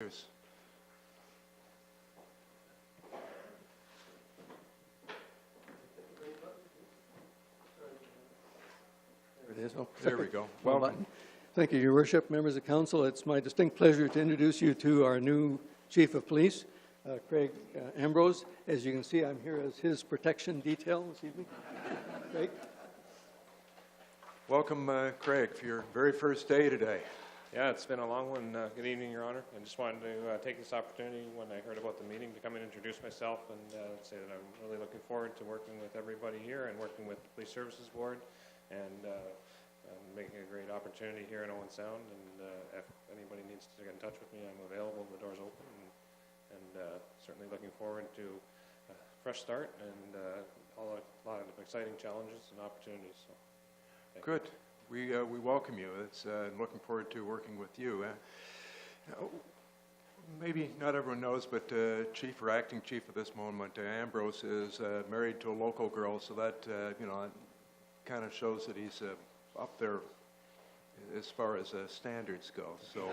Cheers. There it is. Oh, There we go. Well Welcome. Thank you, Your Worship, members of council. It's my distinct pleasure to introduce you to our new Chief of Police, Craig Ambrose. As you can see, I'm here as his protection detail this evening. Craig. Welcome, Craig, for your very first day today. Yeah, it's been a long one. Good evening, Your Honor. I just wanted to take this opportunity when I heard about the meeting to come and introduce myself and say that I'm really looking forward to working with everybody here and working with the Police Services Board and making a great opportunity here in Owen Sound. And if anybody needs to get in touch with me, I'm available. The door's open, and certainly looking forward to a fresh start and a lot of exciting challenges and opportunities. So, Good. We welcome you. It's looking forward to working with you. Maybe not everyone knows, but Chief or Acting Chief at this moment, Ambrose, is married to a local girl, so that it kind of shows that he's up there as far as standards go. So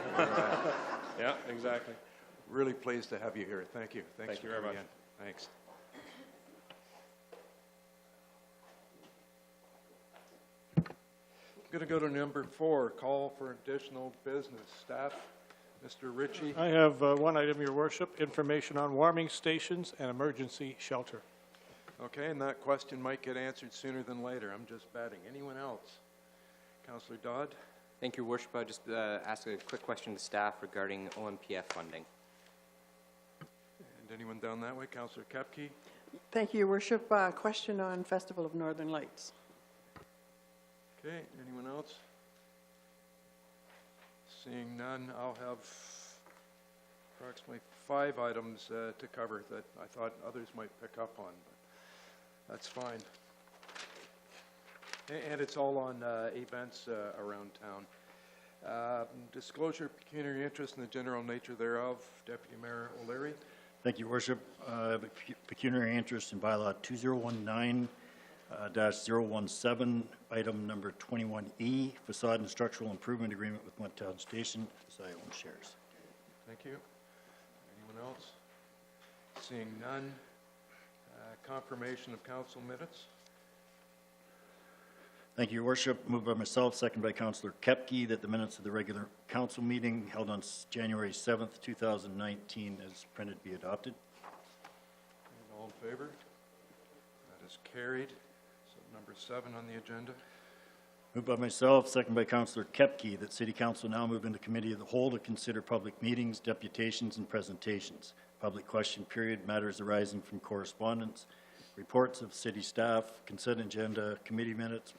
yeah, exactly. Really pleased to have you here. Thank you. Thank you very much. Thanks. I'm going to go to number 4, call for additional business. Staff, Mr. Ritchie. I have one item, Your Worship, information on warming stations and emergency shelter. Okay, and that question might get answered sooner than later. I'm just batting. Anyone else? Councillor Dodd? Thank you, Your Worship. I just ask a quick question to staff regarding OMPF funding. And anyone down that way? Councillor Kepke? Thank you, Your Worship. Question on Festival of Northern Lights. Okay, anyone else? Seeing none, I'll have approximately 5 items to cover that I thought others might pick up on, but that's fine. And it's all on events around town. Disclosure of pecuniary interest in the general nature thereof. Deputy Mayor O'Leary. Thank you, Worship. Pecuniary interest in bylaw 2019-017, item number 21E, facade and structural improvement agreement with Municipal Station, as I own shares. Thank you. Anyone else? Seeing none. Confirmation of council minutes. Thank you, Your Worship. Moved by myself, second by Councillor Kepke, that the minutes of the regular council meeting held on January 7th, 2019 as printed be adopted. And all in favor? That is carried. So number 7 on the agenda. Moved by myself, second by Councillor Kepke, that City Council now move into Committee of the Whole to consider public meetings, deputations, and presentations, public question period, matters arising from correspondence, reports of city staff, consent agenda, committee minutes,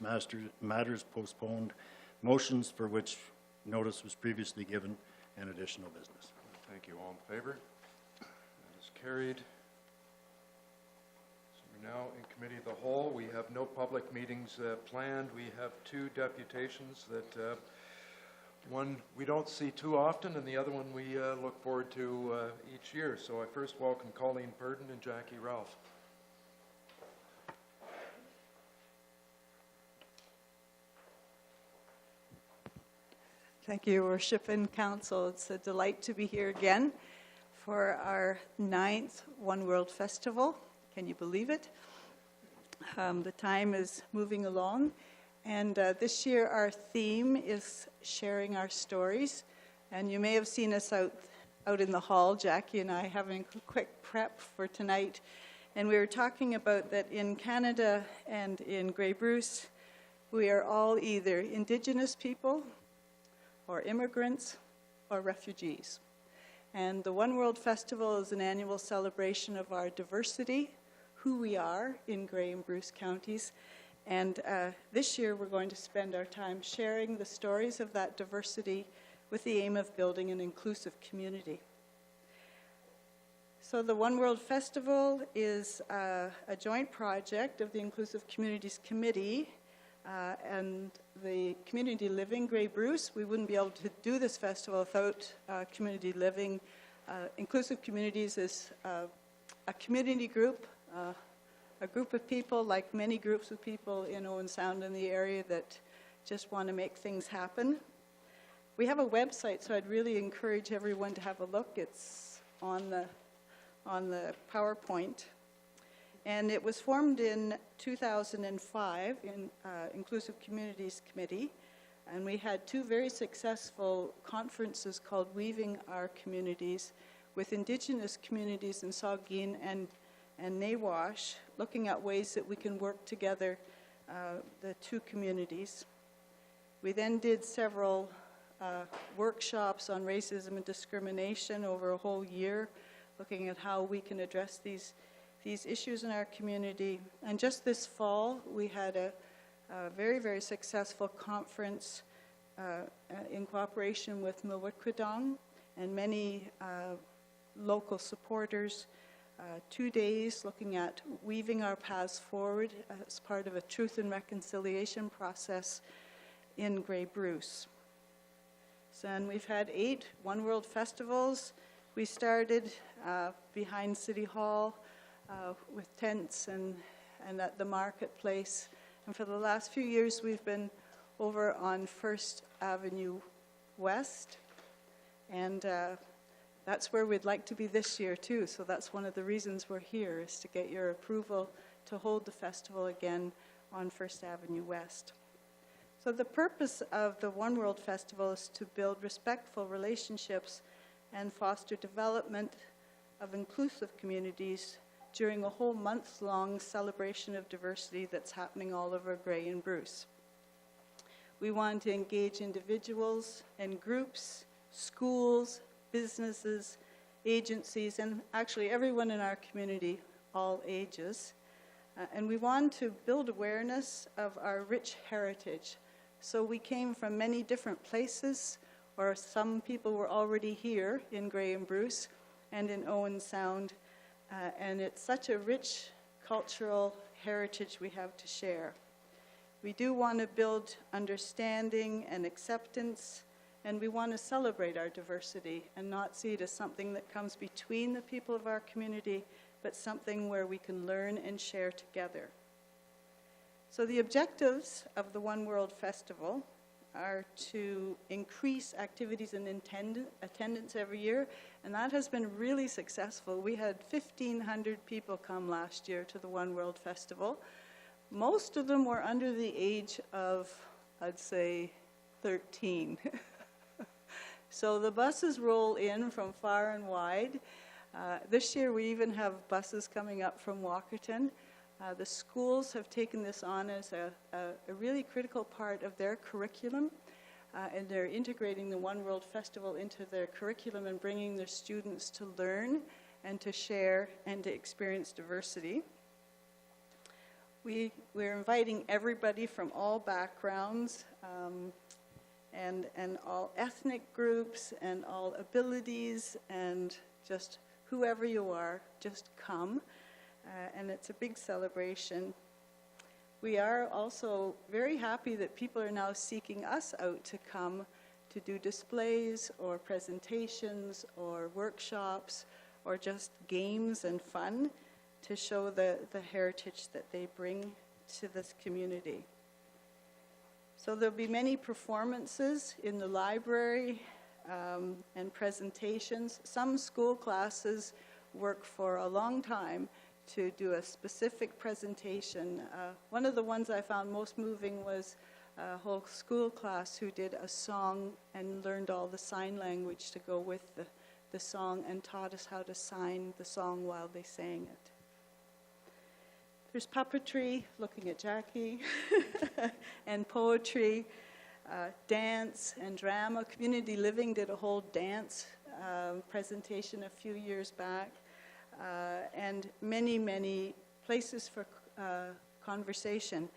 matters postponed, motions for which notice was previously given, and additional business. Thank you. All in favor? That is carried. So we're now in Committee of the Whole. We have no public meetings planned. We have 2 deputations that one we don't see too often, and the other one we look forward to each year. So I first welcome Colleen Purdon and Jackie Ralph. Thank you, Your Worship and Council. It's a delight to be here again for our 9th Oneworld Festival. Can you believe it? The time is moving along, and this year our theme is sharing our stories. And you may have seen us out in the hall, Jackie and I, having a quick prep for tonight. And we were talking about that in Canada and in Grey Bruce, we are all either Indigenous people, or immigrants, or refugees. And the Oneworld Festival is an annual celebration of our diversity, who we are in Grey and Bruce counties. And this year we're going to spend our time sharing the stories of that diversity with the aim of building an inclusive community. So the Oneworld Festival is a joint project of the Inclusive Communities Committee and the Community Living Grey Bruce. We wouldn't be able to do this festival without community living. Inclusive Communities is a community group, a group of people, like many groups of people in Owen Sound and the area, that just want to make things happen. We have a website, so I'd really encourage everyone to have a look. It's on the PowerPoint. And it was formed in 2005 in Inclusive Communities Committee. And we had two very successful conferences called Weaving Our Communities with Indigenous communities in Saugeen and Nawash, looking at ways that we can work together, the two communities. We then did several workshops on racism and discrimination over a whole year, looking at how we can address these issues in our community. And just this fall, we had a very, very successful conference in cooperation with Municipal and many local supporters, 2 days looking at weaving our paths forward as part of a truth and reconciliation process in Grey Bruce. So, and we've had 8 Oneworld Festivals. We started behind City Hall with tents and at the marketplace. And for the last few years, we've been over on First Avenue West. And that's where we'd like to be this year, too. So that's one of the reasons we're here, is to get your approval to hold the festival again on First Avenue West. So the purpose of the Oneworld Festival is to build respectful relationships and foster development of inclusive communities during a whole month-long celebration of diversity that's happening all over Grey and Bruce. We want to engage individuals and groups, schools, businesses, agencies, and actually everyone in our community, all ages. And we want to build awareness of our rich heritage. So we came from many different places, or some people were already here in Grey and Bruce and in Owen Sound. And it's such a rich cultural heritage we have to share. We do want to build understanding and acceptance, and we want to celebrate our diversity and not see it as something that comes between the people of our community, but something where we can learn and share together. So the objectives of the Oneworld Festival are to increase activities and attendance every year, and that has been really successful. We had 1,500 people come last year to the Oneworld Festival. Most of them were under the age of, I'd say, 13. So the buses roll in from far and wide. This year we even have buses coming up from Walkerton. The schools have taken this on as a really critical part of their curriculum, and they're integrating the Oneworld Festival into their curriculum and bringing their students to learn and to share and to experience diversity. We're inviting everybody from all backgrounds and all ethnic groups and all abilities, and just whoever you are, just come. And it's a big celebration. We are also very happy that people are now seeking us out to come to do displays or presentations or workshops or just games and fun to show the heritage that they bring to this community. So there'll be many performances in the library and presentations. Some school classes work for a long time to do a specific presentation. One of the ones I found most moving was a whole school class who did a song and learned all the sign language to go with the song and taught us how to sign the song while they sang it. There's puppetry, looking at Jackie, and poetry, dance and drama. Community Living did a whole dance presentation a few years back. And many, many places for conversation.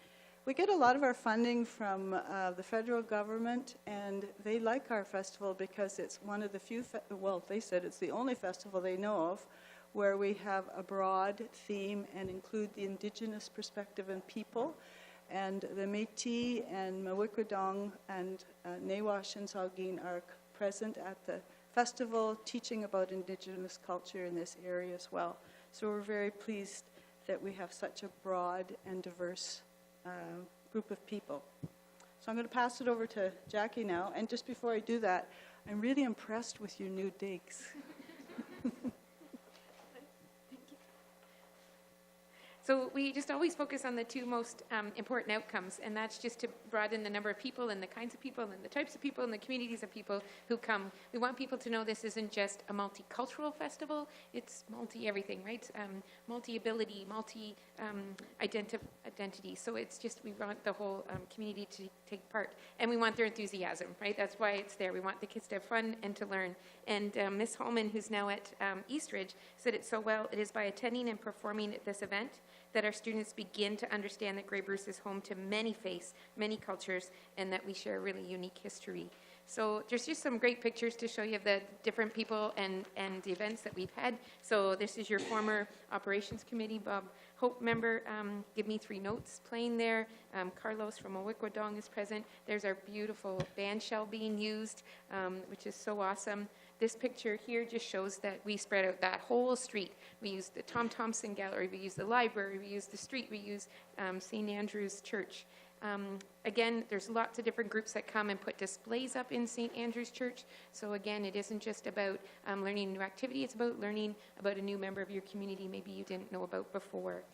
We get a lot of our funding from the federal government, and they like our festival because it's one of the few, well, they said it's the only festival they know of where we have a broad theme and include the Indigenous perspective and people. And the Métis and Mawikwadong and Nawash and Saugeen are present at the festival, teaching about Indigenous culture in this area as well. So we're very pleased that we have such a broad and diverse group of people. So So I'm going to pass it over to Jackie now. And just before I do that, I'm really impressed with your new digs. So we just always focus on the two most important outcomes, and that's just to broaden the number of people and the kinds of people and the types of people and the communities of people who come. We want people to know this isn't just a multicultural festival, it's multi-everything, right? Multi-ability, multi-identity. So it's just, we want the whole community to take part, and we want their enthusiasm, right? That's why it's there. We want the kids to have fun and to learn. And Ms. Holman, who's now at Eastridge, said it so well. It is by attending and performing at this event that our students begin to understand that Grey Bruce is home to many faiths, many cultures, and that we share a really unique history. So there's just some great pictures to show you of the different people and the events that we've had. So this is your former Operations Committee, Bob Hope member, Give Me Three Notes playing there. Carlos from Owikwadong is present. There's our beautiful band shell being used, which is so awesome. This picture here just shows that we spread out that whole street. We used the Tom Thompson Gallery, we used the library, we used the street, we used St. Andrew's Church. Again, there's lots of different groups that come and put displays up in St. Andrew's Church. So again, it isn't just about learning a new activity, it's about learning about a new member of your community maybe you didn't know about before.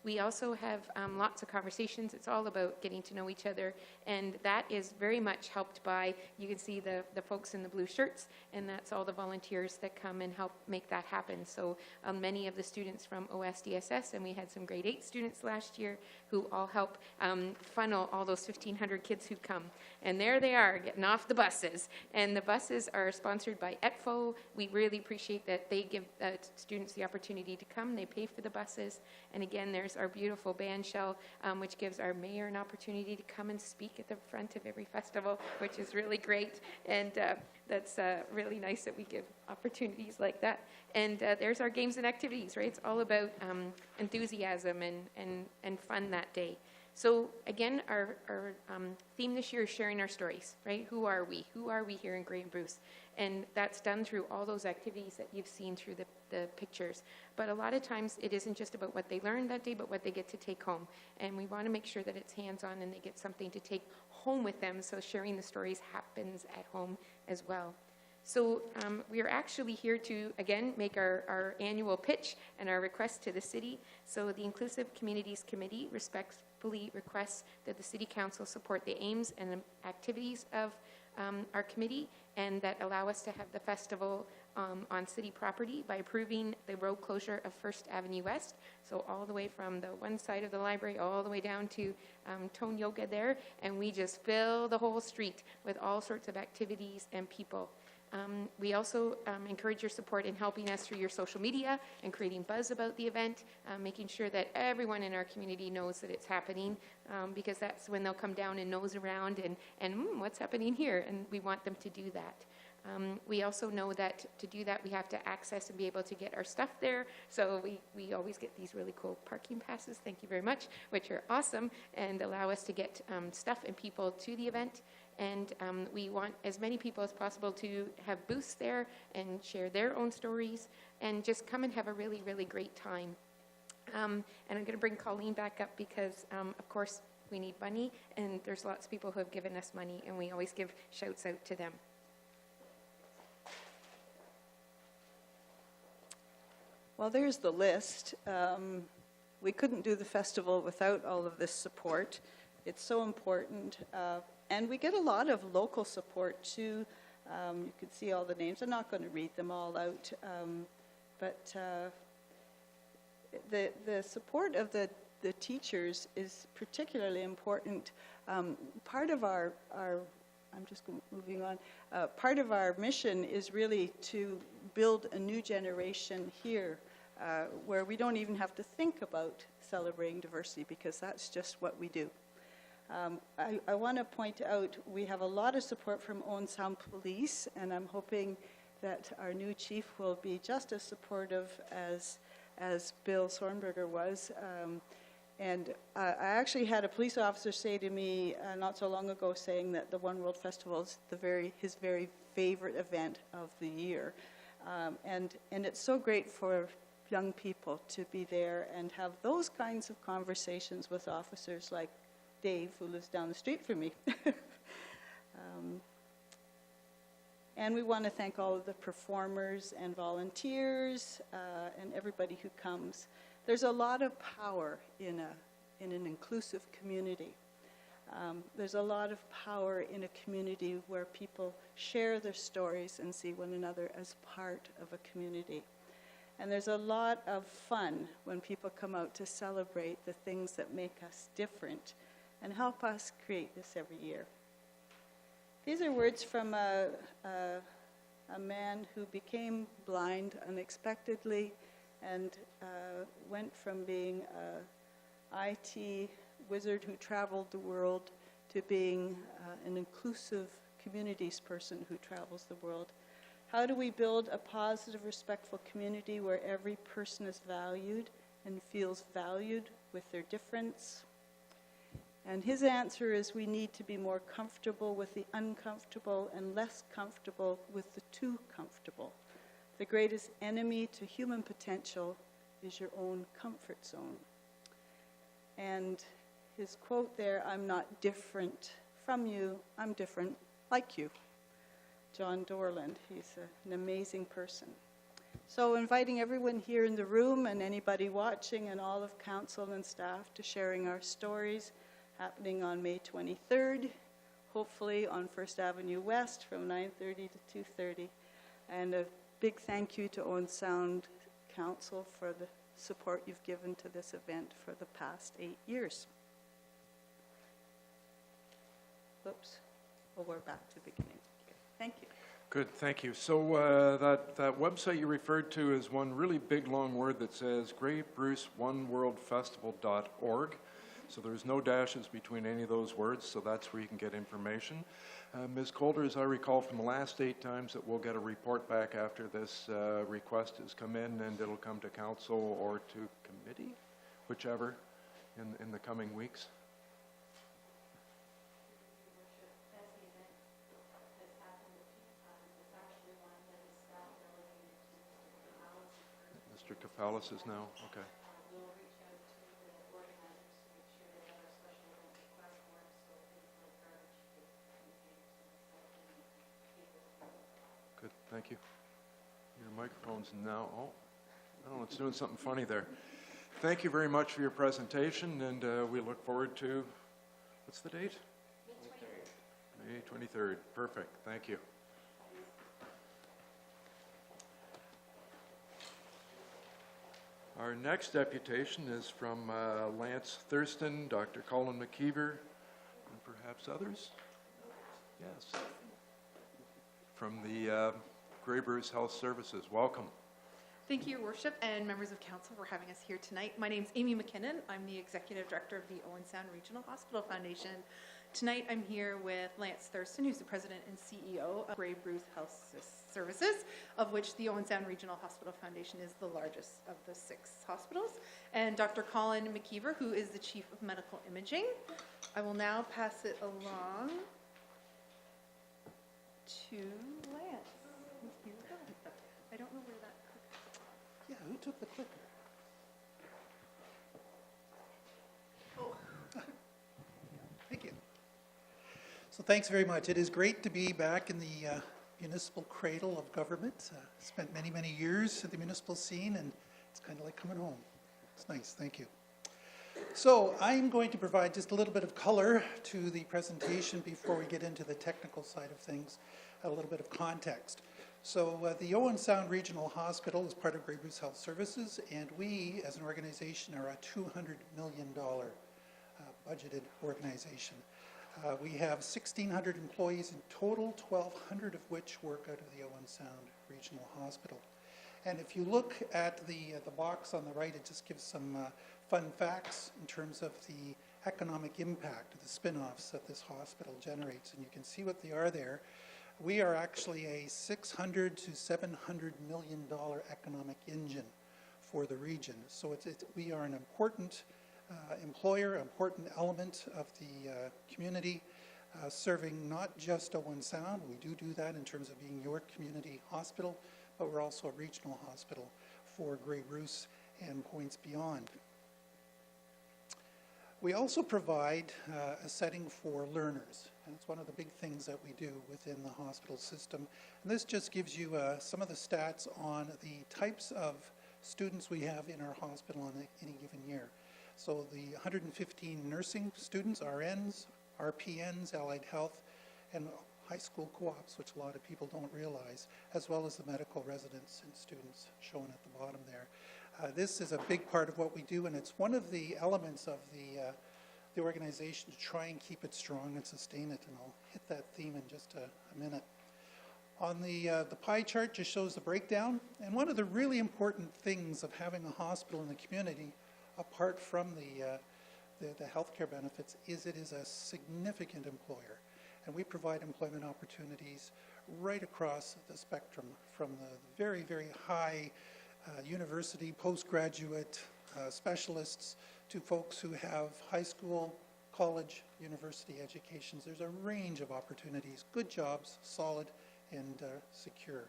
We also have lots of conversations. It's all about getting to know each other, and that is very much helped by, you can see the folks in the blue shirts, and that's all the volunteers that come and help make that happen. So many of the students from OSDSS, and we had some grade 8 students last year who all help funnel all those 1,500 kids who come. And there they are, getting off the buses. And the buses are sponsored by ETFO. We really appreciate that they give students the opportunity to come. They pay for the buses. And again, there's our beautiful band shell, which gives our mayor an opportunity to come and speak at the front of every festival, which is really great. And that's really nice that we give opportunities like that. And there's our games and activities, right? It's all about enthusiasm and fun that day. So again, our theme this year is sharing our stories, right? Who are we? Who are we here in Grey Bruce? And that's done through all those activities that you've seen through the pictures. But a lot of times it isn't just about what they learned that day, but what they get to take home. And we want to make sure that it's hands-on and they get something to take home with them, so sharing the stories happens at home as well. So we are actually here to, again, make our annual pitch and our request to the city. So the Inclusive Communities Committee respectfully requests that the City Council support the aims and activities of our committee, and that allow us to have the festival on city property by approving the road closure of First Avenue West, so all the way from the one side of the library all the way down to Tone Yoga there, and we just fill the whole street with all sorts of activities and people. We also encourage your support in helping us through your social media and creating buzz about the event, making sure that everyone in our community knows that it's happening, because that's when they'll come down and nose around and what's happening here, and we want them to do that. We also know that to do that, we have to access and be able to get our stuff there. So we always get these really cool parking passes, thank you very much, which are awesome and allow us to get stuff and people to the event. And we want as many people as possible to have booths there and share their own stories and just come and have a really, really great time. And I'm going to bring Colleen back up because, of course, we need money, and there's lots of people who have given us money, and we always give shouts out to them. Well, there's the list. We couldn't do the festival without all of this support. It's so important. And we get a lot of local support, too. You can see all the names. I'm not going to read them all out. But the support of the teachers is particularly important. Part of our I'm just moving on. Part of our mission is really to build a new generation here where we don't even have to think about celebrating diversity, because that's just what we do. I want to point out we have a lot of support from Owen Sound Police, and I'm hoping that our new chief will be just as supportive as Bill Sornberger was. And I actually had a police officer say to me not so long ago, saying that the Oneworld Festival is his very favorite event of the year. And it's so great for young people to be there and have those kinds of conversations with officers like Dave, who lives down the street from me. And we want to thank all of the performers and volunteers and everybody who comes. There's a lot of power in an inclusive community. There's a lot of power in a community where people share their stories and see one another as part of a community. And there's a lot of fun when people come out to celebrate the things that make us different and help us create this every year. These are words from a man who became blind unexpectedly and went from being an IT wizard who traveled the world to being an inclusive communities person who travels the world. How do we build a positive, respectful community where every person is valued and feels valued with their difference? And his answer is we need to be more comfortable with the uncomfortable and less comfortable with the too comfortable. The greatest enemy to human potential is your own comfort zone. And his quote there, I'm not different from you, I'm different like you. John Dorland, he's an amazing person. So inviting everyone here in the room and anybody watching and all of council and staff to sharing our stories, happening on May 23rd, hopefully on First Avenue West from 9:30 to 2:30. And a big thank you to Owen Sound Council for the support you've given to this event for the past 8 years. Oops. Oh, we're back to the beginning. Thank you. Good, thank you. So that website you referred to is one really big long word that says Grey Bruce OneWorldFestival.org. So there's no dashes between any of those words, so that's where you can get information. Ms. Coulter, as I recall from the last 8 times, that we'll get a report back after this request has come in, and it'll come to council or to committee, whichever, in the coming weeks. Mr. Kafalis is now, okay. Good, thank you. Your microphone's now, oh, I don't know, it's doing something funny there. Thank you very much for your presentation, and we look forward to, what's the date? May 23rd. Perfect, thank you. Our next deputation is from Lance Thurston, Dr. Colin McKeever, and perhaps others? Yes. From the Grey Bruce Health Services. Welcome. Thank you, Your Worship, and members of council for having us here tonight. My name is Amy McKinnon. I'm the Executive Director of the Owen Sound Regional Hospital Foundation. Tonight I'm here with Lance Thurston, who's the President and CEO of Grey Bruce Health Services, of which the Owen Sound Regional Hospital Foundation is the largest of the 6 hospitals, and Dr. Colin McKeever, who is the Chief of Medical Imaging. I will now pass it along to Lance. Here we go. I don't know where that clicker. Yeah, who took the clicker? Oh, thank you. So thanks very much. It is great to be back in the municipal cradle of government. Spent many, many years at the municipal scene, and it's kind of like coming home. It's nice. Thank you. So I'm going to provide just a little bit of color to the presentation before we get into the technical side of things, a little bit of context. So the Owen Sound Regional Hospital is part of Grey Bruce Health Services, and we, as an organization, are a $200 million budgeted organization. We have 1,600 employees in total, 1,200 of which work out of the Owen Sound Regional Hospital. And if you look at the box on the right, it just gives some fun facts in terms of the economic impact of the spin-offs that this hospital generates. And you can see what they are there. We are actually a $600 to $700 million economic engine for the region. So we are an important employer, important element of the community, serving not just Owen Sound. We do that in terms of being your community hospital, but we're also a regional hospital for Grey Bruce and points beyond. We also provide a setting for learners, and it's one of the big things that we do within the hospital system. And this just gives you some of the stats on the types of students we have in our hospital on any given year. So the 115 nursing students, RNs, RPNs, allied health, and high school co-ops, which a lot of people don't realize, as well as the medical residents and students shown at the bottom there. This is a big part of what we do, and it's one of the elements of the organization to try and keep it strong and sustain it, and I'll hit that theme in just a minute. On the pie chart just shows the breakdown, and one of the really important things of having a hospital in the community, apart from the healthcare benefits, is it is a significant employer, and we provide employment opportunities right across the spectrum, from the very, very high university, postgraduate specialists to folks who have high school, college, university educations. There's a range of opportunities, good jobs, solid and secure.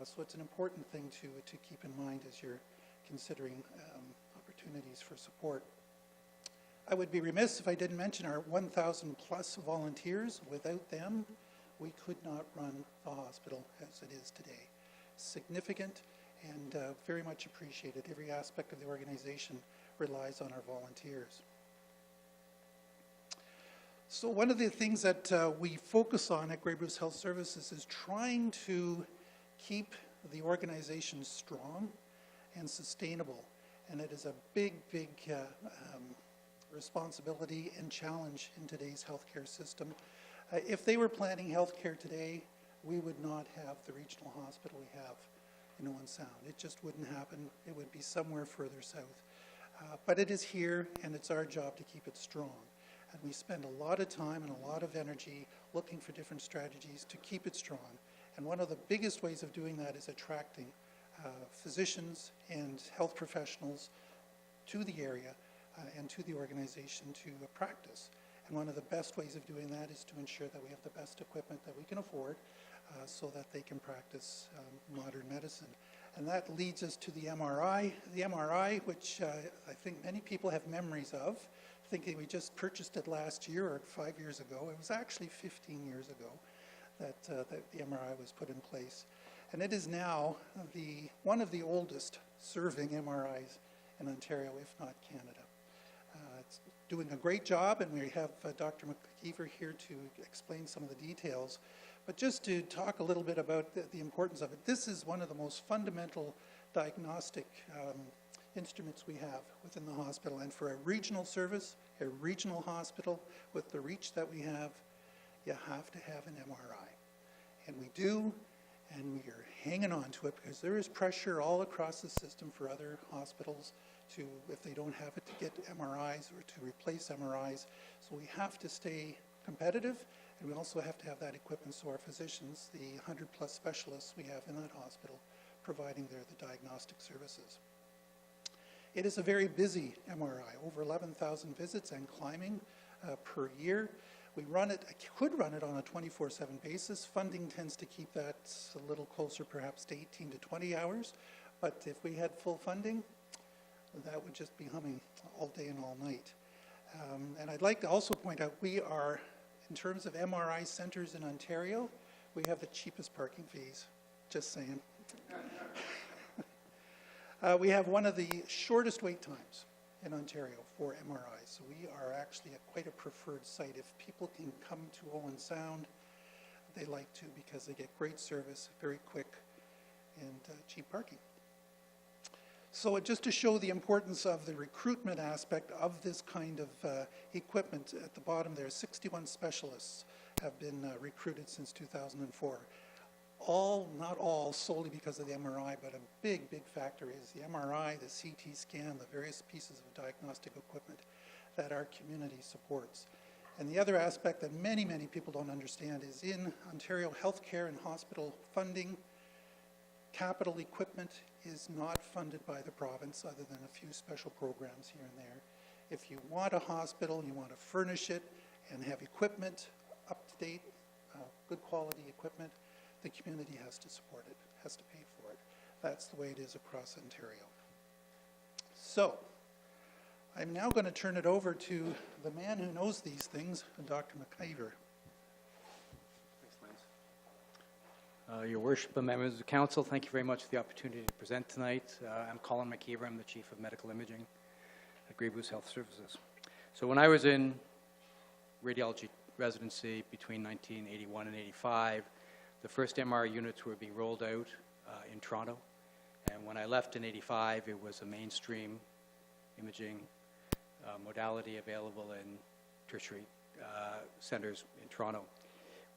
So it's an important thing to keep in mind as you're considering opportunities for support. I would be remiss if I didn't mention our 1,000 plus volunteers. Without them, we could not run the hospital as it is today. Significant and very much appreciated. Every aspect of the organization relies on our volunteers. So one of the things that we focus on at Grey Bruce Health Services is trying to keep the organization strong and sustainable. And it is a big, big responsibility and challenge in today's healthcare system. If they were planning healthcare today, we would not have the regional hospital we have in Owen Sound. It just wouldn't happen. It would be somewhere further south. But it is here, and it's our job to keep it strong. And we spend a lot of time and a lot of energy looking for different strategies to keep it strong. And one of the biggest ways of doing that is attracting physicians and health professionals to the area and to the organization to practice. And one of the best ways of doing that is to ensure that we have the best equipment that we can afford so that they can practice modern medicine. And that leads us to the MRI. The MRI, which I think many people have memories of, thinking we just purchased it last year or 5 years ago. It was actually 15 years ago that the MRI was put in place. And it is now one of the oldest serving MRIs in Ontario, if not Canada. It's doing a great job, and we have Dr. McKeever here to explain some of the details. But just to talk a little bit about the importance of it, this is one of the most fundamental diagnostic instruments we have within the hospital. And for a regional service, a regional hospital with the reach that we have, you have to have an MRI. And we do, and we are hanging on to it because there is pressure all across the system for other hospitals to, if they don't have it, to get MRIs or to replace MRIs. So we have to stay competitive, and we also have to have that equipment so our physicians, the 100 plus specialists we have in that hospital, providing the diagnostic services. It is a very busy MRI, over 11,000 visits and climbing per year. We could run it on a 24/7 basis. Funding tends to keep that a little closer perhaps to 18 to 20 hours. But if we had full funding, that would just be humming all day and all night. And I'd like to also point out we are, in terms of MRI centers in Ontario, we have the cheapest parking fees, just saying. We have one of the shortest wait times in Ontario for MRIs. So we are actually quite a preferred site. If people can come to Owen Sound, they like to because they get great service, very quick, and cheap parking. So just to show the importance of the recruitment aspect of this kind of equipment, at the bottom there, 61 specialists have been recruited since 2004. Not all solely because of the MRI, but a big, big factor is the MRI, the CT scan, the various pieces of diagnostic equipment that our community supports. And the other aspect that many, many people don't understand is in Ontario healthcare and hospital funding, capital equipment is not funded by the province other than a few special programs here and there. If you want a hospital, you want to furnish it and have equipment up to date, good quality equipment, the community has to support it, has to pay for it. That's the way it is across Ontario. So, I'm now going to turn it over to the man who knows these things, Dr. McIver. Your Worship and members of the Council, thank you very much for the opportunity to present tonight. I'm Colin McIver. I'm the Chief of Medical Imaging at Grey Bruce Health Services. So when I was in radiology residency between 1981 and 85, the first MR units were being rolled out in Toronto. And when I left in 85, it was a mainstream imaging modality available in tertiary centers in Toronto.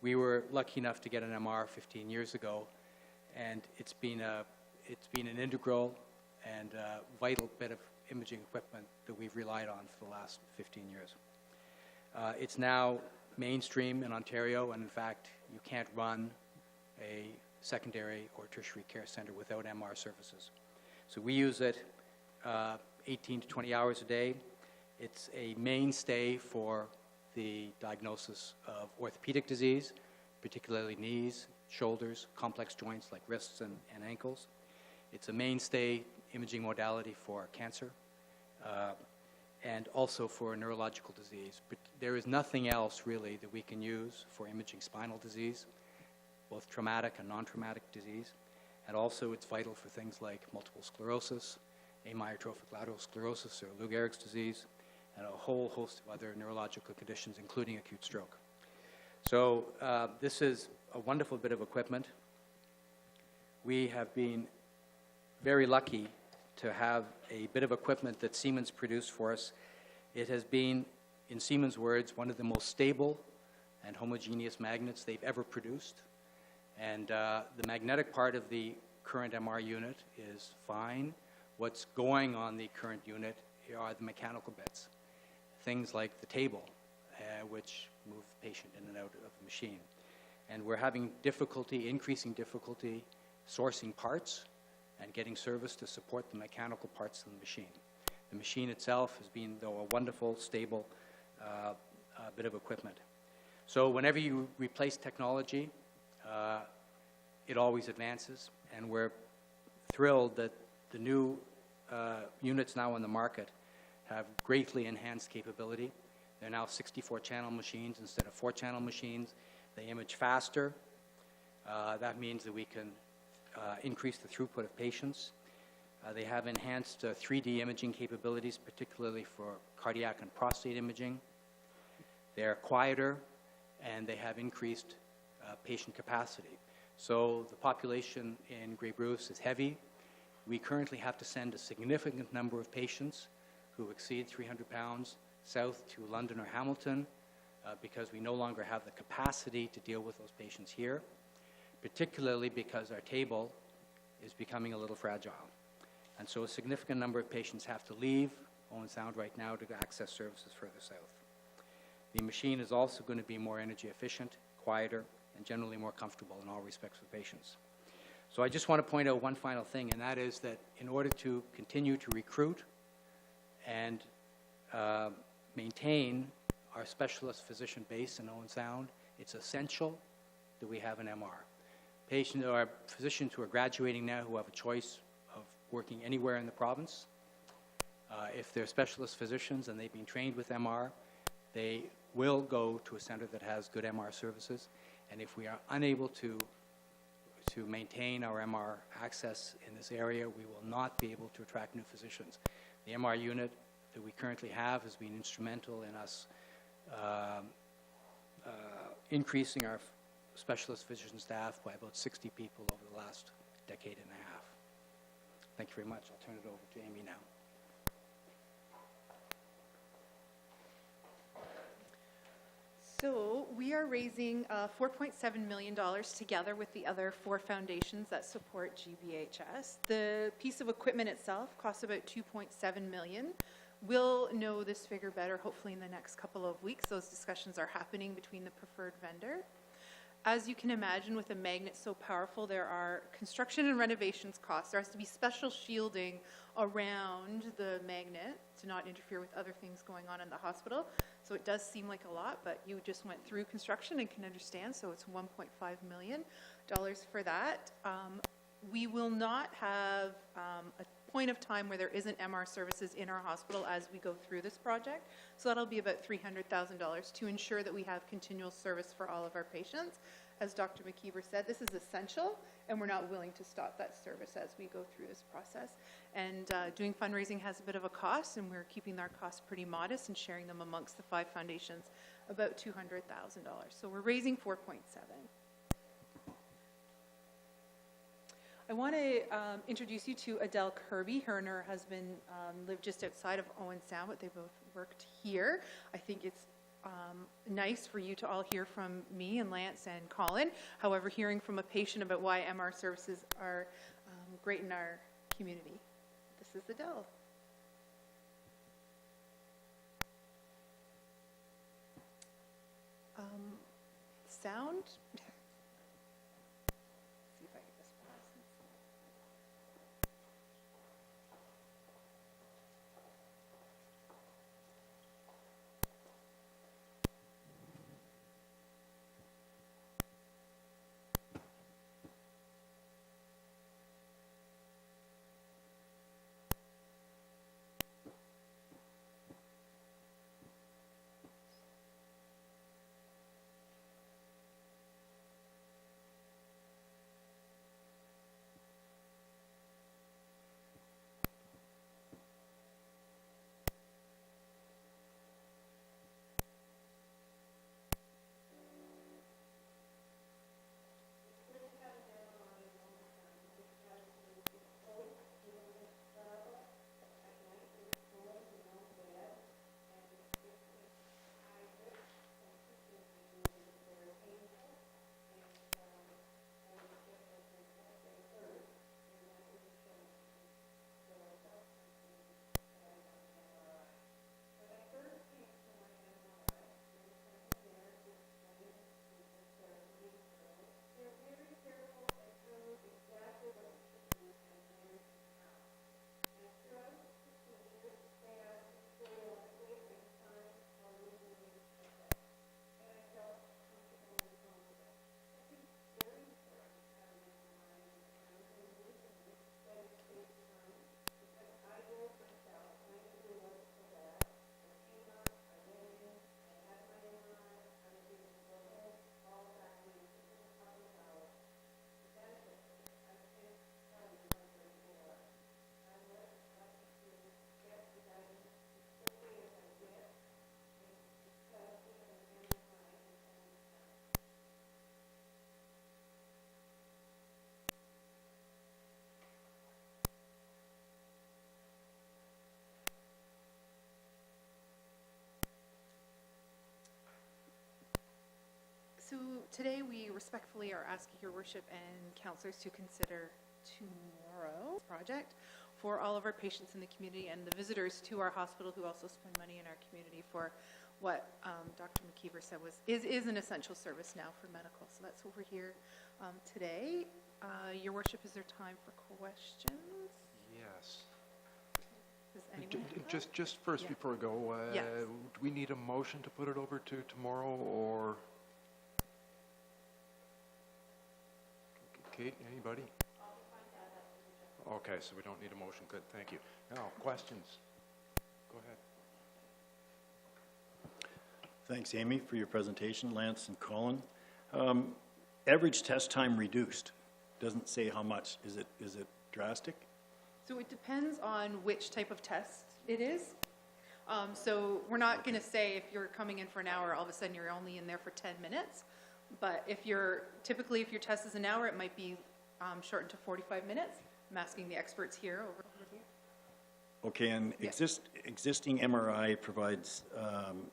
We were lucky enough to get an MR 15 years ago, and it's been an integral and vital bit of imaging equipment that we've relied on for the last 15 years. It's now mainstream in Ontario, and in fact, you can't run a secondary or tertiary care center without MR services. So we use it 18 to 20 hours a day. It's a mainstay for the diagnosis of orthopedic disease, particularly knees, shoulders, complex joints like wrists and ankles. It's a mainstay imaging modality for cancer and also for neurological disease. But there is nothing else really that we can use for imaging spinal disease, both traumatic and non-traumatic disease. And also it's vital for things like multiple sclerosis, amyotrophic lateral sclerosis or Lou Gehrig's disease, and a whole host of other neurological conditions, including acute stroke. So this is a wonderful bit of equipment. We have been very lucky to have a bit of equipment that Siemens produced for us. It has been, in Siemens' words, one of the most stable and homogeneous magnets they've ever produced. And the magnetic part of the current MR unit is fine. What's going on the current unit are the mechanical bits. Things like the table, which move the patient in and out of the machine. And we're having difficulty, increasing difficulty, sourcing parts and getting service to support the mechanical parts of the machine. The machine itself has been, though, a wonderful, stable bit of equipment. So whenever you replace technology, it always advances, and we're thrilled that the new units now on the market have greatly enhanced capability. They're now 64-channel machines instead of 4-channel machines. They image faster. That means that we can increase the throughput of patients. They have enhanced 3D imaging capabilities, particularly for cardiac and prostate imaging. They're quieter, and they have increased patient capacity. So the population in Grey Bruce is heavy. We currently have to send a significant number of patients who exceed 300 pounds south to London or Hamilton because we no longer have the capacity to deal with those patients here, particularly because our table is becoming a little fragile. And so a significant number of patients have to leave Owen Sound right now to access services further south. The machine is also going to be more energy efficient, quieter, and generally more comfortable in all respects for patients. So I just want to point out one final thing, and that is that in order to continue to recruit and maintain our specialist physician base in Owen Sound, it's essential that we have an MR. Patients or physicians who are graduating now who have a choice of working anywhere in the province, if they're specialist physicians and they've been trained with MR, they will go to a center that has good MR services. And if we are unable to maintain our MR access in this area, we will not be able to attract new physicians. The MR unit that we currently have has been instrumental in us increasing our specialist physician staff by about 60 people over the last decade and a half. Thank you very much. I'll turn it over to Amy now. So we are raising $4.7 million together with the other 4 foundations that support GBHS. The piece of equipment itself costs about $2.7 million. We'll know this figure better hopefully in the next couple of weeks. Those discussions are happening between the preferred vendor. As you can imagine, with a magnet so powerful, there are construction and renovations costs. There has to be special shielding around the magnet to not interfere with other things going on in the hospital. So it does seem like a lot, but you just went through construction and can understand, so it's $1.5 million for that. We will not have a point of time where there isn't MR services in our hospital as we go through this project. So that'll be about $300,000 to ensure that we have continual service for all of our patients. As Dr. McKeever said, this is essential, and we're not willing to stop that service as we go through this process. And doing fundraising has a bit of a cost, and we're keeping our costs pretty modest and sharing them amongst the 5 foundations, about $200,000. So we're raising 4.7. I want to introduce you to Adele Kirby. Her and her husband live just outside of Owen Sound, but they both worked here. I think it's nice for you to all hear from me and Lance and Colin. However, hearing from a patient about why MR services are great in our community. This is Adele. Sound? See if I get this pause. So today we respectfully are asking your worship and councillors to consider tomorrow's project for all of our patients in the community and the visitors to our hospital who also spend money in our community for what Dr. McKeever said is an essential service now for medical. So that's what we're here today. Your worship, is there time for questions? Yes. Does anyone have that? Just first, Yeah. before we go, Yes. do we need a motion to put it over to tomorrow, or? Kate, anybody? Okay, so we don't need a motion. Good, thank you. Now, questions? Go ahead. Thanks, Amy, for your presentation, Lance and Colin. Average test time reduced. Doesn't say how much. Is it drastic? So it depends on which type of test it is. So we're not going to say if you're coming in for an hour, all of a sudden you're only in there for 10 minutes. But if your test is an hour, it might be shortened to 45 minutes. I'm asking the experts here over here. Okay, and Yes. existing MRI provides,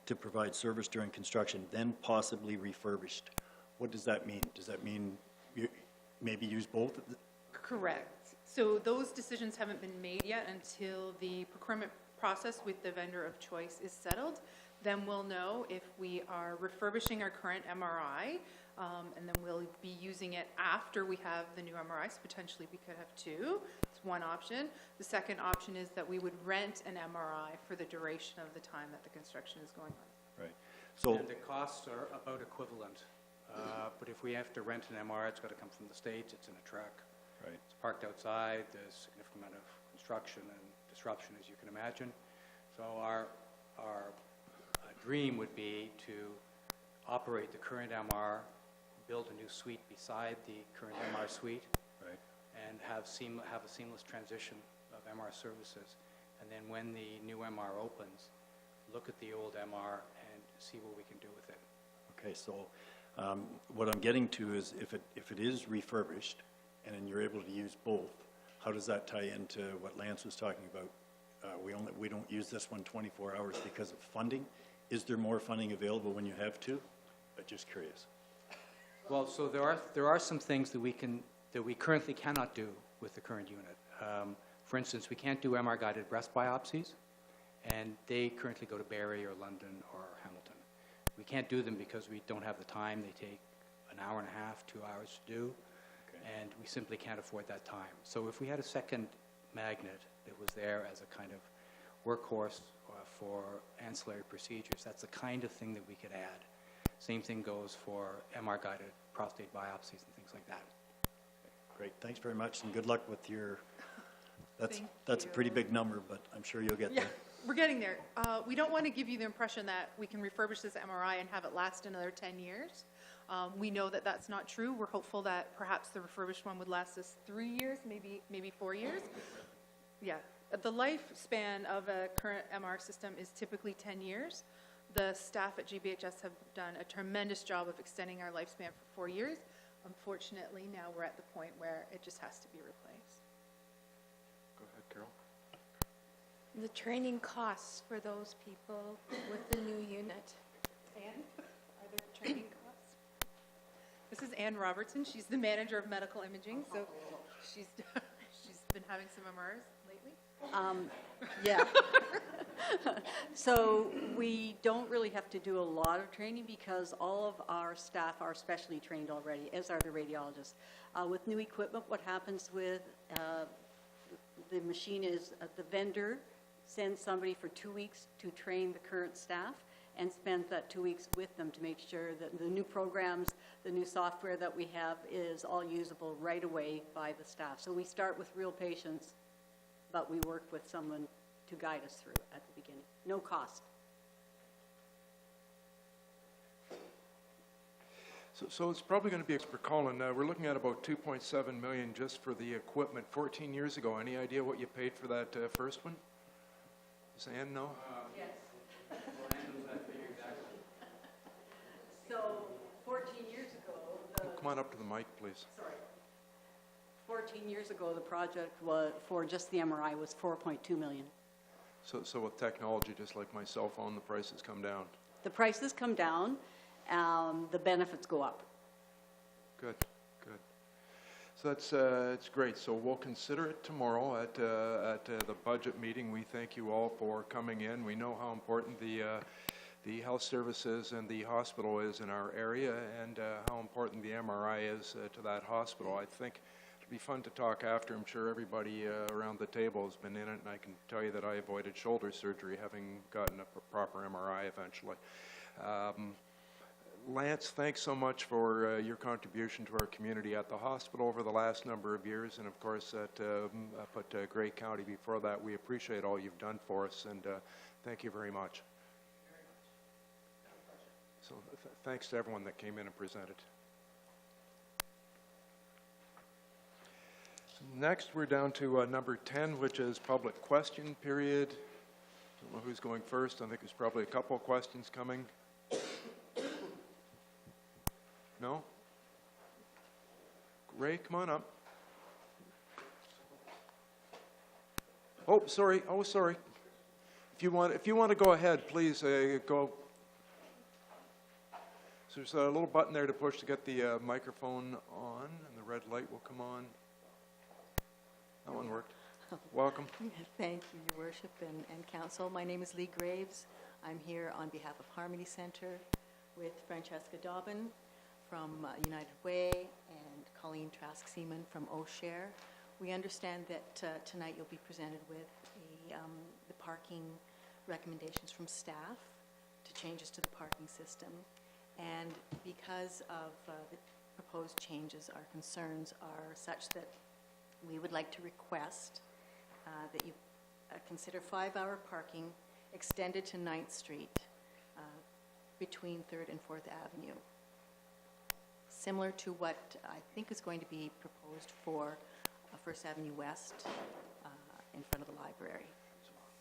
to provide service during construction, then possibly refurbished. What does that mean? Does that mean you maybe use both? Correct. So those decisions haven't been made yet until the procurement process with the vendor of choice is settled. Then we'll know if we are refurbishing our current MRI, and then we'll be using it after we have the new MRI. So potentially we could have 2. It's one option. The second option is that we would rent an MRI for the duration of the time that the construction is going on. Right. So, And the costs are about equivalent. But if we have to rent an MR, it's got to come from the States, it's in a truck. right. It's parked outside, there's a significant amount of construction and disruption, as you can imagine. So our dream would be to operate the current MR, build a new suite beside the current MR suite, Right. and have a seamless transition of MR services. And then when the new MR opens, look at the old MR and see what we can do with it. Okay, so what I'm getting to is if it is refurbished and then you're able to use both, how does that tie into what Lance was talking about? We don't use this one 24 hours because of funding. Is there more funding available when you have two? I'm just curious. Well, so there are some things that we currently cannot do with the current unit. For instance, we can't do MR-guided breast biopsies, and they currently go to Barrie or London or Hamilton. We can't do them because we don't have the time. They take an hour and a half, 2 hours to do, and we simply can't afford that time. So if we had a second magnet that was there as a kind of workhorse for ancillary procedures, that's the kind of thing that we could add. Same thing goes for MR-guided prostate biopsies and things like that. Great, thanks very much, and good luck with your, that's Thank a pretty big number, but I'm sure you'll get there. We're getting there. We don't want to give you the impression that we can refurbish this MRI and have it last another 10 years. We know that that's not true. We're hopeful that perhaps the refurbished one would last us 3 years, maybe 4 years. Yeah, the lifespan of a current MR system is typically 10 years. The staff at GBHS have done a tremendous job of extending our lifespan for 4 years. Unfortunately, now we're at the point where it just has to be replaced. Go ahead, Carol. The training costs for those people with the new unit. Anne, are there training costs? This is Anne Robertson. She's the manager of medical imaging, so she's been having some MRs lately. Yeah. So we don't really have to do a lot of training because all of our staff are specially trained already, as are the radiologists. With new equipment, what happens with the machine is the vendor sends somebody for 2 weeks to train the current staff and spends that 2 weeks with them to make sure that the new programs, the new software that we have is all usable right away by the staff. So we start with real patients, but we work with someone to guide us through at the beginning. No cost. So it's probably going to be for Colin. We're looking at about 2.7 million just for the equipment. 14 years ago, any idea what you paid for that first one? Does Ann know? Yes. So 14 years ago, Come on up to the mic, please. sorry. 14 years ago, the project was, for just the MRI, was 4.2 million. So with technology, just like my cell phone, the prices come down. The prices come down, the benefits go up. Good, good. So it's great. So we'll consider it tomorrow at the budget meeting. We thank you all for coming in. We know how important the health services and the hospital is in our area, and how important the MRI is to that hospital. I think it'll be fun to talk after. I'm sure everybody around the table has been in it, and I can tell you that I avoided shoulder surgery, having gotten a proper MRI eventually. Lance, thanks so much for your contribution to our community at the hospital over the last number of years, and of course at Grey County before that. We appreciate all you've done for us, and thank you very much. So thanks to everyone that came in and presented. Next, we're down to number 10, which is public question period. I don't know who's going first. I think there's probably a couple of questions coming. No? Ray, come on up. Oh, sorry. Oh, sorry. If you want to go ahead, please go. So there's a little button there to push to get the microphone on, and the red light will come on. That one worked. Welcome. Thank you, Your Worship and Council. My name is Lee Graves. I'm here on behalf of Harmony Center with Francesca Dobbin from United Way and Colleen Trask-Seaman from O'Share. We understand that tonight you'll be presented with the parking recommendations from staff to changes to the parking system. And because of the proposed changes, our concerns are such that we would like to request that you consider 5-hour parking extended to 9th Street between 3rd and 4th Avenue, similar to what I think is going to be proposed for First Avenue West in front of the library.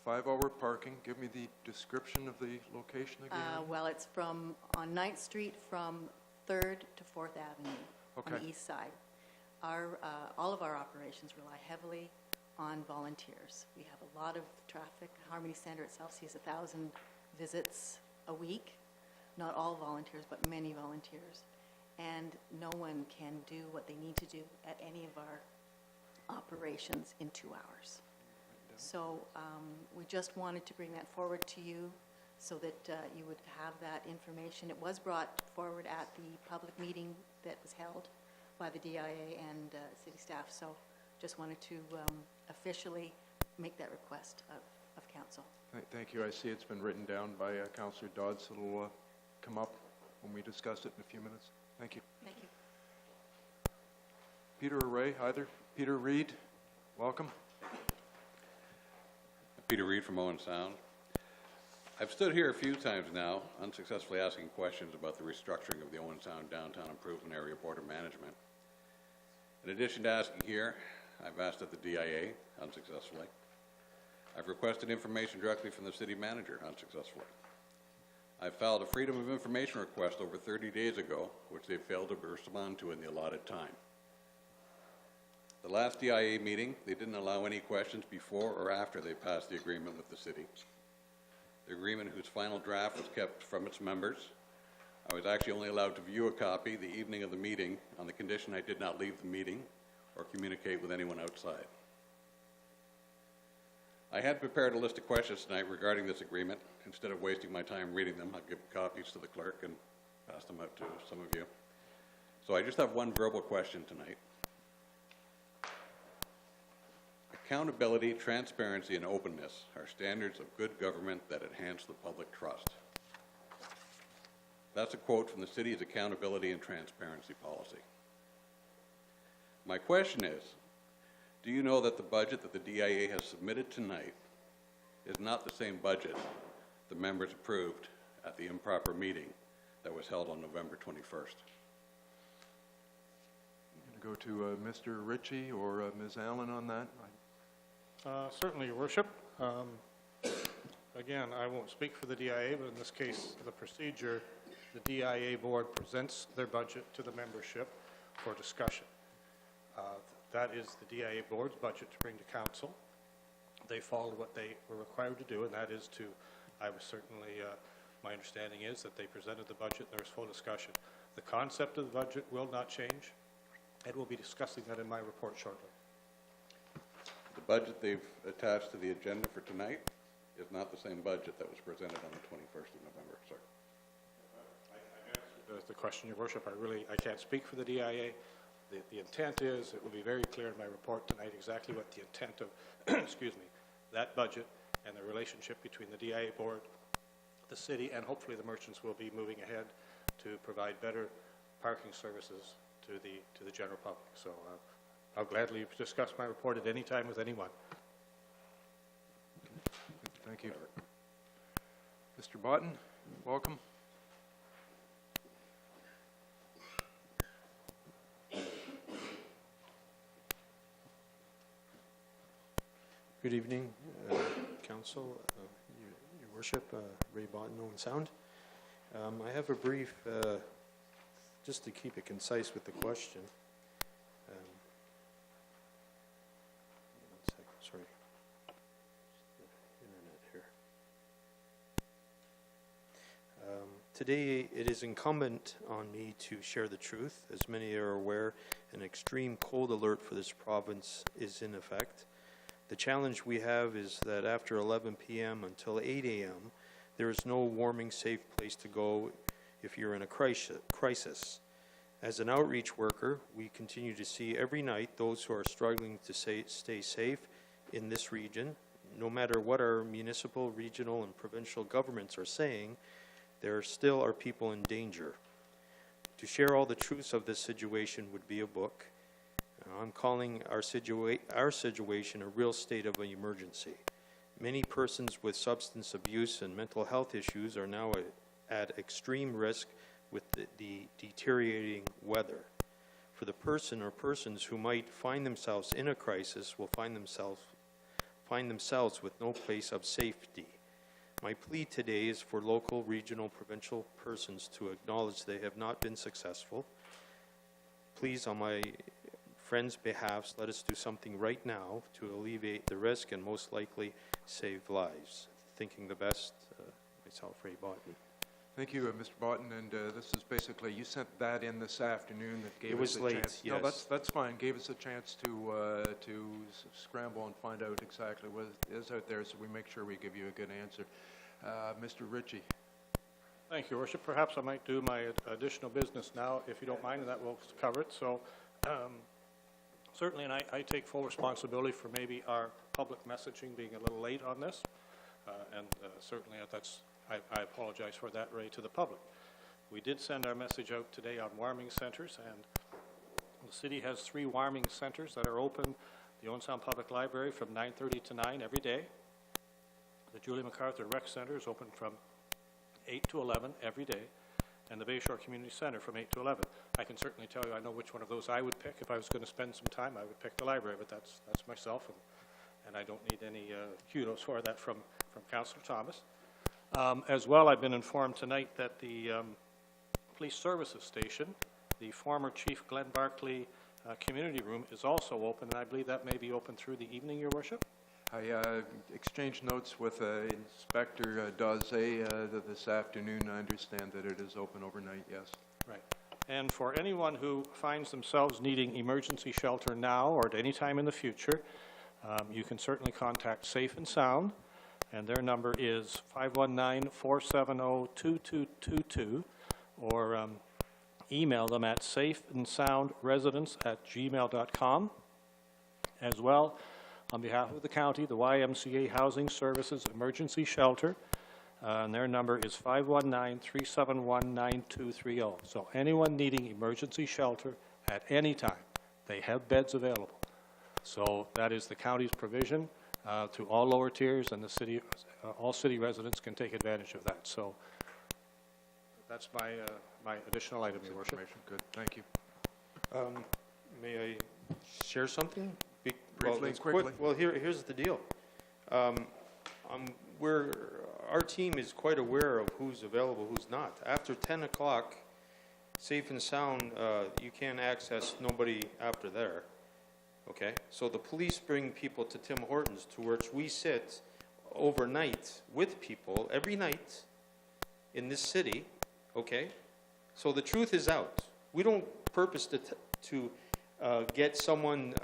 5-hour parking, give me the description of the location again. Well, it's on 9th Street from 3rd to 4th Avenue on Okay. the east side. All of our operations rely heavily on volunteers. We have a lot of traffic. Harmony Center itself sees 1,000 visits a week. Not all volunteers, but many volunteers. And no one can do what they need to do at any of our operations in 2 hours. So we just wanted to bring that forward to you so that you would have that information. It was brought forward at the public meeting that was held by the DIA and city staff. So just wanted to officially make that request of council. Thank you. I see it's been written down by Councillor Dodds. It'll come up when we discuss it in a few minutes. Thank you. Thank you. Peter or Ray, either. Peter Reed, welcome. Peter Reed from Owen Sound. I've stood here a few times now, unsuccessfully asking questions about the restructuring of the Owen Sound Downtown Improvement Area Board of Management. In addition to asking here, I've asked at the DIA, unsuccessfully. I've requested information directly from the city manager, unsuccessfully. I filed a Freedom of Information request over 30 days ago, which they failed to respond to in the allotted time. The last DIA meeting, they didn't allow any questions before or after they passed the agreement with the city. The agreement whose final draft was kept from its members. I was actually only allowed to view a copy the evening of the meeting on the condition I did not leave the meeting or communicate with anyone outside. I had prepared a list of questions tonight regarding this agreement. Instead of wasting my time reading them, I'll give copies to the clerk and pass them out to some of you. So I just have one verbal question tonight. Accountability, transparency, and openness are standards of good government that enhance the public trust. That's a quote from the city's accountability and transparency policy. My question is, do you know that the budget that the DIA has submitted tonight is not the same budget the members approved at the improper meeting that was held on November 21st? I'm going to go to Mr. Ritchie or Ms. Allen on that. Certainly, Your Worship. Again, I won't speak for the DIA, but in this case, the procedure, the DIA board presents their budget to the membership for discussion. That is the DIA board's budget to bring to council. They followed what they were required to do, and that is to, I was certainly, my understanding is that they presented the budget, there was full discussion. The concept of the budget will not change, and we'll be discussing that in my report shortly. The budget they've attached to the agenda for tonight is not the same budget that was presented on the 21st of November, sir. I answered the question, Your Worship. I can't speak for the DIA. The intent is, it will be very clear in my report tonight exactly what the intent of, excuse me, that budget and the relationship between the DIA board, the city, and hopefully the merchants will be moving ahead to provide better parking services to the general public. So I'll gladly discuss my report at any time with anyone. Thank you. Mr. Botten, welcome. Good evening, Council, Your Worship, Ray Botten, Owen Sound. I have a brief, just to keep it concise with the question. One second, sorry. Internet here. Today, it is incumbent on me to share the truth. As many are aware, an extreme cold alert for this province is in effect. The challenge we have is that after 11 p.m. until 8 a.m., there is no warming, safe place to go if you're in a crisis. As an outreach worker, we continue to see every night those who are struggling to stay safe in this region. No matter what our municipal, regional, and provincial governments are saying, there still are people in danger. To share all the truths of this situation would be a book. I'm calling our situation a real state of an emergency. Many persons with substance abuse and mental health issues are now at extreme risk with the deteriorating weather. For the person or persons who might find themselves in a crisis will find themselves with no place of safety. My plea today is for local, regional, provincial persons to acknowledge they have not been successful. Please, on my friends' behalf, let us do something right now to alleviate the risk and most likely save lives. Thinking the best, myself, Ray Botton. Thank you, Mr. Boughton, and this is basically, you sent that in this afternoon that gave It us was a late, chance. yes. No, that's fine, gave us a chance to scramble and find out exactly what is out there, so we make sure we give you a good answer. Mr. Ritchie. Thank you, Worship. Perhaps I might do my additional business now, if you don't mind, and that will cover it. So certainly, and I take full responsibility for maybe our public messaging being a little late on this, and certainly I apologize for that, Ray, to the public. We did send our message out today on warming centers, and the city has 3 warming centers that are open. The Owen Sound Public Library from 9:30 to 9 every day. The Julie MacArthur Rec Center is open from 8 to 11 every day, and the Bayshore Community Center from 8 to 11. I can certainly tell you I know which one of those I would pick. If I was going to spend some time, I would pick the library, but that's myself, and I don't need any kudos for that from Councillor Thomas. As well, I've been informed tonight that the Police Services Station, the former Chief Glenn Barclay Community Room, is also open, and I believe that may be open through the evening, Your Worship. I exchanged notes with Inspector Daze this afternoon. I understand that it is open overnight, yes. Right. And for anyone who finds themselves needing emergency shelter now or at any time in the future, you can certainly contact Safe and Sound, and their number is 519-470-2222, or email them at safeandsoundresidents@gmail.com. As well, on behalf of the county, the YMCA Housing Services Emergency Shelter, and their number is 519-371-9230. So anyone needing emergency shelter at any time, they have beds available. So that is the county's provision to all lower tiers, and the city, all city residents can take advantage of that. So that's my additional item, Your Worship. Good, thank you. May I share something? Briefly and quickly. Here's the deal. Our team is quite aware of who's available, who's not. After 10 o'clock, Safe and Sound, you can't access nobody after there. Okay? So the police bring people to Tim Hortons, to which we sit overnight with people every night in this city. Okay? So the truth is out. We don't purpose to get someone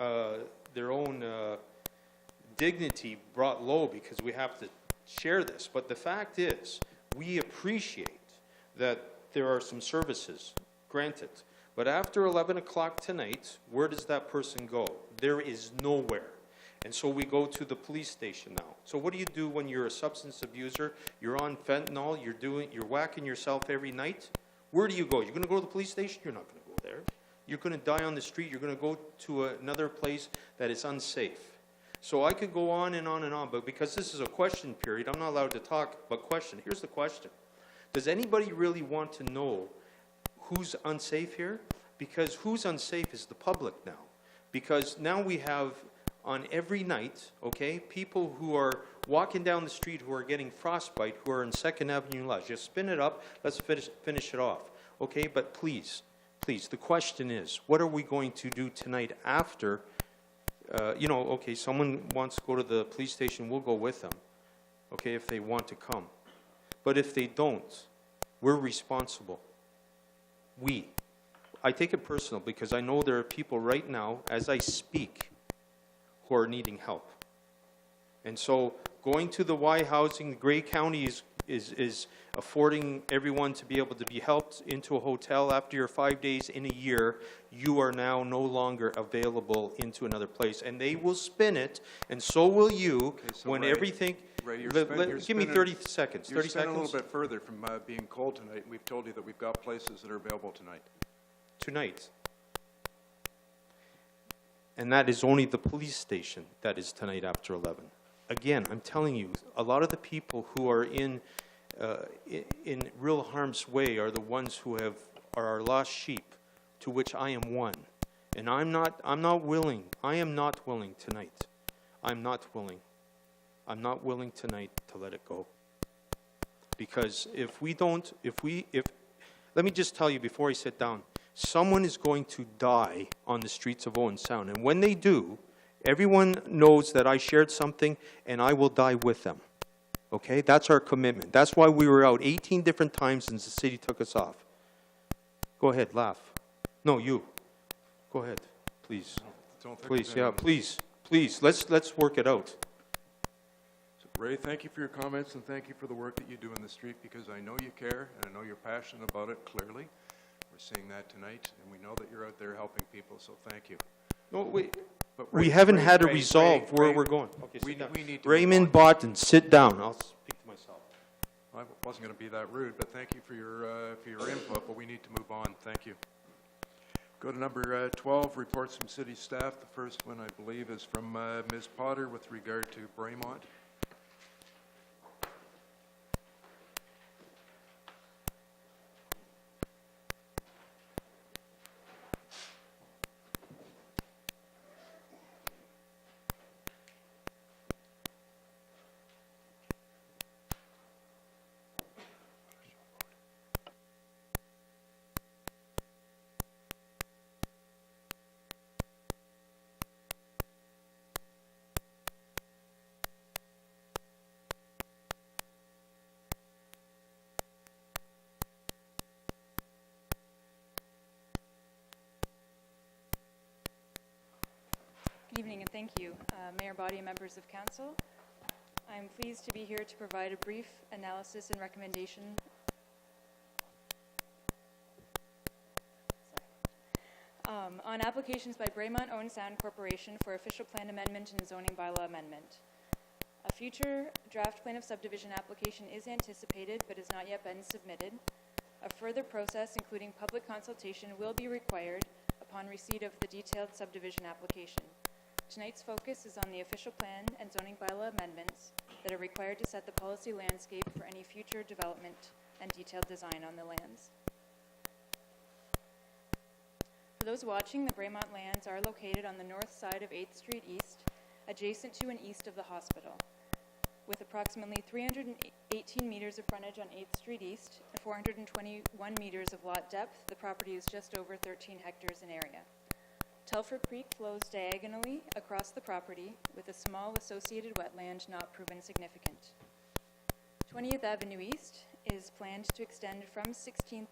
their own dignity brought low because we have to share this. But the fact is, we appreciate that there are some services granted. But after 11 o'clock tonight, where does that person go? There is nowhere. And so we go to the police station now. So what do you do when you're a substance abuser? You're on fentanyl, you're whacking yourself every night? Where do you go? You're going to go to the police station? You're not going to go there. You're going to die on the street. You're going to go to another place that is unsafe. So I could go on and on and on, but because this is a question period, I'm not allowed to talk, but question. Here's the question. Does anybody really want to know who's unsafe here? Because who's unsafe is the public now. Because now we have, on every night, okay, people who are walking down the street who are getting frostbite, who are in 2nd Avenue Lodge. Just spin it up. Let's finish it off. Okay, but please, the question is, what are we going to do tonight after, okay, someone wants to go to the police station, we'll go with them, okay, if they want to come. But if they don't, we're responsible. I take it personal because I know there are people right now, as I speak, who are needing help. And so going to the Y housing, Grey County is affording everyone to be able to be helped into a hotel after your 5 days in a year. You are now no longer available into another place. And they will spin it, and so will you, Okay, so when Ray, everything... Ray, give me 30 seconds. You're spinning a little bit further from being cold tonight. We've told you that we've got places that are available tonight. Tonight. and that is only the police station that is tonight after 11. Again, I'm telling you, a lot of the people who are in real harm's way are the ones who are our lost sheep, to which I am one. And I am not willing tonight. I'm not willing tonight to let it go. Because let me just tell you before I sit down, someone is going to die on the streets of Owen Sound. And when they do, everyone knows that I shared something and I will die with them. Okay? That's our commitment. That's why we were out 18 different times since the city took us off. Go ahead, laugh. No, you. Go ahead, please. Please, yeah, please. Let's work it out. So Ray, thank you for your comments and thank you for the work that you do in the street, because I know you care and I know you're passionate about it, clearly. We're seeing that tonight, and we know that you're out there helping people, so thank you. No, wait. But We haven't had a resolve where we're going. Okay, we need to Raymond Botten, sit down. I'll speak to myself. I wasn't going to be that rude, but thank you for your input, but we need to move on. Thank you. Go to number 12, reports from city staff. The first one, I believe, is from Ms. Potter with regard to Braemont. Good evening and thank you, Mayor Body and members of council. I'm pleased to be here to provide a brief analysis and recommendation on applications by Braemont Owen Sound Corporation for official plan amendment and zoning bylaw amendment. A future draft plan of subdivision application is anticipated but has not yet been submitted. A further process, including public consultation, will be required upon receipt of the detailed subdivision application. Tonight's focus is on the official plan and zoning bylaw amendments that are required to set the policy landscape for any future development and detailed design on the lands. For those watching, the Braemont lands are located on the north side of 8th Street East, adjacent to and east of the hospital. With approximately 318 meters of frontage on 8th Street East and 421 meters of lot depth, the property is just over 13 hectares in area. Telford Creek flows diagonally across the property with a small associated wetland not proven significant. 20th Avenue East is planned to extend from 16th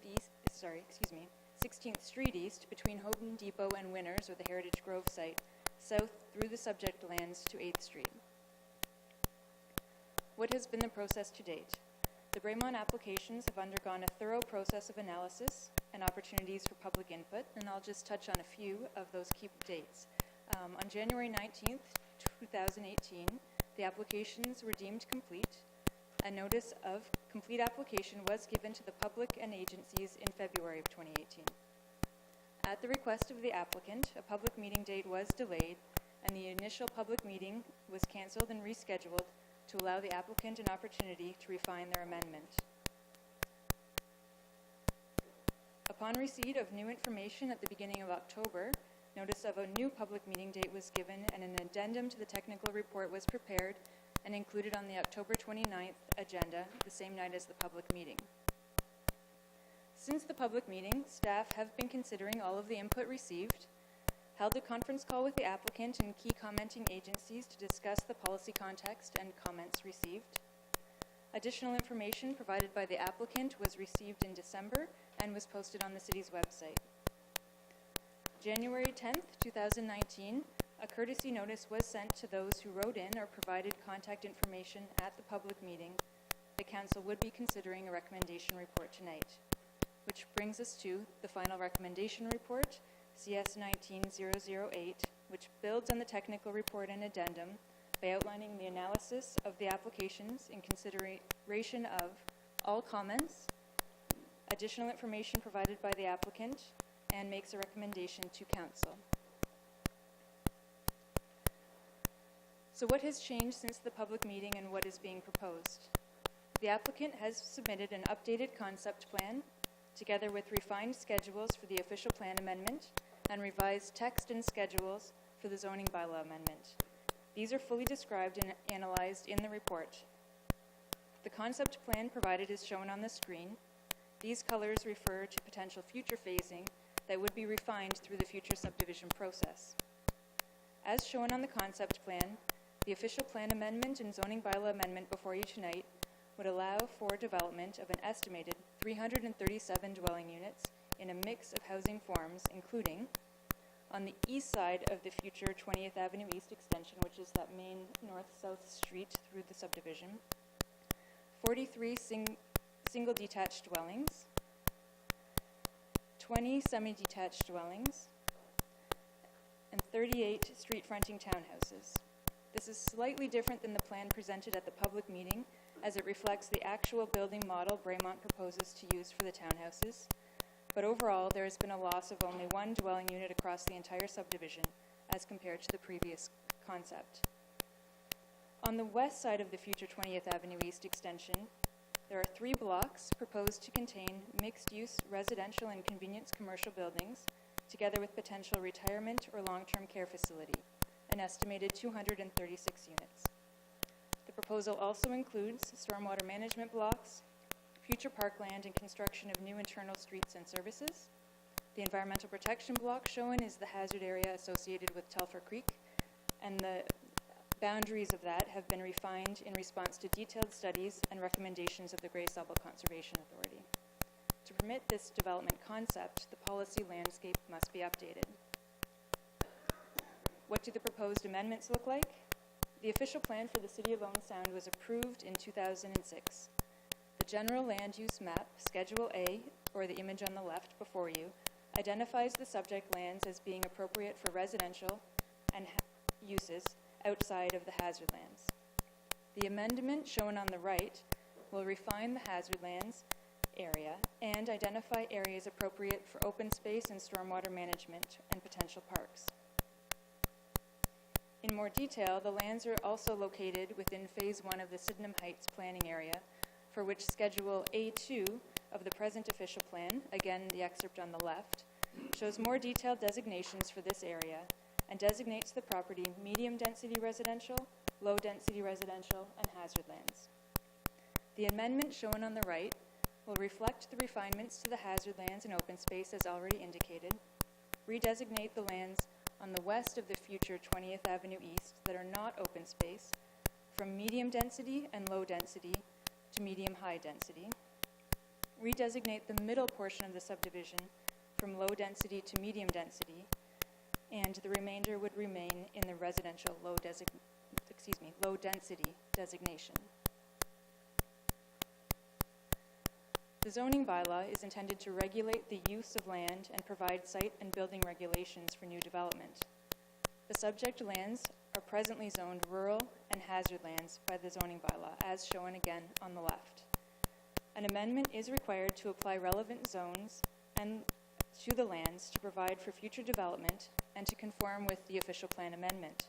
Street East between Houghton Depot and Winners, or the Heritage Grove site, south through the subject lands to 8th Street. What has been the process to date? The Braemont applications have undergone a thorough process of analysis and opportunities for public input, and I'll just touch on a few of those key dates. On January 19th, 2018, the applications were deemed complete. A notice of complete application was given to the public and agencies in February of 2018. At the request of the applicant, a public meeting date was delayed, and the initial public meeting was canceled and rescheduled to allow the applicant an opportunity to refine their amendment. Upon receipt of new information at the beginning of October, notice of a new public meeting date was given and an addendum to the technical report was prepared and included on the October 29th agenda, the same night as the public meeting. Since the public meeting, staff have been considering all of the input received, held a conference call with the applicant and key commenting agencies to discuss the policy context and comments received. Additional information provided by the applicant was received in December and was posted on the city's website. January 10th, 2019, a courtesy notice was sent to those who wrote in or provided contact information at the public meeting. The council would be considering a recommendation report tonight, which brings us to the final recommendation report, CS 19-008, which builds on the technical report and addendum by outlining the analysis of the applications in consideration of all comments, additional information provided by the applicant, and makes a recommendation to council. So what has changed since the public meeting and what is being proposed? The applicant has submitted an updated concept plan together with refined schedules for the official plan amendment and revised text and schedules for the zoning bylaw amendment. These are fully described and analyzed in the report. The concept plan provided is shown on the screen. These colors refer to potential future phasing that would be refined through the future subdivision process. As shown on the concept plan, the official plan amendment and zoning bylaw amendment before you tonight would allow for development of an estimated 337 dwelling units in a mix of housing forms, including on the east side of the future 20th Avenue East extension, which is that main north-south street through the subdivision, 43 single detached dwellings, 20 semi-detached dwellings, and 38 street-fronting townhouses. This is slightly different than the plan presented at the public meeting, as it reflects the actual building model Braemont proposes to use for the townhouses. But overall, there has been a loss of only one dwelling unit across the entire subdivision as compared to the previous concept. On the west side of the future 20th Avenue East extension, there are 3 blocks proposed to contain mixed-use residential and convenience commercial buildings, together with potential retirement or long-term care facility, an estimated 236 units. The proposal also includes stormwater management blocks, future parkland and construction of new internal streets and services. The environmental protection block shown is the hazard area associated with Telfer Creek, and the boundaries of that have been refined in response to detailed studies and recommendations of the Grey Sauble Conservation Authority. To permit this development concept, the policy landscape must be updated. What do the proposed amendments look like? The official plan for the City of Owen Sound was approved in 2006. The general land use map, Schedule A, or the image on the left before you, identifies the subject lands as being appropriate for residential and uses outside of the hazard lands. The amendment shown on the right will refine the hazard lands area and identify areas appropriate for open space and stormwater management and potential parks. In more detail, the lands are also located within Phase 1 of the Sydenham Heights planning area, for which Schedule A2 of the present official plan, again the excerpt on the left, shows more detailed designations for this area and designates the property medium-density residential, low-density residential, and hazard lands. The amendment shown on the right will reflect the refinements to the hazard lands and open space as already indicated, redesignate the lands on the west of the future 20th Avenue East that are not open space from medium density and low density to medium high density, redesignate the middle portion of the subdivision from low density to medium density, and the remainder would remain in the residential low density designation. The zoning bylaw is intended to regulate the use of land and provide site and building regulations for new development. The subject lands are presently zoned rural and hazard lands by the zoning bylaw, as shown again on the left. An amendment is required to apply relevant zones and to the lands to provide for future development and to conform with the official plan amendment.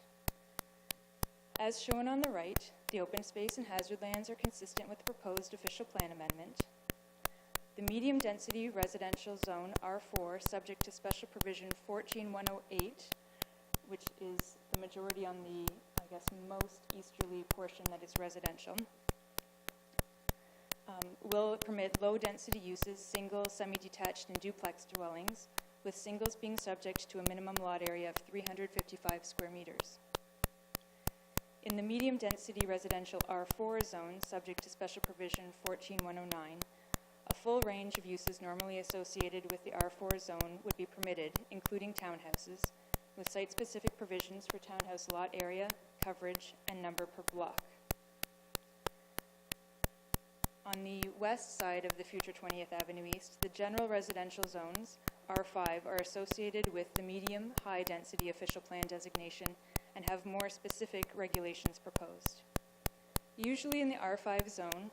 As shown on the right, the open space and hazard lands are consistent with the proposed official plan amendment. The medium-density residential zone R4, subject to special provision 14108, which is the majority on the, most easterly portion that is residential, will permit low-density uses, single, semi-detached, and duplex dwellings, with singles being subject to a minimum lot area of 355 square meters. In the medium-density residential R4 zone, subject to special provision 14109, a full range of uses normally associated with the R4 zone would be permitted, including townhouses, with site-specific provisions for townhouse lot area, coverage, and number per block. On the west side of the future 20th Avenue East, the general residential zones, R5, are associated with the medium-high density official plan designation and have more specific regulations proposed. Usually in the R5 zone,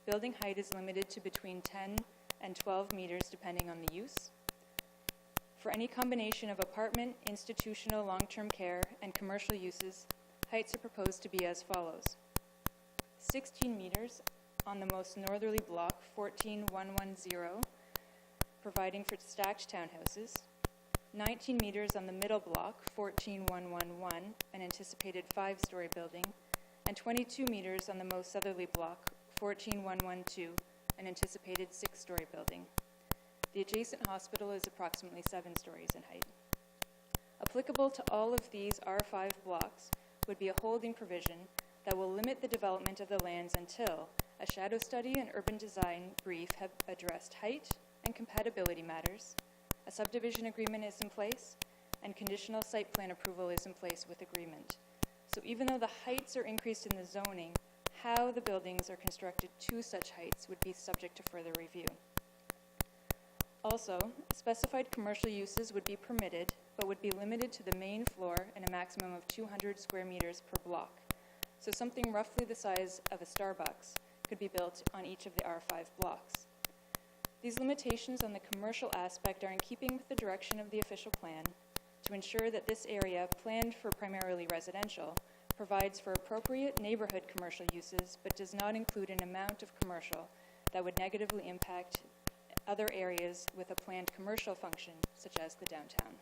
building height is limited to between 10 and 12 meters depending on the use. For any combination of apartment, institutional, long-term care, and commercial uses, Heights are proposed to be as follows. 16 meters on the most northerly block, 14110, providing for stacked townhouses. 19 meters on the middle block, 14111, an anticipated 5-story building. And 22 meters on the most southerly block, 14112, an anticipated 6-story building. The adjacent hospital is approximately 7 stories in height. Applicable to all of these R5 blocks would be a holding provision that will limit the development of the lands until a shadow study and urban design brief have addressed height and compatibility matters, a subdivision agreement is in place, and conditional site plan approval is in place with agreement. So even though the heights are increased in the zoning, how the buildings are constructed to such heights would be subject to further review. Also, specified commercial uses would be permitted, but would be limited to the main floor and a maximum of 200 square meters per block. So something roughly the size of a Starbucks could be built on each of the R5 blocks. These limitations on the commercial aspect are in keeping with the direction of the official plan to ensure that this area, planned for primarily residential, provides for appropriate neighborhood commercial uses, but does not include an amount of commercial that would negatively impact other areas with a planned commercial function, such as the downtown.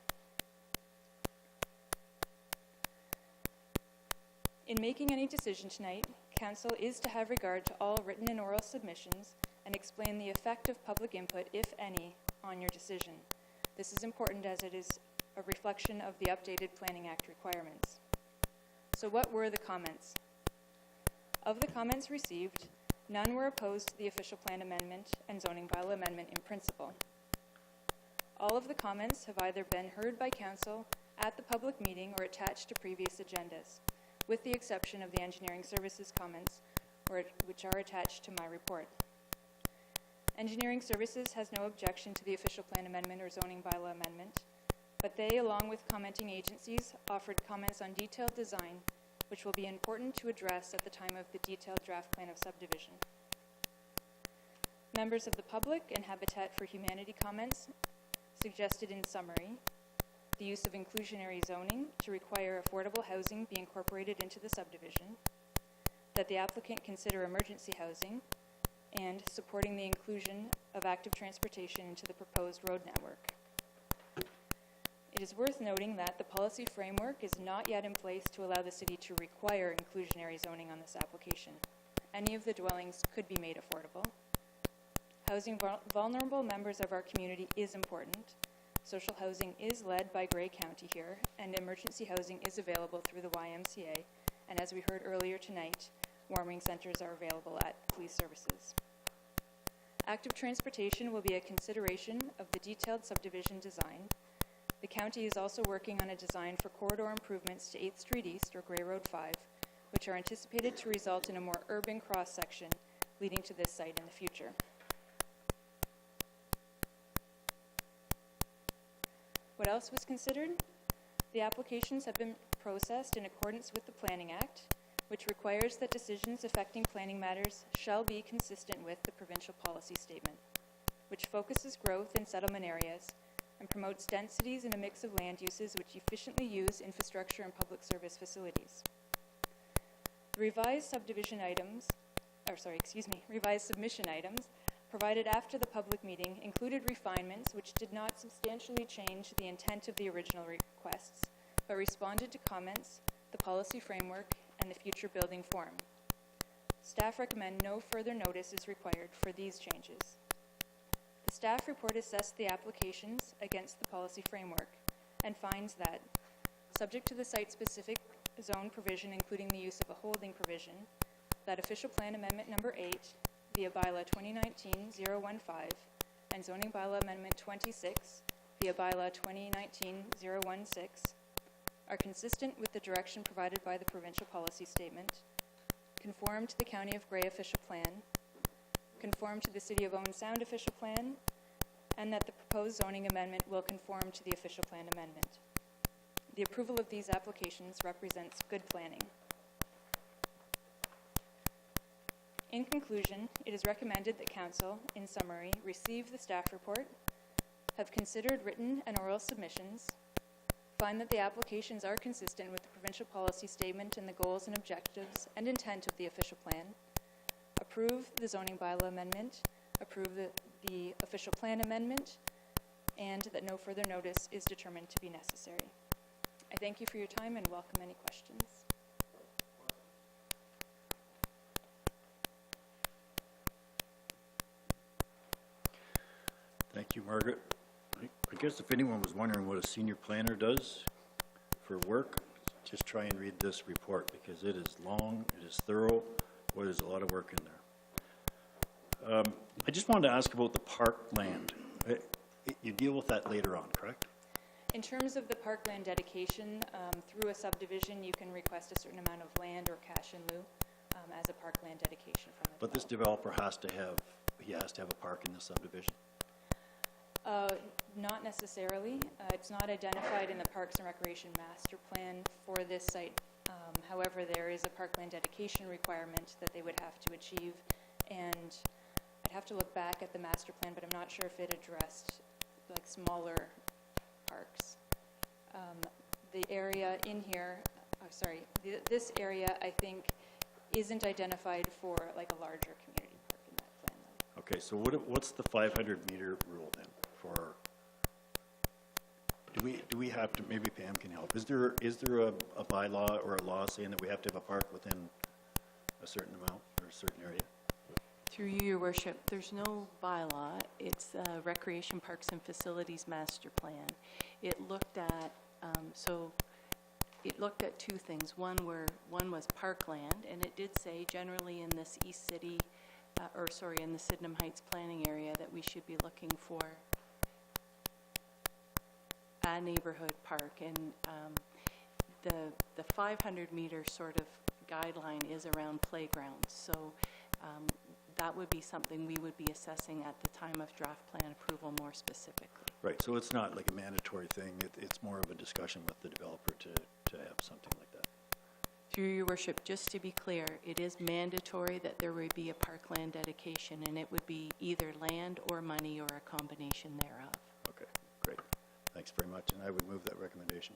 In making any decision tonight, Council is to have regard to all written and oral submissions and explain the effect of public input, if any, on your decision. This is important as it is a reflection of the updated Planning Act requirements. So what were the comments? Of the comments received, none were opposed to the official plan amendment and zoning bylaw amendment in principle. All of the comments have either been heard by Council at the public meeting or attached to previous agendas, with the exception of the engineering services comments, which are attached to my report. Engineering services has no objection to the official plan amendment or zoning bylaw amendment, but they, along with commenting agencies, offered comments on detailed design, which will be important to address at the time of the detailed draft plan of subdivision. Members of the public and Habitat for Humanity comments suggested in summary the use of inclusionary zoning to require affordable housing be incorporated into the subdivision, that the applicant consider emergency housing, and supporting the inclusion of active transportation into the proposed road network. It is worth noting that the policy framework is not yet in place to allow the city to require inclusionary zoning on this application. Any of the dwellings could be made affordable. Housing vulnerable members of our community is important. Social housing is led by Grey County here, and emergency housing is available through the YMCA, and as we heard earlier tonight, warming centers are available at police services. Active transportation will be a consideration of the detailed subdivision design. The county is also working on a design for corridor improvements to 8th Street East, or Grey Road 5, which are anticipated to result in a more urban cross-section leading to this site in the future. What else was considered? The applications have been processed in accordance with the Planning Act, which requires that decisions affecting planning matters shall be consistent with the provincial policy statement, which focuses growth in settlement areas and promotes densities in a mix of land uses which efficiently use infrastructure and public service facilities. The revised submission items provided after the public meeting included refinements which did not substantially change the intent of the original requests, but responded to comments, the policy framework, and the future building form. Staff recommend no further notice is required for these changes. The staff report assessed the applications against the policy framework and finds that, subject to the site-specific zone provision including the use of a holding provision, that official plan amendment number 8 via bylaw 2019-015 and zoning bylaw amendment 26 via bylaw 2019-016 are consistent with the direction provided by the provincial policy statement, conform to the County of Grey official plan, conform to the City of Owen Sound official plan, and that the proposed zoning amendment will conform to the official plan amendment. The approval of these applications represents good planning. In conclusion, it is recommended that Council, in summary, receive the staff report, have considered written and oral submissions, find that the applications are consistent with the provincial policy statement and the goals and objectives and intent of the official plan, approve the zoning bylaw amendment, approve the official plan amendment, and that no further notice is determined to be necessary. I thank you for your time and welcome any questions. Thank you, Margaret. I guess if anyone was wondering what a senior planner does for work, just try and read this report because it is long, it is thorough, boy, there's a lot of work in there. I just wanted to ask about the park land. You deal with that later on, correct? In terms of the parkland dedication, through a subdivision, you can request a certain amount of land or cash in lieu as a parkland dedication from the But this developer has to have a park in this subdivision? Not necessarily. It's not identified in the Parks and Recreation Master Plan for this site. However, there is a parkland dedication requirement that they would have to achieve, and I'd have to look back at the master plan, but I'm not sure if it addressed like smaller parks. The area in here, this area I think isn't identified for like a larger community park in that plan though. Okay, so what's the 500-meter rule then for? Do we have to? Maybe Pam can help. Is there a bylaw or a law saying that we have to have a park within a certain amount or a certain area? Through you, Your Worship, there's no bylaw. It's a Recreation Parks and Facilities Master Plan. It looked at it looked at two things. One was parkland, and it did say generally in this East City, in the Sydenham Heights planning area that we should be looking for a neighborhood park. And the 500-meter sort of guideline is around playgrounds. So that would be something we would be assessing at the time of draft plan approval more specifically. Right, so it's not like a mandatory thing. It's more of a discussion with the developer to have something like that. Through Your Worship, just to be clear, it is mandatory that there would be a parkland dedication, and it would be either land or money or a combination thereof. Okay, great. Thanks very much, and I would move that recommendation.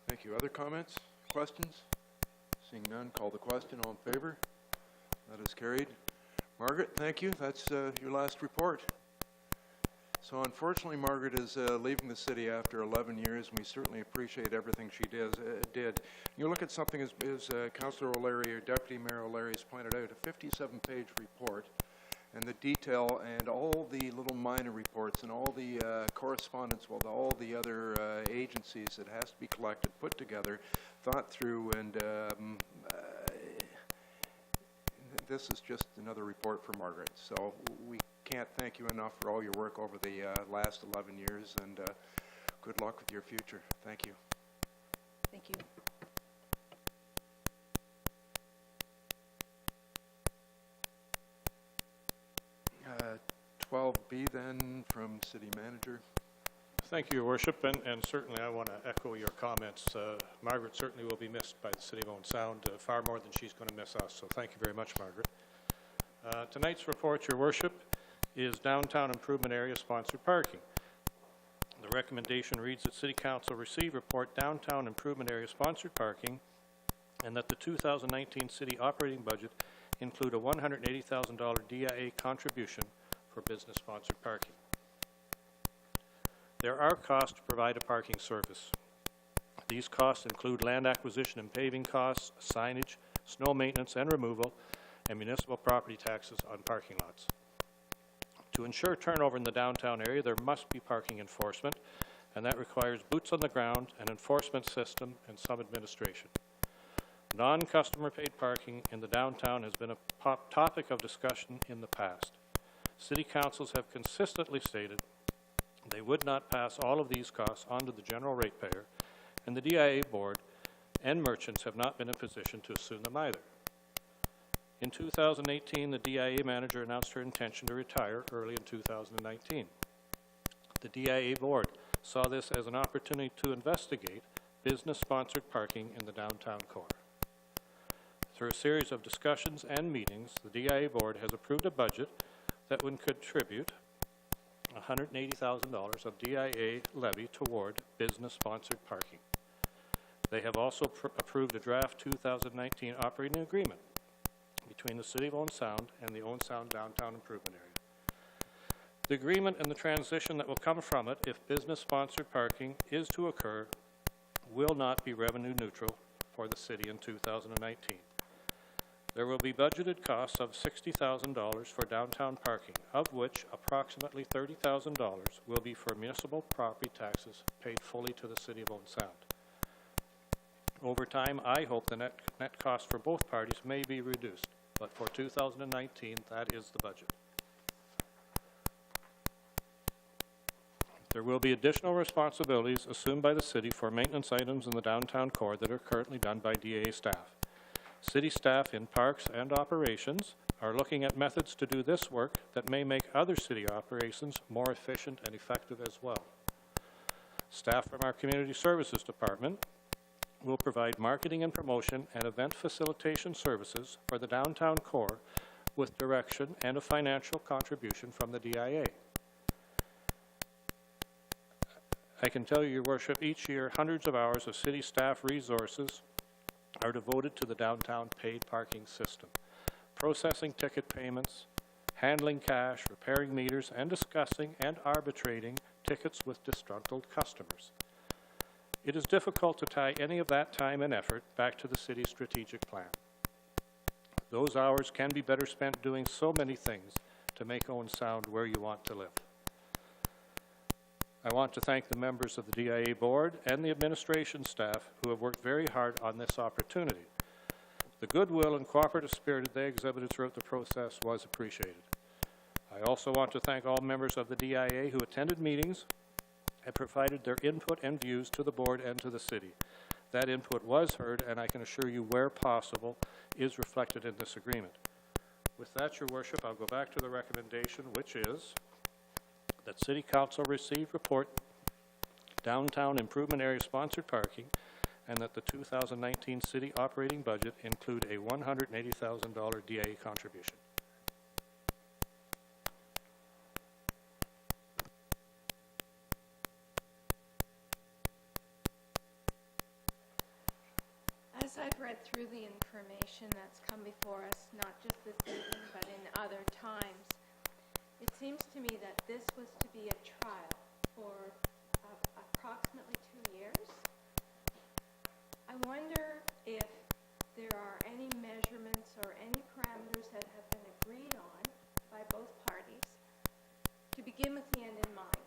Thank you. Other comments, questions? Seeing none, call the question. All in favor? That is carried. Margaret, thank you. That's your last report. So unfortunately, Margaret is leaving the city after 11 years, and we certainly appreciate everything she did. You look at something as Councillor O'Leary or Deputy Mayor O'Leary has pointed out, a 57-page report, and the detail and all the little minor reports and all the correspondence with all the other agencies that has to be collected, put together, thought through, and this is just another report for Margaret. So we can't thank you enough for all your work over the last 11 years, and good luck with your future. Thank you. Thank you. 12B then from City Manager. Thank you, Your Worship, and certainly I want to echo your comments. Margaret certainly will be missed by the City of Owen Sound far more than she's going to miss us, so thank you very much, Margaret. Tonight's report, Your Worship, is Downtown Improvement Area Sponsored Parking. The recommendation reads that City Council receive report Downtown Improvement Area Sponsored Parking and that the 2019 City operating budget include a $180,000 DIA contribution for business-sponsored parking. There are costs to provide a parking service. These costs include land acquisition and paving costs, signage, snow maintenance and removal, and municipal property taxes on parking lots. To ensure turnover in the downtown area, there must be parking enforcement, and that requires boots on the ground, an enforcement system, and some administration. Non-customer paid parking in the downtown has been a topic of discussion in the past. City councils have consistently stated they would not pass all of these costs on to the general ratepayer, and the DIA board and merchants have not been in position to assume them either. In 2018, the DIA manager announced her intention to retire early in 2019. The DIA board saw this as an opportunity to investigate business-sponsored parking in the downtown core. Through a series of discussions and meetings, the DIA board has approved a budget that would contribute $180,000 of DIA levy toward business-sponsored parking. They have also approved a draft 2019 operating agreement between the City of Owen Sound and the Owen Sound Downtown Improvement Area. The agreement and the transition that will come from it, if business-sponsored parking is to occur, will not be revenue neutral for the city in 2019. There will be budgeted costs of $60,000 for downtown parking, of which approximately $30,000 will be for municipal property taxes paid fully to the City of Owen Sound. Over time, I hope the net cost for both parties may be reduced, but for 2019, that is the budget. There will be additional responsibilities assumed by the city for maintenance items in the downtown core that are currently done by DAA staff. City staff in parks and operations are looking at methods to do this work that may make other city operations more efficient and effective as well. Staff from our Community Services Department will provide marketing and promotion and event facilitation services for the downtown core with direction and a financial contribution from the DIA. I can tell you, Your Worship, each year hundreds of hours of city staff resources are devoted to the downtown paid parking system, processing ticket payments, handling cash, repairing meters, and discussing and arbitrating tickets with disgruntled customers. It is difficult to tie any of that time and effort back to the city's strategic plan. Those hours can be better spent doing so many things to make Owen Sound where you want to live. I want to thank the members of the DIA board and the administration staff who have worked very hard on this opportunity. The goodwill and cooperative spirit they exhibited throughout the process was appreciated. I also want to thank all members of the DIA who attended meetings and provided their input and views to the board and to the city. That input was heard, and I can assure you, where possible, is reflected in this agreement. With that, Your Worship, I'll go back to the recommendation, which is that City Council receive report downtown improvement area sponsored parking, and that the 2019 city operating budget include a $180,000 DIA contribution. As I've read through the information that's come before us, not just this evening, but in other times, it seems to me that this was to be a trial for approximately 2 years. I wonder if there are any measurements or any parameters that have been agreed on by both parties to begin with the end in mind.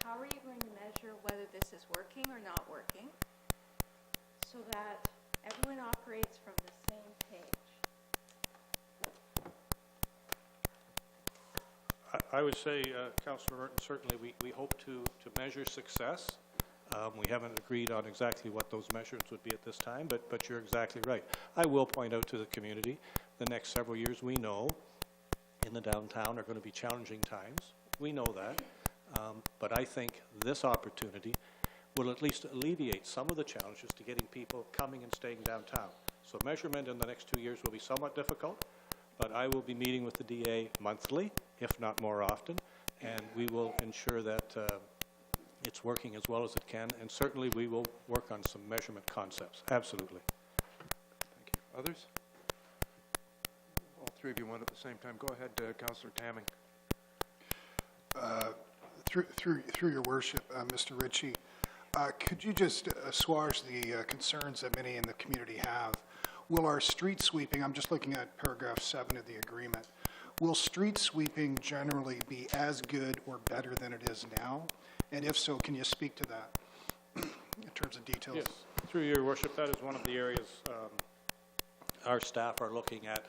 How are you going to measure whether this is working or not working so that everyone operates from the same page? I would say, Councillor Merton, certainly we hope to measure success. We haven't agreed on exactly what those measurements would be at this time, but you're exactly right. I will point out to the community, the next several years we know in the downtown are going to be challenging times. We know that. But I think this opportunity will at least alleviate some of the challenges to getting people coming and staying downtown. So measurement in the next 2 years will be somewhat difficult, but I will be meeting with the DA monthly, if not more often, and we will ensure that it's working as well as it can, and certainly we will work on some measurement concepts. Absolutely. Thank you. Others? All three of you went at the same time. Go ahead, Councillor Tamming. Through your worship, Mr. Ritchie, could you just assuage the concerns that many in the community have? Will our street sweeping, I'm just looking at paragraph 7 of the agreement, will street sweeping generally be as good or better than it is now? And if so, can you speak to that in terms of details? Yes, through your worship, that is one of the areas our staff are looking at,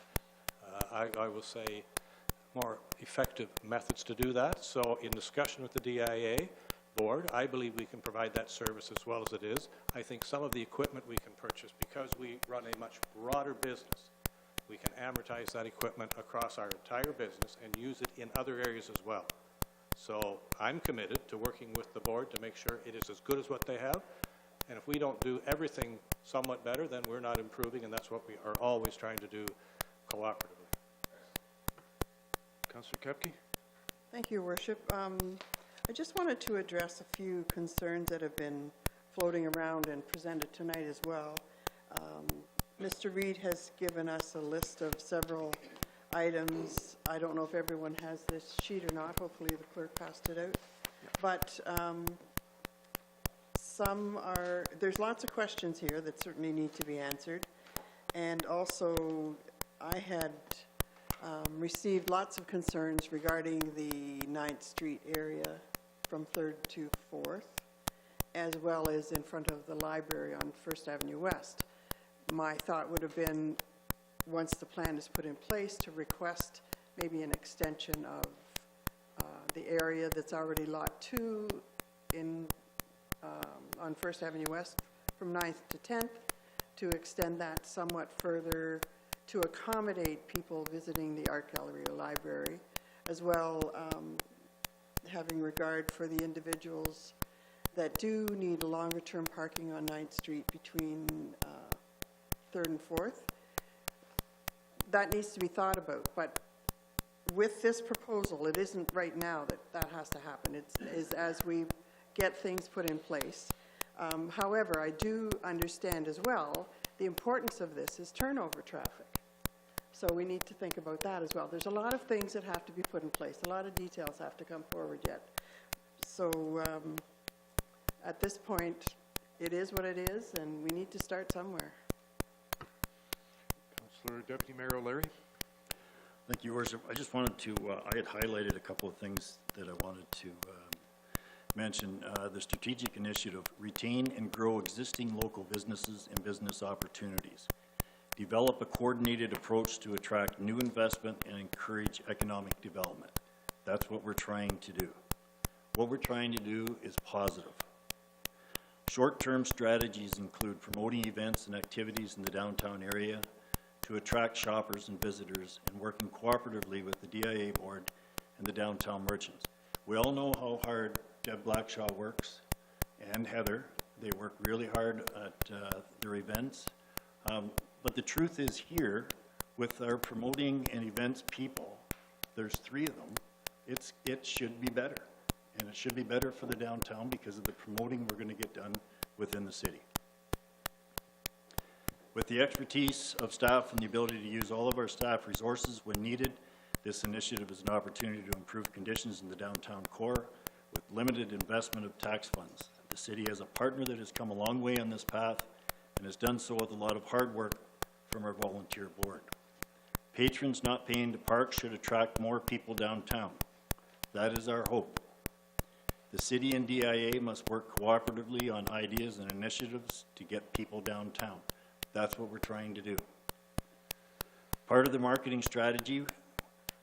I will say, more effective methods to do that. So in discussion with the DIA board, I believe we can provide that service as well as it is. I think some of the equipment we can purchase, because we run a much broader business, we can amortize that equipment across our entire business and use it in other areas as well. So I'm committed to working with the board to make sure it is as good as what they have. And if we don't do everything somewhat better, then we're not improving, and that's what we are always trying to do cooperatively. Councillor Koepke? Thank you, Your Worship. I just wanted to address a few concerns that have been floating around and presented tonight as well. Mr. Reed has given us a list of several items. I don't know if everyone has this sheet or not. Hopefully the clerk passed it out. But there's lots of questions here that certainly need to be answered. And also, I had received lots of concerns regarding the 9th Street area from 3rd to 4th, as well as in front of the library on 1st Avenue West. My thought would have been, once the plan is put in place, to request maybe an extension of the area that's already Lot 2 on 1st Avenue West from 9th to 10th, to extend that somewhat further to accommodate people visiting the art gallery or library, as well having regard for the individuals that do need longer-term parking on 9th Street between 3rd and 4th. That needs to be thought about, but with this proposal, it isn't right now that has to happen. It is as we get things put in place. However, I do understand as well the importance of this is turnover traffic. So we need to think about that as well. There's a lot of things that have to be put in place. A lot of details have to come forward yet. So at this point, it is what it is, and we need to start somewhere. Councillor Deputy Mayor O'Leary. Thank you, Your Worship. I just wanted to, I had highlighted a couple of things that I wanted to mention. The strategic initiative, retain and grow existing local businesses and business opportunities. Develop a coordinated approach to attract new investment and encourage economic development. That's what we're trying to do. What we're trying to do is positive. Short-term strategies include promoting events and activities in the downtown area to attract shoppers and visitors, and working cooperatively with the DIA board and the downtown merchants. We all know how hard Deb Blackshaw works, and Heather. They work really hard at their events. But the truth is here, with our promoting and events people, there's 3 of them, it should be better. And it should be better for the downtown because of the promoting we're going to get done within the city. With the expertise of staff and the ability to use all of our staff resources when needed, this initiative is an opportunity to improve conditions in the downtown core with limited investment of tax funds. The city has a partner that has come a long way on this path and has done so with a lot of hard work from our volunteer board. Patrons not paying to park should attract more people downtown. That is our hope. The city and DIA must work cooperatively on ideas and initiatives to get people downtown. That's what we're trying to do. Part of the marketing strategy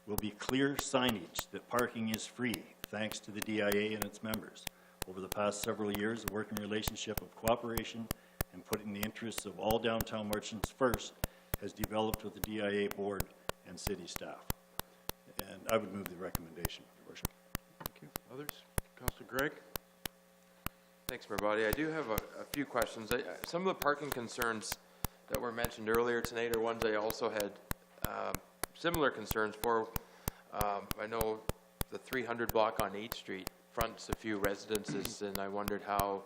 will be clear signage that parking is free, thanks to the DIA and its members. Over the past several years, a working relationship of cooperation and putting the interests of all downtown merchants first has developed with the DIA board and city staff. And I would move the recommendation, Your Worship. Thank you. Others? Councillor Gregg. Thanks, everybody. I do have a few questions. Some of the parking concerns that were mentioned earlier tonight are ones I also had similar concerns for. I know the 300 block on 8th Street fronts a few residences, and I wondered how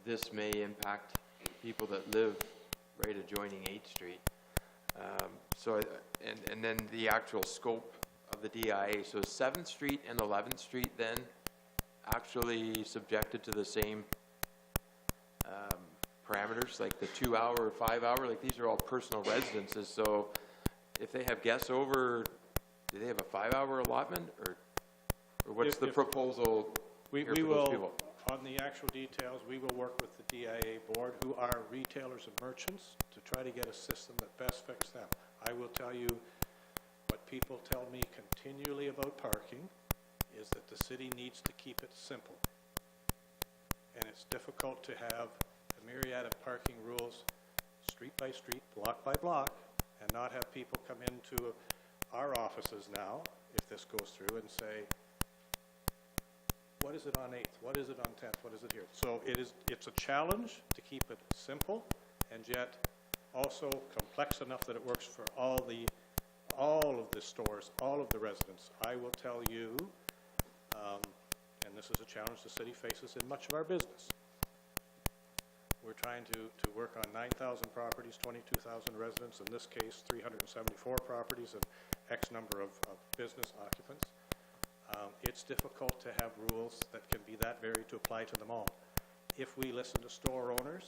this may impact people that live right adjoining 8th Street. And then the actual scope of the DIA. So 7th Street and 11th Street then actually subjected to the same parameters, like the 2-hour or 5-hour, like these are all personal residences. So if they have guests over, do they have a 5-hour allotment, or what's the proposal we here for will, those people? On the actual details, we will work with the DIA board, who are retailers and merchants, to try to get a system that best fits them. I will tell you what people tell me continually about parking is that the city needs to keep it simple. And it's difficult to have a myriad of parking rules, street by street, block by block, and not have people come into our offices now, if this goes through, and say, what is it on 8th? What is it on 10th? What is it here? So it's a challenge to keep it simple, and yet also complex enough that it works for all of the stores, all of the residents. I will tell you, and this is a challenge the city faces in much of our business. We're trying to work on 9,000 properties, 22,000 residents, in this case, 374 properties and X number of business occupants. It's difficult to have rules that can be that varied to apply to them all. If we listen to store owners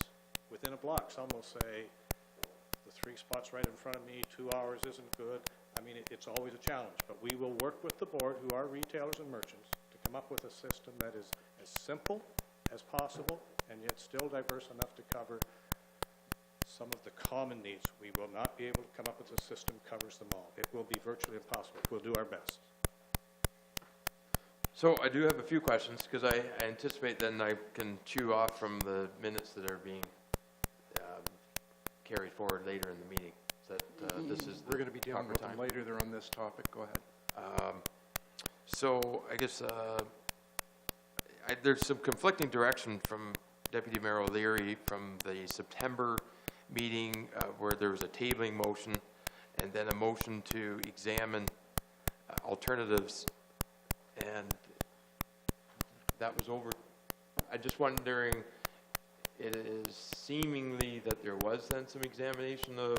within a block, some will say, the 3 spots right in front of me, 2 hours isn't good. I mean, it's always a challenge, but we will work with the board, who are retailers and merchants, to come up with a system that is as simple as possible and yet still diverse enough to cover some of the common needs. We will not be able to come up with a system that covers them all. It will be virtually impossible. We'll do our best. So I do have a few questions, because I anticipate then I can chew off from the minutes that are being carried forward later in the meeting. That this is We're going to be dealing proper with time. them later. They're on this topic. Go ahead. So I guess there's some conflicting direction from Deputy Mayor O'Leary from the September meeting where there was a tabling motion and then a motion to examine alternatives, and that was over. I'm just wondering, it is seemingly that there was then some examination of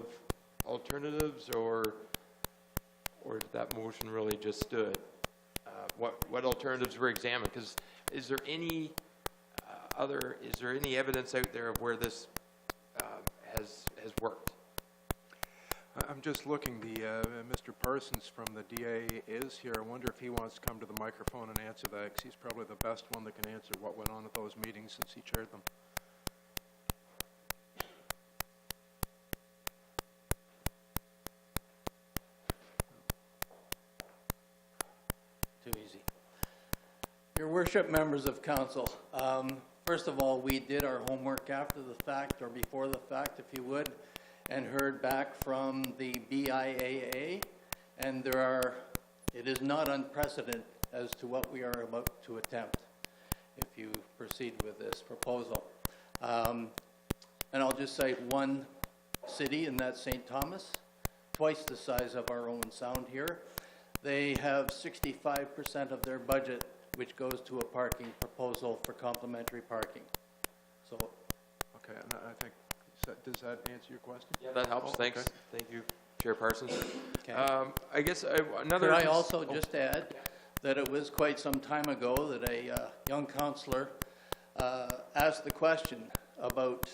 alternatives, or that motion really just stood? What alternatives were examined? Because is there any evidence out there of where this has worked? I'm just looking. Mr. Parsons from the DA is here. I wonder if he wants to come to the microphone and answer that, because he's probably the best one that can answer what went on at those meetings since he chaired them. Too easy. Your worship, members of council, first of all, we did our homework after the fact, or before the fact, if you would, and heard back from the BIAA, and it is not unprecedented as to what we are about to attempt if you proceed with this proposal. And I'll just say one city, and that's St. Thomas, twice the size of our Owen Sound here. They have 65% of their budget which goes to a parking proposal for complimentary parking. So, okay, and I think, does that answer your question? Yeah, that helps. Thanks. Okay. Thank you, Chair Parsons. Okay. I guess another... Could I also just add that it was quite some time ago that a young councillor asked the question about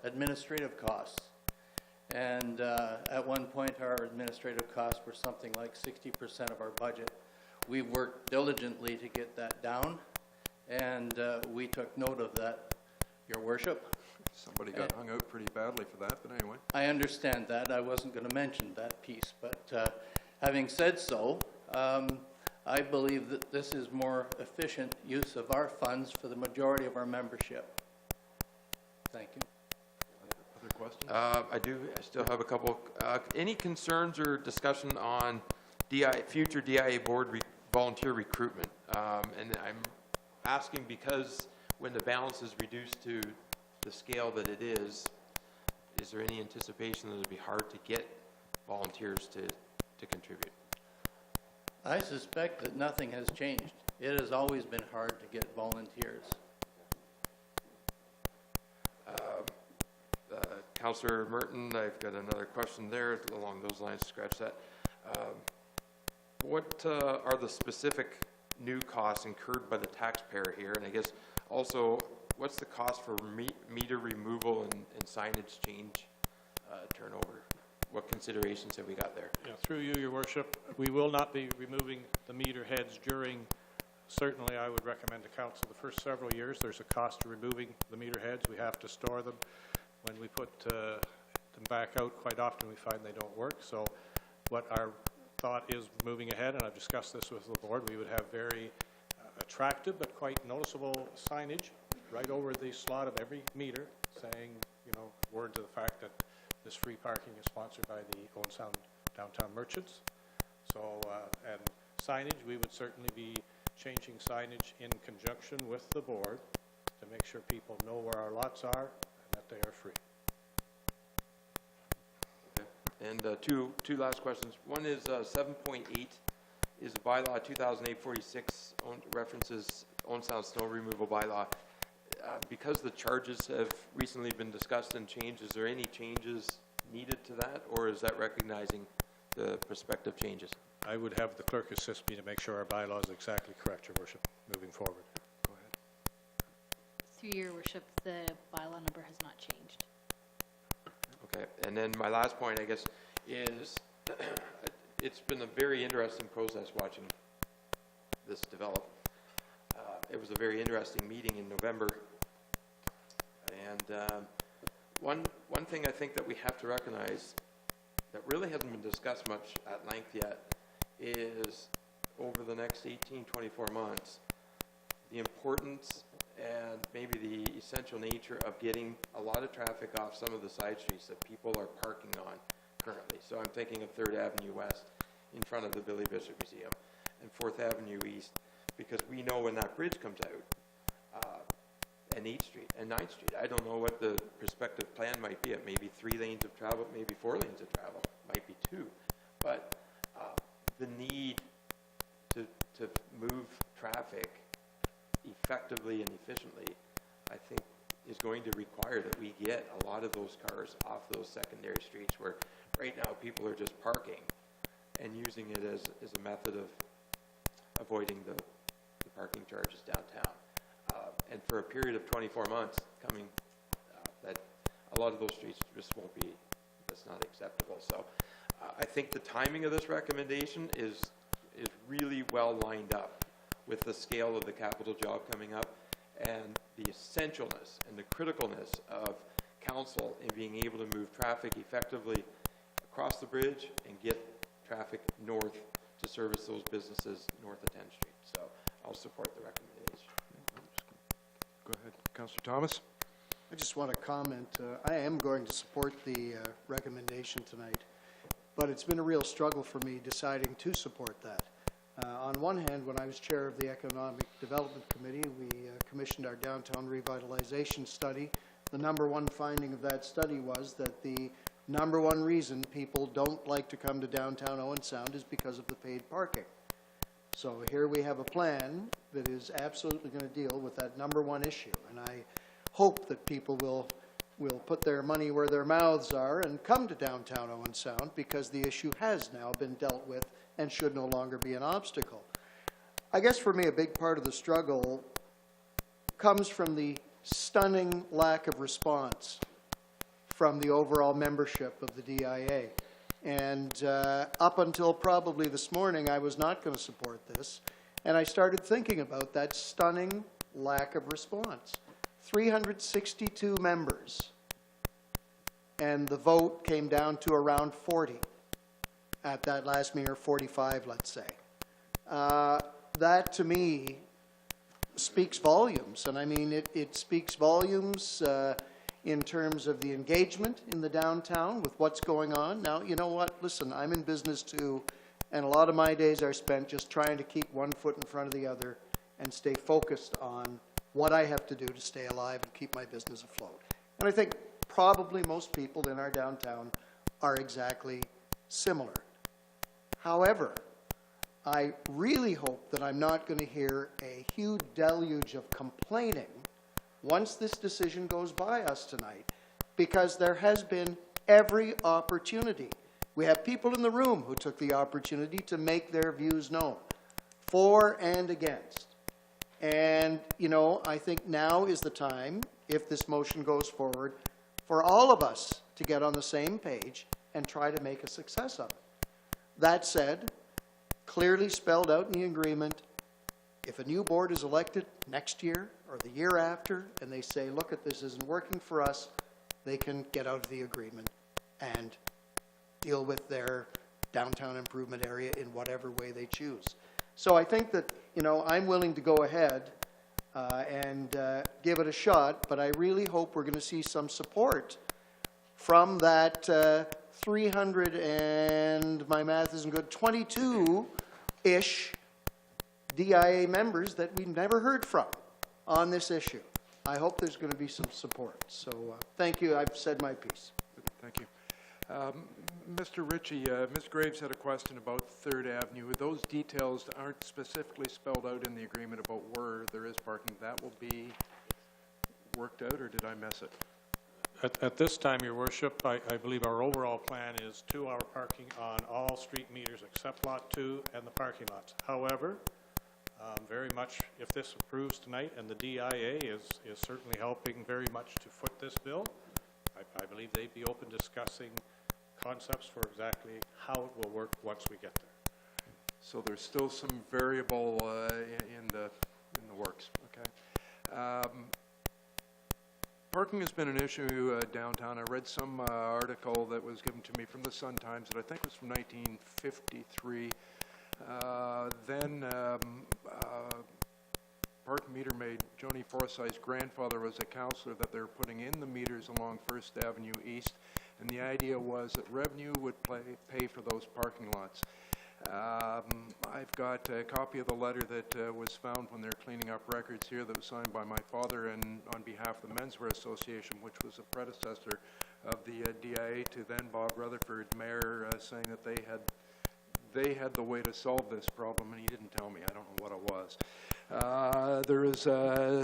administrative costs. And at one point, our administrative costs were something like 60% of our budget. We worked diligently to get that down, and we took note of that, Your Worship. Somebody got hung out pretty badly for that, but anyway. I understand that. I wasn't going to mention that piece, but having said so, I believe that this is more efficient use of our funds for the majority of our membership. Thank you. Other questions? I do. I still have a couple. Any concerns or discussion on future DIA board volunteer recruitment? And I'm asking because when the balance is reduced to the scale that it is there any anticipation that it'll be hard to get volunteers to contribute? I suspect that nothing has changed. It has always been hard to get volunteers. Councillor Merton, I've got another question there along those lines. Scratch that. What are the specific new costs incurred by the taxpayer here? And I guess also, what's the cost for meter removal and signage change turnover? What considerations have we got there? Yeah, through you, Your Worship, we will not be removing the meter heads during, certainly I would recommend to council the first several years, there's a cost to removing the meter heads. We have to store them. When we put them back out, quite often we find they don't work. So what our thought is moving ahead, and I've discussed this with the board, we would have very attractive but quite noticeable signage right over the slot of every meter saying, you know, word to the fact that this free parking is sponsored by the Owen Sound Downtown Merchants. So, and signage, we would certainly be changing signage in conjunction with the board to make sure people know where our lots are and that they are free. Okay. And two last questions. One is 7.8 is the bylaw 2008-46 references Owen Sound snow removal bylaw. because the charges have recently been discussed and changed, is there any changes needed to that, or is that recognizing the prospective changes? I would have the clerk assist me to make sure our bylaw is exactly correct, Your Worship, moving forward. Go ahead. Through your worship, the bylaw number has not changed. Okay, and then my last point, I guess, is it's been a very interesting process watching this develop. It was a very interesting meeting in November, and one thing I think that we have to recognize that really hasn't been discussed much at length yet is over the next 18, 24 months, the importance and maybe the essential nature of getting a lot of traffic off some of the side streets that people are parking on currently. So I'm thinking of 3rd Avenue West in front of the Billy Bishop Museum and 4th Avenue East, because we know when that bridge comes out, and 8th Street and 9th Street, I don't know what the prospective plan might be. It may be 3 lanes of travel, maybe 4 lanes of travel, might be 2. But the need to move traffic effectively and efficiently, I think, is going to require that we get a lot of those cars off those secondary streets where right now people are just parking and using it as a method of avoiding the parking charges downtown. And for a period of 24 months coming, that a lot of those streets just won't be, that's not acceptable. So I think the timing of this recommendation is really well lined up with the scale of the capital job coming up and the essentialness and the criticalness of council in being able to move traffic effectively across the bridge and get traffic north to service those businesses north of 10th Street. So I'll support the recommendation. Go ahead, Councillor Thomas. I just want to comment. I am going to support the recommendation tonight, but it's been a real struggle for me deciding to support that. On one hand, when I was chair of the Economic Development Committee, we commissioned our downtown revitalization study. The #1 finding of that study was that the #1 reason people don't like to come to downtown Owen Sound is because of the paid parking. So here we have a plan that is absolutely going to deal with that #1 issue, and I hope that people will put their money where their mouths are and come to downtown Owen Sound, because the issue has now been dealt with and should no longer be an obstacle. I guess for me a big part of the struggle comes from the stunning lack of response from the overall membership of the DIA. And up until probably this morning, I was not going to support this. And I started thinking about that stunning lack of response. 362 members. And the vote came down to around 40 at that last meeting, or 45, let's say. That, to me, speaks volumes. And I mean, it speaks volumes in terms of the engagement in the downtown with what's going on. Now, you know what? Listen, I'm in business too, and a lot of my days are spent just trying to keep one foot in front of the other and stay focused on what I have to do to stay alive and keep my business afloat. And I think probably most people in our downtown are exactly similar. However, I really hope that I'm not going to hear a huge deluge of complaining once this decision goes by us tonight, because there has been every opportunity. We have people in the room who took the opportunity to make their views known, for and against. And, you know, I think now is the time, if this motion goes forward, for all of us to get on the same page and try to make a success of it. That said, clearly spelled out in the agreement, if a new board is elected next year or the year after, and they say, look, this isn't working for us, they can get out of the agreement and deal with their downtown improvement area in whatever way they choose. So I think that, you know, I'm willing to go ahead and give it a shot, but I really hope we're going to see some support from that 300 and, my math isn't good, 22-ish DIA members that we've never heard from on this issue. I hope there's going to be some support. So thank you. I've said my piece. Thank you. Mr. Ritchie, Ms. Graves had a question about 3rd Avenue. Those details aren't specifically spelled out in the agreement about where there is parking. That will be worked out, or did I miss it? At this time, Your Worship, I believe our overall plan is 2-hour parking on all street meters except Lot 2 and the parking lots. However, very much, if this approves tonight, and the DIA is certainly helping very much to foot this bill, I believe they'd be open to discussing concepts for exactly how it will work once we get there. So there's still some variable in the works, okay? Parking has been an issue downtown. I read some article that was given to me from the Sun-Times that I think was from 1953. Then park meter maid Joni Forsyth's grandfather was a councillor that they were putting in the meters along First Avenue East, and the idea was that revenue would pay for those parking lots. I've got a copy of the letter that was found when they're cleaning up records here that was signed by my father and on behalf of the Menswear Association, which was a predecessor of the DIA, to then Bob Rutherford, mayor, saying that they had the way to solve this problem, and he didn't tell me. I don't know what it was. There is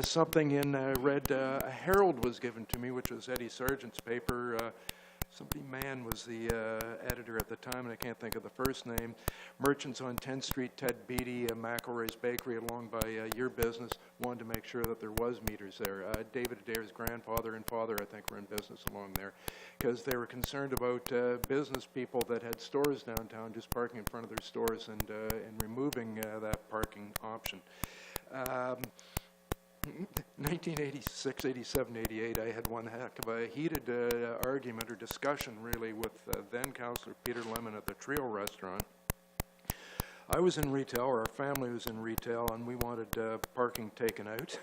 something in Red Herald was given to me, which was Eddie Sargent's paper. Somebody Mann was the editor at the time, and I can't think of the first name. Merchants on 10th Street, Ted Beatty, McElroy's Bakery, along by your business, wanted to make sure that there was meters there. David Adair's grandfather and father, I think, were in business along there, because they were concerned about business people that had stores downtown just parking in front of their stores and removing that parking option. 1986, 87, 88, I had one heck of a heated argument or discussion, really, with then Councillor Peter Lemon at the Trio restaurant. I was in retail, or our family was in retail, and we wanted parking taken out.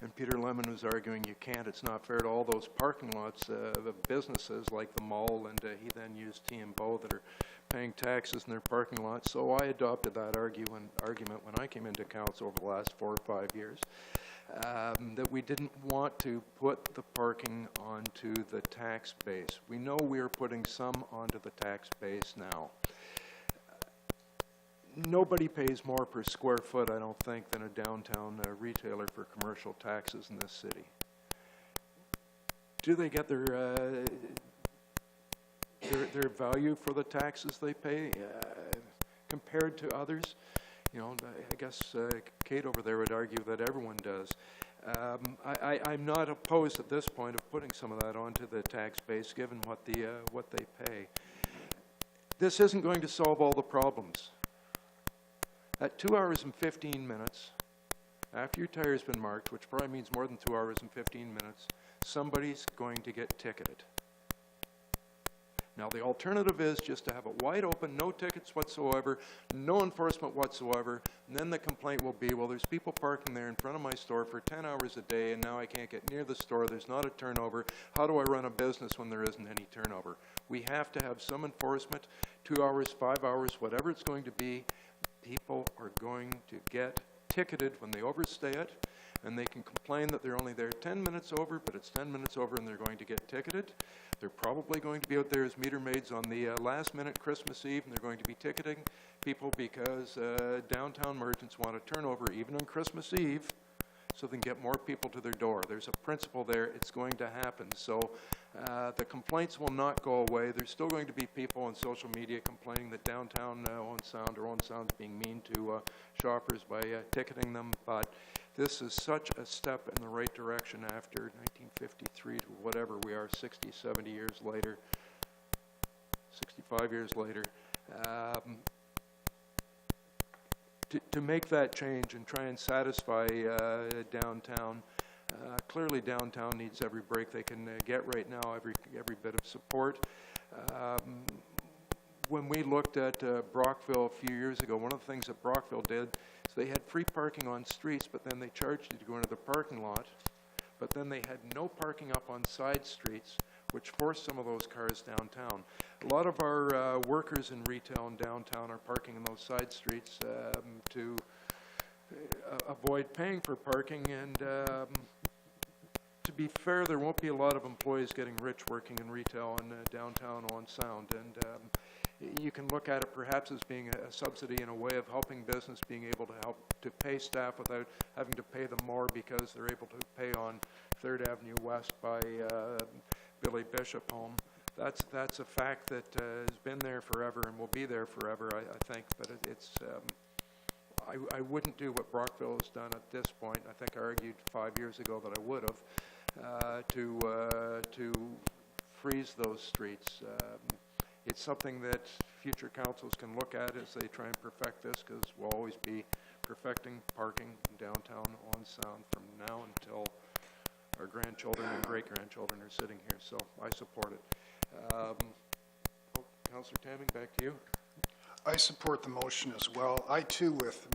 And Peter Lemon was arguing, you can't, it's not fair to all those parking lots of businesses like the mall, and he then used T&Bow that are paying taxes in their parking lots. So I adopted that argument when I came into council over the last 4 or 5 years. That we didn't want to put the parking onto the tax base. We know we are putting some onto the tax base now. Nobody pays more per square foot, I don't think, than a downtown retailer for commercial taxes in this city. Do they get their value for the taxes they pay compared to others? You know, I guess Kate over there would argue that everyone does. I'm not opposed at this point of putting some of that onto the tax base, given what they pay. This isn't going to solve all the problems. At 2 hours and 15 minutes, after your tire's been marked, which probably means more than 2 hours and 15 minutes, somebody's going to get ticketed. Now, the alternative is just to have it wide open, no tickets whatsoever, no enforcement whatsoever, and then the complaint will be, well, there's people parking there in front of my store for 10 hours a day, and now I can't get near the store, there's not a turnover. How do I run a business when there isn't any turnover? We have to have some enforcement, 2 hours, 5 hours, whatever it's going to be. People are going to get ticketed when they overstay it, and they can complain that they're only there 10 minutes over, but it's 10 minutes over and they're going to get ticketed. They're probably going to be out there as meter maids on the last minute Christmas Eve, and they're going to be ticketing people because downtown merchants want a turnover even on Christmas Eve so they can get more people to their door. There's a principle there. It's going to happen. So the complaints will not go away. There's still going to be people on social media complaining that downtown Owen Sound is being mean to shoppers by ticketing them, but this is such a step in the right direction after 1953 to whatever we are, 60, 70 years later, 65 years later. To make that change and try and satisfy downtown, clearly downtown needs every break they can get right now, every bit of support. When we looked at Brockville a few years ago, one of the things that Brockville did is they had free parking on streets, but then they charged you to go into the parking lot, but then they had no parking up on side streets, which forced some of those cars downtown. A lot of our workers in retail in downtown are parking in those side streets to avoid paying for parking, and to be fair, there won't be a lot of employees getting rich working in retail in downtown Owen Sound, and you can look at it perhaps as being a subsidy in a way of helping business being able to help to pay staff without having to pay them more because they're able to pay on 3rd Avenue West by Billy Bishop home. That's a fact that has been there forever and will be there forever, I think. But I wouldn't do what Brockville has done at this point. I think I argued 5 years ago that I would have to freeze those streets. It's something that future councils can look at as they try and perfect this, because we'll always be perfecting parking in downtown Owen Sound from now until our grandchildren and great-grandchildren are sitting here. So I support it. Councillor Tamming, back to you. I support the motion as well. I too, with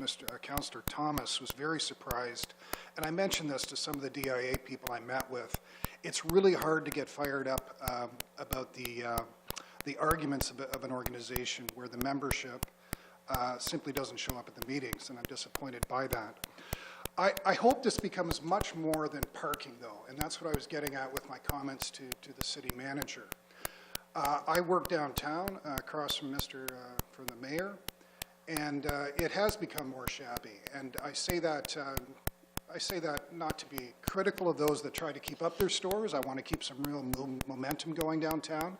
Councillor Thomas, was very surprised, and I mentioned this to some of the DIA people I met with. It's really hard to get fired up about the arguments of an organization where the membership simply doesn't show up at the meetings, and I'm disappointed by that. I hope this becomes much more than parking, though, and that's what I was getting at with my comments to the city manager. I work downtown across from from the mayor, and it has become more shabby. And I say that not to be critical of those that try to keep up their stores. I want to keep some real momentum going downtown,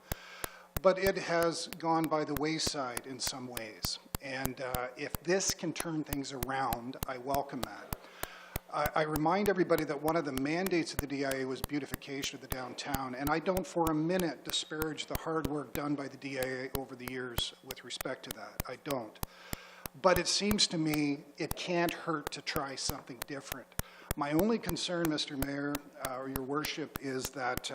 but it has gone by the wayside in some ways. And if this can turn things around, I welcome that. I remind everybody that one of the mandates of the DIA was beautification of the downtown, and I don't for a minute disparage the hard work done by the DIA over the years with respect to that. I don't. But it seems to me it can't hurt to try something different. My only concern, Mr. Mayor, or Your Worship, is that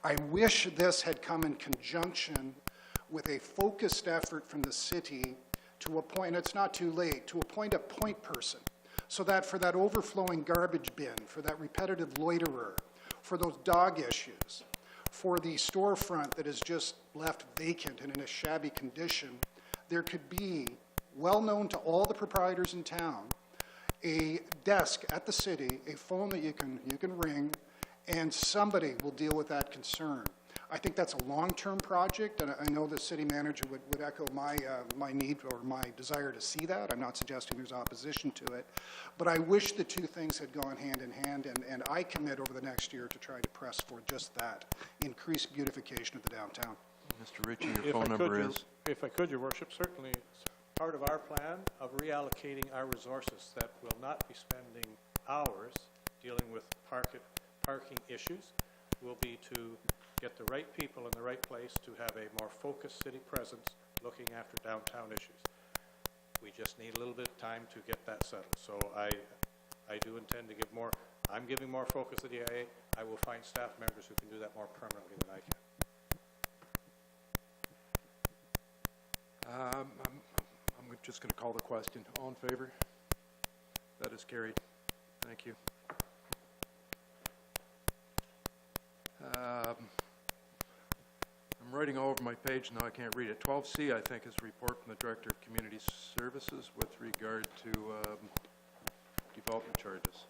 I wish this had come in conjunction with a focused effort from the city to appoint, it's not too late, to appoint a point person, so that for that overflowing garbage bin, for that repetitive loiterer, for those dog issues, for the storefront that is just left vacant and in a shabby condition, there could be, well known to all the proprietors in town, a desk at the city, a phone that you can ring, and somebody will deal with that concern. I think that's a long-term project, and I know the city manager would echo my need or my desire to see that. I'm not suggesting there's opposition to it, but I wish the two things had gone hand in hand, and I commit over the next year to try to press for just that, increased beautification of the downtown. Mr. Ritchie, your phone number is? If I could, Your Worship, certainly it's part of our plan of reallocating our resources that will not be spending hours dealing with parking issues, will be to get the right people in the right place to have a more focused city presence looking after downtown issues. We just need a little bit of time to get that settled. So I do intend to give more, I'm giving more focus to the DIA. I will find staff members who can do that more permanently than I can. I'm just going to call the question. All in favor? That is carried. Thank you. I'm writing all over my page now. I can't read it. 12C, I think, is a report from the Director of Community Services with regard to development charges.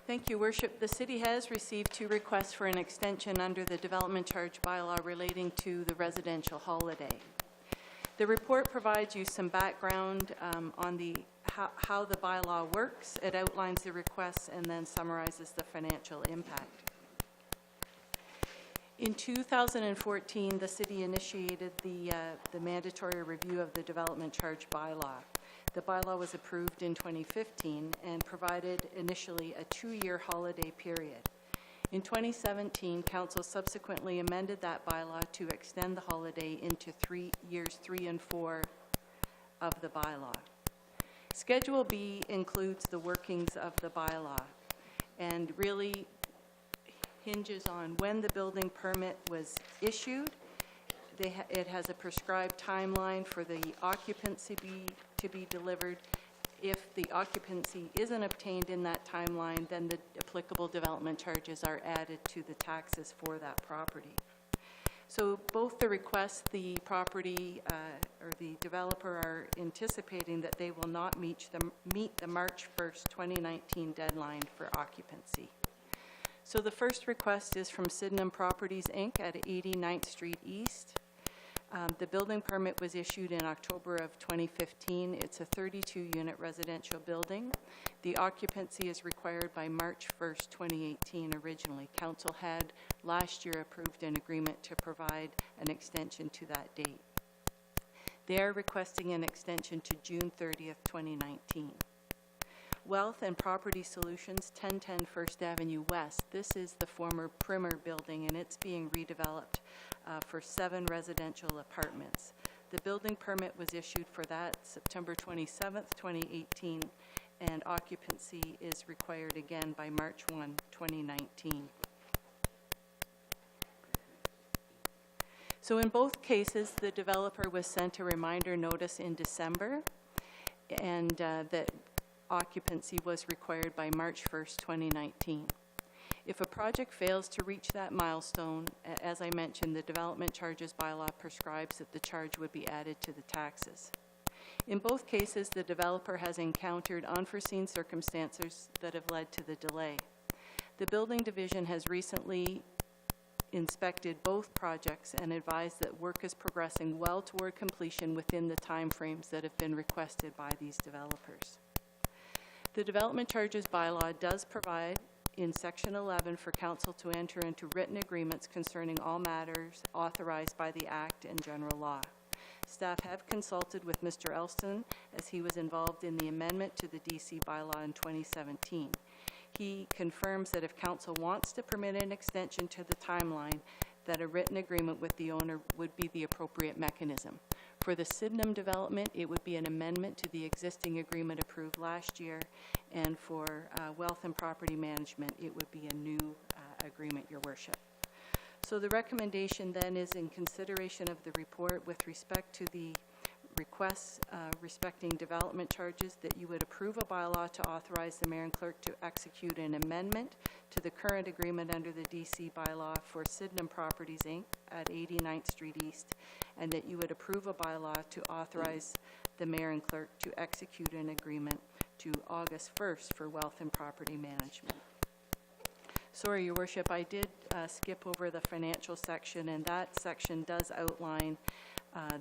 Thank you, Worship. The city has received 2 requests for an extension under the development charge bylaw relating to the residential holiday. The report provides you some background on how the bylaw works. It outlines the requests and then summarizes the financial impact. In 2014, the city initiated the mandatory review of the development charge bylaw. The bylaw was approved in 2015 and provided initially a 2-year holiday period. In 2017, Council subsequently amended that bylaw to extend the holiday into years 3 and 4 of the bylaw. Schedule B includes the workings of the bylaw and really hinges on when the building permit was issued. It has a prescribed timeline for the occupancy to be delivered. If the occupancy isn't obtained in that timeline, then the applicable development charges are added to the taxes for that property. So both the request, the property or the developer are anticipating that they will not meet the March 1st, 2019 deadline for occupancy. So the first request is from Sydenham Properties, Inc. at 89th Street East. The building permit was issued in October of 2015. It's a 32-unit residential building. The occupancy is required by March 1st, 2018 originally. Council had last year approved an agreement to provide an extension to that date. They are requesting an extension to June 30th, 2019. Wealth and Property Solutions, 1010 First Avenue West. This is the former Primer building, and it's being redeveloped for 7 residential apartments. The building permit was issued for that September 27th, 2018, and occupancy is required again by March 1, 2019. So in both cases, the developer was sent a reminder notice in December, and that occupancy was required by March 1st, 2019. If a project fails to reach that milestone, as I mentioned, the development charges bylaw prescribes that the charge would be added to the taxes. In both cases, the developer has encountered unforeseen circumstances that have led to the delay. The building division has recently inspected both projects and advised that work is progressing well toward completion within the timeframes that have been requested by these developers. The development charges bylaw does provide in Section 11 for council to enter into written agreements concerning all matters authorized by the Act and general law. Staff have consulted with Mr. Elston as he was involved in the amendment to the DC bylaw in 2017. He confirms that if council wants to permit an extension to the timeline, that a written agreement with the owner would be the appropriate mechanism. For the Sydenham development, it would be an amendment to the existing agreement approved last year, and for Wealth and Property Management, it would be a new agreement, Your Worship. So the recommendation then is in consideration of the report with respect to the requests respecting development charges, that you would approve a bylaw to authorize the mayor and clerk to execute an amendment to the current agreement under the DC bylaw for Sydenham Properties, Inc. at 89th Street East, and that you would approve a bylaw to authorize the mayor and clerk to execute an agreement to August 1st for Wealth and Property Management. Sorry, Your Worship, I did skip over the financial section, and that section does outline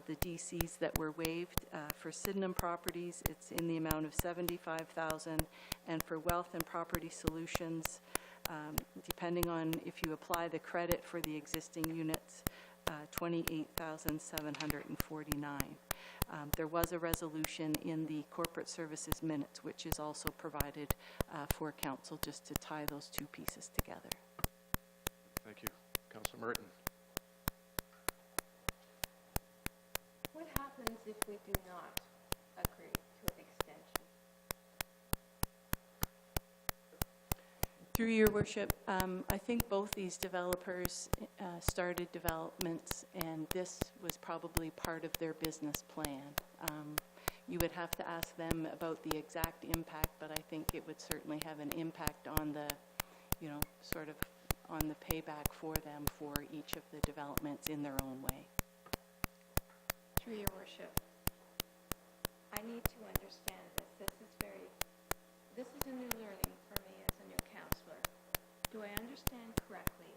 the DCs that were waived. For Sydenham Properties, it's in the amount of $75,000, and for Wealth and Property Solutions, depending on if you apply the credit for the existing units, $28,749. There was a resolution in the corporate services minutes, which is also provided for council, just to tie those two pieces together. Thank you. Councilor Merton. What happens if we do not agree to an extension? Through Your Worship, I think both these developers started developments, and this was probably part of their business plan. You would have to ask them about the exact impact, but I think it would certainly have an impact on the, sort of on the payback for them for each of the developments in their own way. Through Your Worship, I need to understand this. This is a new learning for me as a new councillor. Do I understand correctly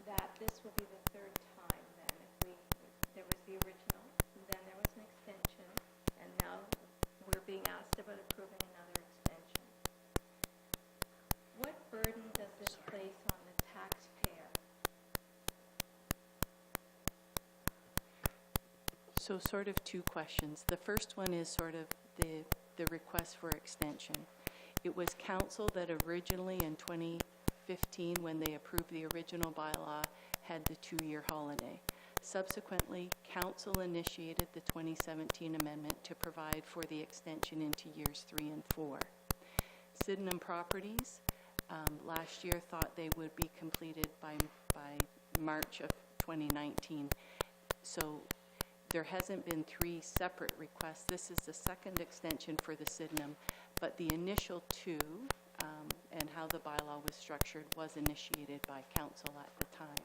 that this will be the third time then? There was the original, then there was an extension, and now we're being asked about approving another extension. What burden does this place on the taxpayer? So sort of two questions. The first one is sort of the request for extension. It was council that originally in 2015, when they approved the original bylaw, had the 2-year holiday. Subsequently, council initiated the 2017 amendment to provide for the extension into years 3 and 4. Sydenham Properties last year thought they would be completed by March of 2019. So there hasn't been 3 separate requests. This is the second extension for the Sydenham, but the initial 2 and how the bylaw was structured was initiated by council at the time.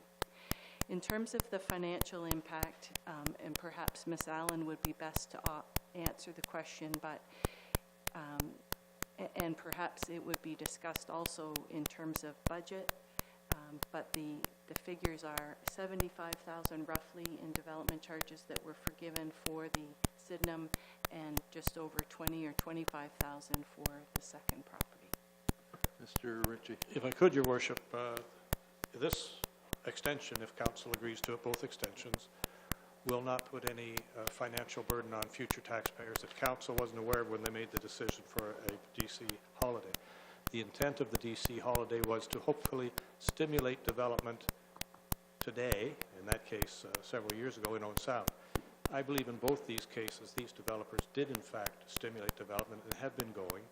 In terms of the financial impact, and perhaps Ms. Allen would be best to answer the question, but and perhaps it would be discussed also in terms of budget, but the figures are $75,000 roughly in development charges that were forgiven for the Sydenham, and just over 20 or 25,000 for the second property. Mr. Ritchie. If I could, Your Worship, this extension, if council agrees to it, both extensions, will not put any financial burden on future taxpayers that council wasn't aware of when they made the decision for a DC holiday. The intent of the DC holiday was to hopefully stimulate development today, in that case several years ago in Owen Sound. I believe in both these cases, these developers did in fact stimulate development and have been going.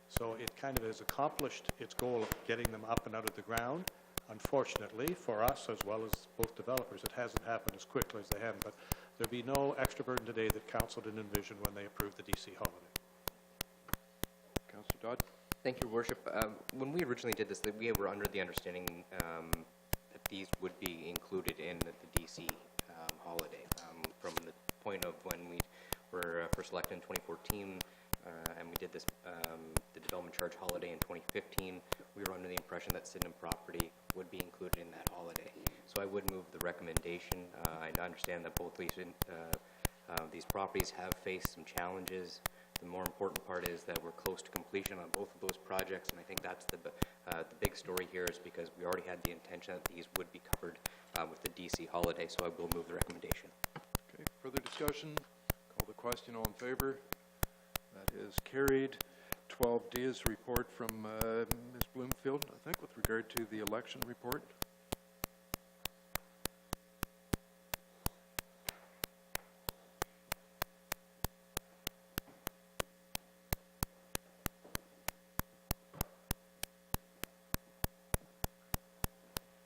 So it kind of has accomplished its goal of getting them up and out of the ground. Unfortunately, for us as well as both developers, it hasn't happened as quickly as they have. But there'll be no extra burden today that council didn't envision when they approved the DC holiday. Councillor Dodd. Thank you, Your Worship. When we originally did this, we were under the understanding that these would be included in the DC holiday. From the point of when we were first elected in 2014, and we did this, the development charge holiday in 2015, we were under the impression that Sydenham property would be included in that holiday. So I would move the recommendation. I understand that both these properties have faced some challenges. The more important part is that we're close to completion on both of those projects, and I think that's the big story here, is because we already had the intention that these would be covered with the DC holiday, so I will move the recommendation. Okay, further discussion? Call the question. All in favor? That is carried. 12D is a report from Ms. Bloomfield, I think, with regard to the election report.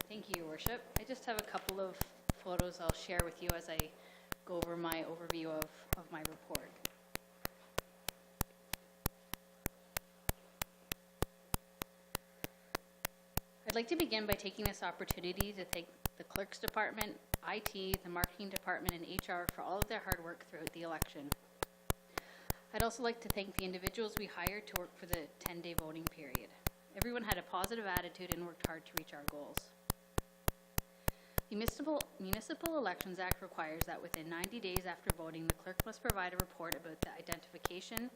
Thank you, Your Worship. I just have a couple of photos I'll share with you as I go over my overview of my report. I'd like to begin by taking this opportunity to thank the Clerk's Department, IT, the Marketing Department, and HR for all of their hard work throughout the election. I'd also like to thank the individuals we hired to work for the 10-day voting period. Everyone had a positive attitude and worked hard to reach our goals. The Municipal Elections Act requires that within 90 days after voting, the clerk must provide a report about the identification,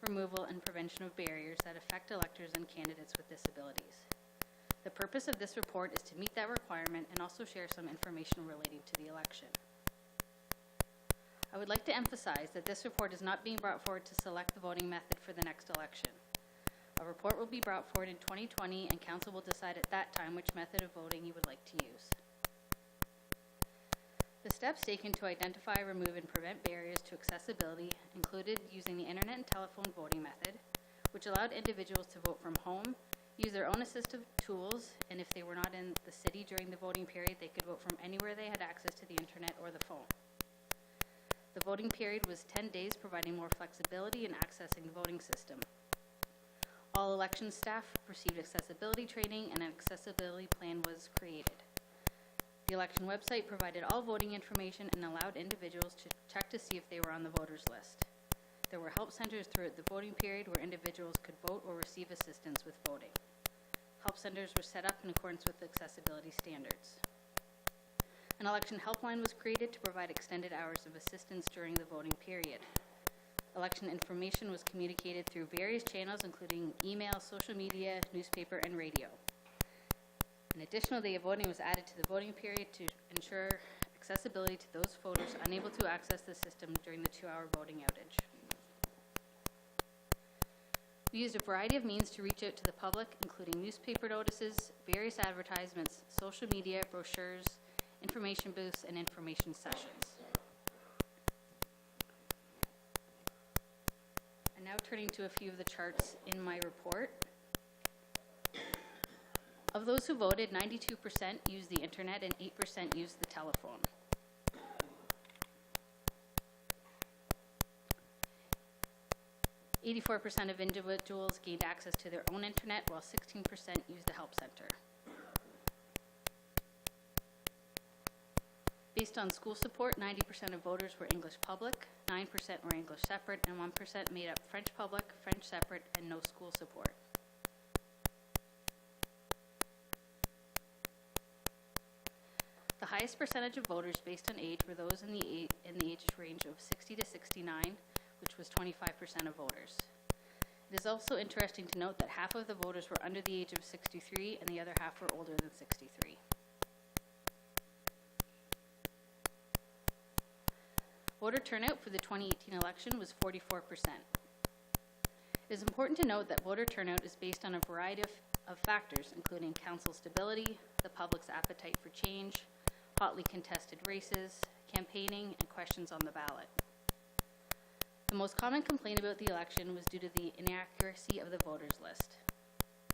removal, and prevention of barriers that affect electors and candidates with disabilities. The purpose of this report is to meet that requirement and also share some information relating to the election. I would like to emphasize that this report is not being brought forward to select the voting method for the next election. A report will be brought forward in 2020, and Council will decide at that time which method of voting you would like to use. The steps taken to identify, remove, and prevent barriers to accessibility included using the internet and telephone voting method, which allowed individuals to vote from home, use their own assistive tools, and if they were not in the city during the voting period, they could vote from anywhere they had access to the internet or the phone. The voting period was 10 days, providing more flexibility in accessing the voting system. All election staff received accessibility training, and an accessibility plan was created. The election website provided all voting information and allowed individuals to check to see if they were on the voters list. There were help centers throughout the voting period where individuals could vote or receive assistance with voting. Help centers were set up in accordance with accessibility standards. An election helpline was created to provide extended hours of assistance during the voting period. Election information was communicated through various channels, including email, social media, newspaper, and radio. An additional day of voting was added to the voting period to ensure accessibility to those voters unable to access the system during the 2-hour voting outage. We used a variety of means to reach out to the public, including newspaper notices, various advertisements, social media, brochures, information booths, and information sessions. And now turning to a few of the charts in my report. Of those who voted, 92% used the internet and 8% used the telephone. (84% of individuals gained access to their own internet, while 16% used the help center. Based on school support, 90% of voters were English public, 9% were English separate, and 1% made up French public, French separate, and no school support. The highest percentage of voters based on age were those in the age range of 60 to 69, which was 25% of voters. It is also interesting to note that half of the voters were under the age of 63 and the other half were older than 63. Voter turnout for the 2018 election was 44%. It is important to note that voter turnout is based on a variety of factors, including council stability, the public's appetite for change, hotly contested races, campaigning, and questions on the ballot. The most common complaint about the election was due to the inaccuracy of the voters list.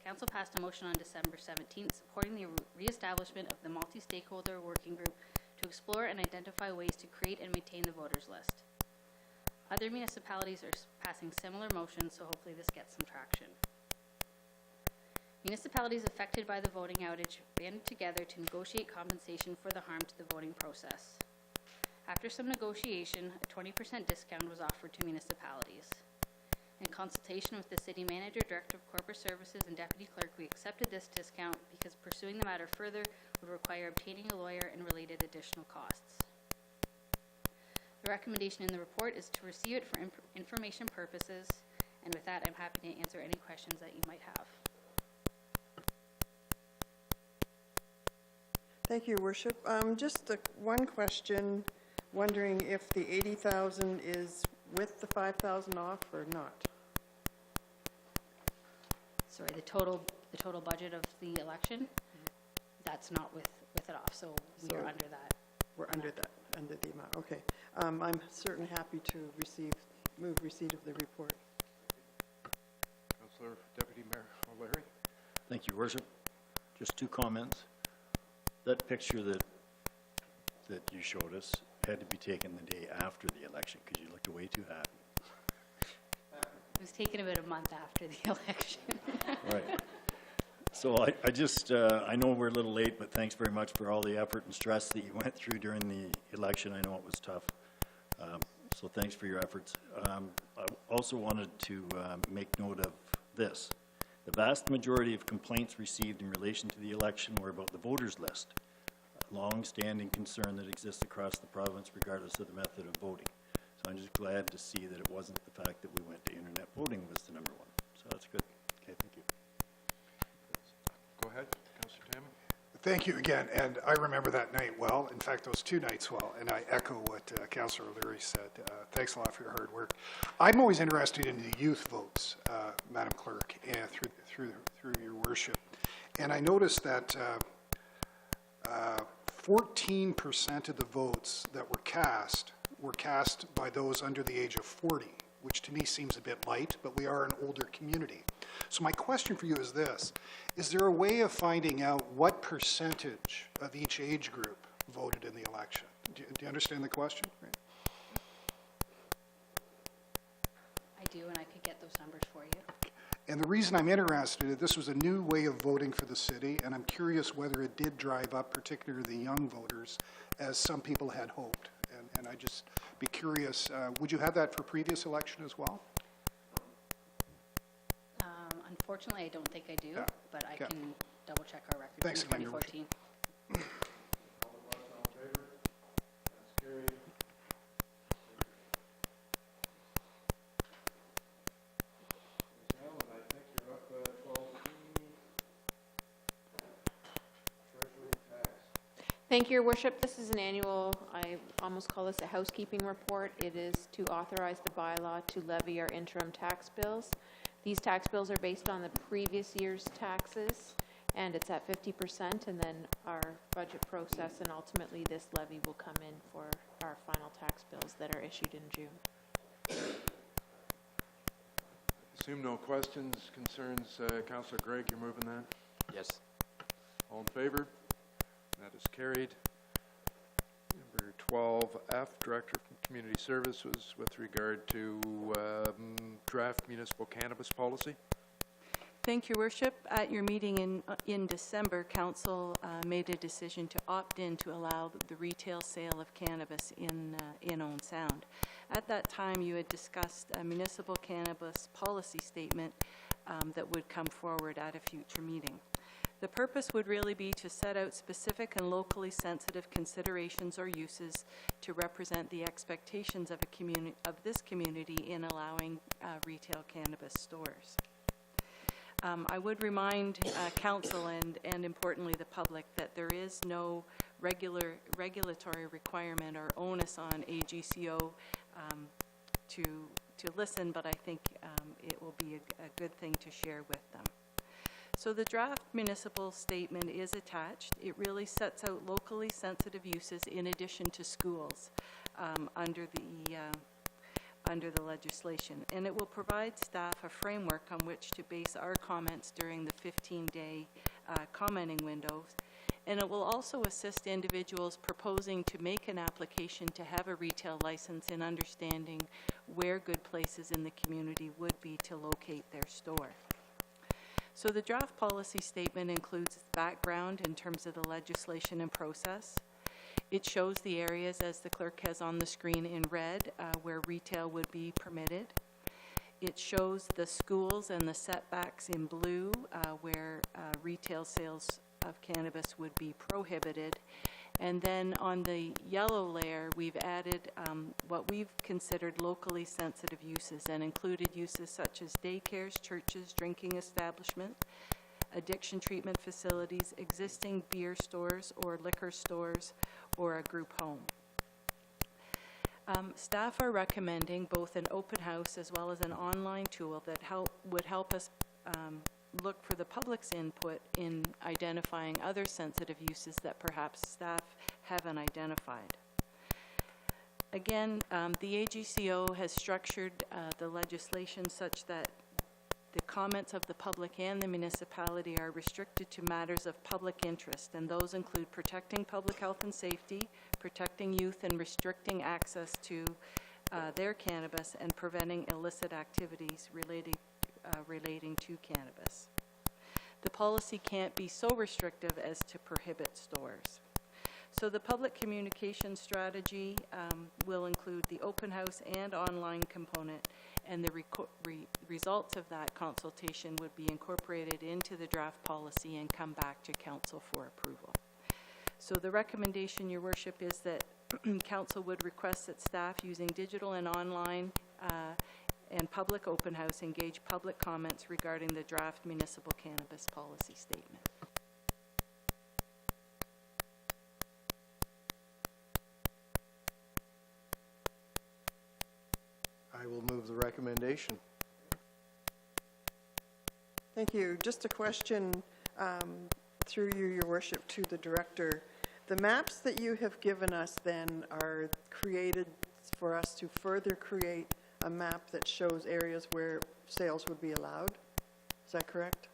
Council passed a motion on December 17th supporting the re-establishment of the multi-stakeholder working group to explore and identify ways to create and maintain the voters list. Other municipalities are passing similar motions, so hopefully this gets some traction. Municipalities affected by the voting outage banded together to negotiate compensation for the harm to the voting process. After some negotiation, a 20% discount was offered to municipalities. In consultation with the City Manager, Director of Corporate Services, and Deputy Clerk, we accepted this discount because pursuing the matter further would require obtaining a lawyer and related additional costs. The recommendation in the report is to receive it for information purposes, and with that, I'm happy to answer any questions that you might have. Thank you, Your Worship. Just one question, wondering if the 80,000 is with the 5,000 off or not? Sorry, the total budget of the election, that's not with it off, so we are under that. We're under that, under the amount, okay. I'm certainly happy to move receipt of the report. Councillor Deputy Mayor O'Leary. Thank you, Your Worship. Just two comments. That picture that you showed us had to be taken the day after the election because you looked way too happy. It was taken about a month after the election. Right. So I know we're a little late, but thanks very much for all the effort and stress that you went through during the election. I know it was tough. So thanks for your efforts. I also wanted to make note of this. The vast majority of complaints received in relation to the election were about the voters list, a long-standing concern that exists across the province regardless of the method of voting. So I'm just glad to see that it wasn't the fact that we went to internet voting was the number one. So that's good. Okay, thank you. Go ahead, Councillor Tammy. Thank you again, and I remember that night well. In fact, those two nights well, and I echo what Councillor O'Leary said. Thanks a lot for your hard work. I'm always interested in the youth votes, Madam Clerk, and through your worship. And I noticed that 14% of the votes that were cast by those under the age of 40, which to me seems a bit light, but we are an older community. So my question for you is this. Is there a way of finding out what percentage of each age group voted in the election? Do you understand the question? Right. I do, and I could get those numbers for you. And the reason I'm interested, this was a new way of voting for the city, and I'm curious whether it did drive up particularly the young voters, as some people had hoped. And I'd just be curious, would you have that for previous election as well? Unfortunately, I don't think I do, Yeah. but I Okay. can double check our records Thanks from again, Your Worship. 2014. All the votes all in favor? That's carried. Gentlemen, I think you're up 12C. Treasury tax. Thank you, Your Worship. This is an annual, I almost call this a housekeeping report. It is to authorize the bylaw to levy our interim tax bills. These tax bills are based on the previous year's taxes, and it's at 50%, and then our budget process, and ultimately this levy will come in for our final tax bills that are issued in June. Assume no questions, concerns. Councillor Gregg, you're moving that? Yes. All in favor? That is carried. Number 12F, Director of Community Services, with regard to draft municipal cannabis policy. Thank you, Worship. At your meeting in December, Council made a decision to opt in to allow the retail sale of cannabis in Owen Sound. At that time, you had discussed a municipal cannabis policy statement that would come forward at a future meeting. The purpose would really be to set out specific and locally sensitive considerations or uses to represent the expectations of this community in allowing retail cannabis stores. I would remind council and importantly the public that there is no regulatory requirement or onus on AGCO to listen, but I think it will be a good thing to share with them. So the draft municipal statement is attached. It really sets out locally sensitive uses in addition to schools under the legislation, and it will provide staff a framework on which to base our comments during the 15-day commenting window, and it will also assist individuals proposing to make an application to have a retail license in understanding where good places in the community would be to locate their store. So the draft policy statement includes background in terms of the legislation and process. It shows the areas, as the clerk has on the screen in red, where retail would be permitted. It shows the schools and the setbacks in blue, where retail sales of cannabis would be prohibited. And then on the yellow layer, we've added what we've considered locally sensitive uses and included uses such as daycares, churches, drinking establishment, addiction treatment facilities, existing beer stores or liquor stores, or a group home. Staff are recommending both an open house as well as an online tool that would help us look for the public's input in identifying other sensitive uses that perhaps staff haven't identified. Again, the AGCO has structured the legislation such that the comments of the public and the municipality are restricted to matters of public interest, and those include protecting public health and safety, protecting youth and restricting access to their cannabis, and preventing illicit activities relating to cannabis. The policy can't be so restrictive as to prohibit stores. So the public communication strategy will include the open house and online component, and the results of that consultation would be incorporated into the draft policy and come back to council for approval. So the recommendation, Your Worship, is that council would request that staff using digital and online and public open house engage public comments regarding the draft municipal cannabis policy statement. I will move the recommendation. Thank you. Just a question through you, Your Worship, to the Director. The maps that you have given us then are created for us to further create a map that shows areas where sales would be allowed. Is that correct?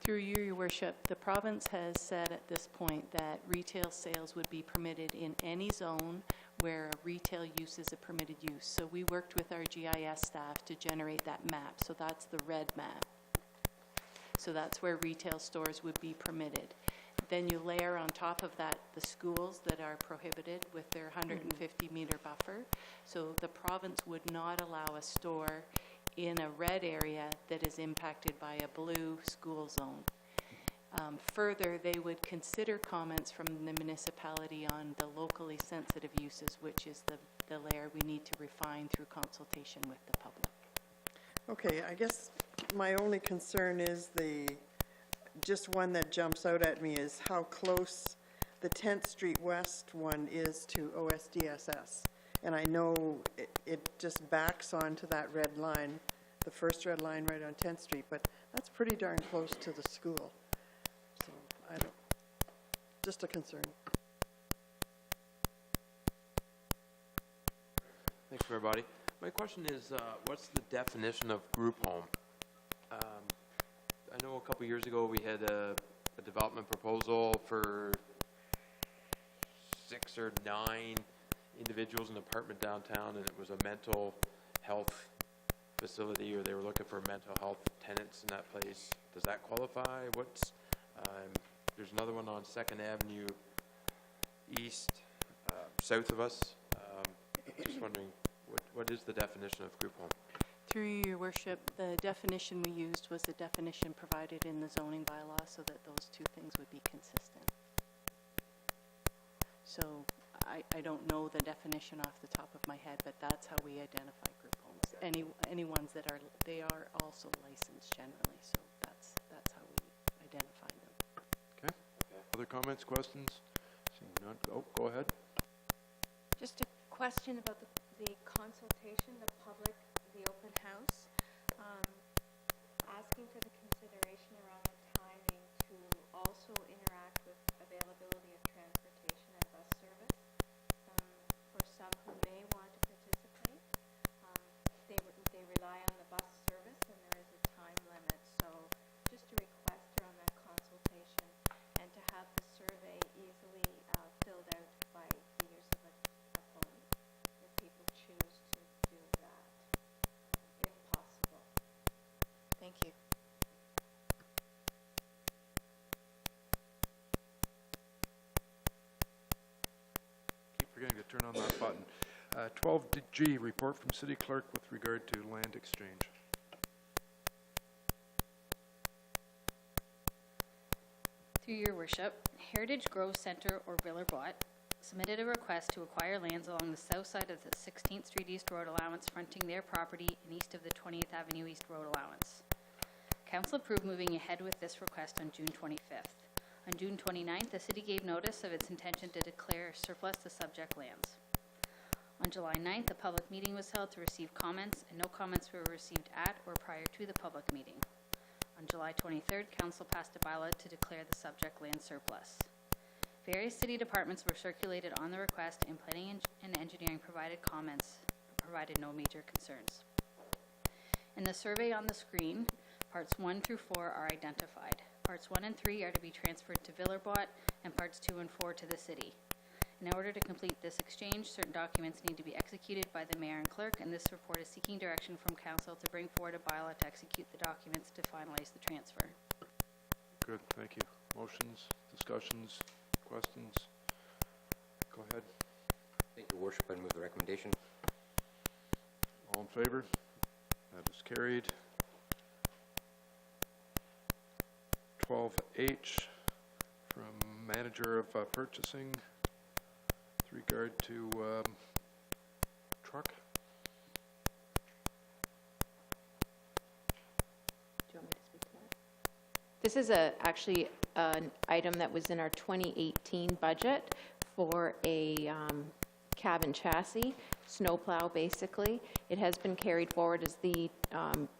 Through you, Your Worship, the province has said at this point that retail sales would be permitted in any zone where a retail use is a permitted use. So we worked with our GIS staff to generate that map. So that's the red map. So that's where retail stores would be permitted. Then you layer on top of that the schools that are prohibited with their 150-meter buffer. So the province would not allow a store in a red area that is impacted by a blue school zone. Further, they would consider comments from the municipality on the locally sensitive uses, which is the layer we need to refine through consultation with the public. Okay, I guess my only concern is just one that jumps out at me is how close the 10th Street West one is to OSDSS. And I know it just backs onto that red line, the first red line right on 10th Street, but that's pretty darn close to the school. So I don't, just a concern. Thanks, everybody. My question is, what's the definition of group home? I know a couple years ago we had a development proposal for 6 or 9 individuals in an apartment downtown, and it was a mental health facility, or they were looking for mental health tenants in that place. Does that qualify? What's there's another one on 2nd Avenue East, south of us. Just wondering, what is the definition of group home? Through your worship, the definition we used was the definition provided in the zoning bylaw so that those two things would be consistent. So I don't know the definition off the top of my head, but that's how we identify group homes. Any ones that they are also licensed generally, so that's how we identify them. Okay. Other comments, questions? Seeing none, go ahead. Just a question about the consultation, the public, the open house. Asking for the consideration around the timing to also interact with availability of transportation and bus service. For some who may want to participate, they rely on the bus service and there is a time limit. So just a request around that consultation and to have the survey easily filled out by the use of a phone if people choose to do that, if possible. Thank you. Keep forgetting to turn on that button. 12G, report from city clerk with regard to land exchange. Through your worship, Heritage Grove Center or Villerbot submitted a request to acquire lands along the south side of the 16th Street East Road allowance fronting their property and east of the 20th Avenue East Road allowance. Council approved moving ahead with this request on June 25th. On June 29th, the city gave notice of its intention to declare surplus the subject lands. On July 9th, a public meeting was held to receive comments, and no comments were received at or prior to the public meeting. On July 23rd, Council passed a bylaw to declare the subject land surplus. Various city departments were circulated on the request, and Planning and Engineering provided comments, but provided no major concerns. In the survey on the screen, parts 1 through 4 are identified. Parts 1 and 3 are to be transferred to Villerbot, and parts 2 and 4 to the city. In order to complete this exchange, certain documents need to be executed by the mayor and clerk, and this report is seeking direction from council to bring forward a bylaw to execute the documents to finalize the transfer. Good, thank you. Motions, discussions, questions? Go ahead. Thank you, Worship. I move the recommendation. All in favor? That is carried. 12H from Manager of Purchasing with regard to truck. Do you want me to speak to that? This is actually an item that was in our 2018 budget for a cabin chassis, snowplow basically. It has been carried forward as the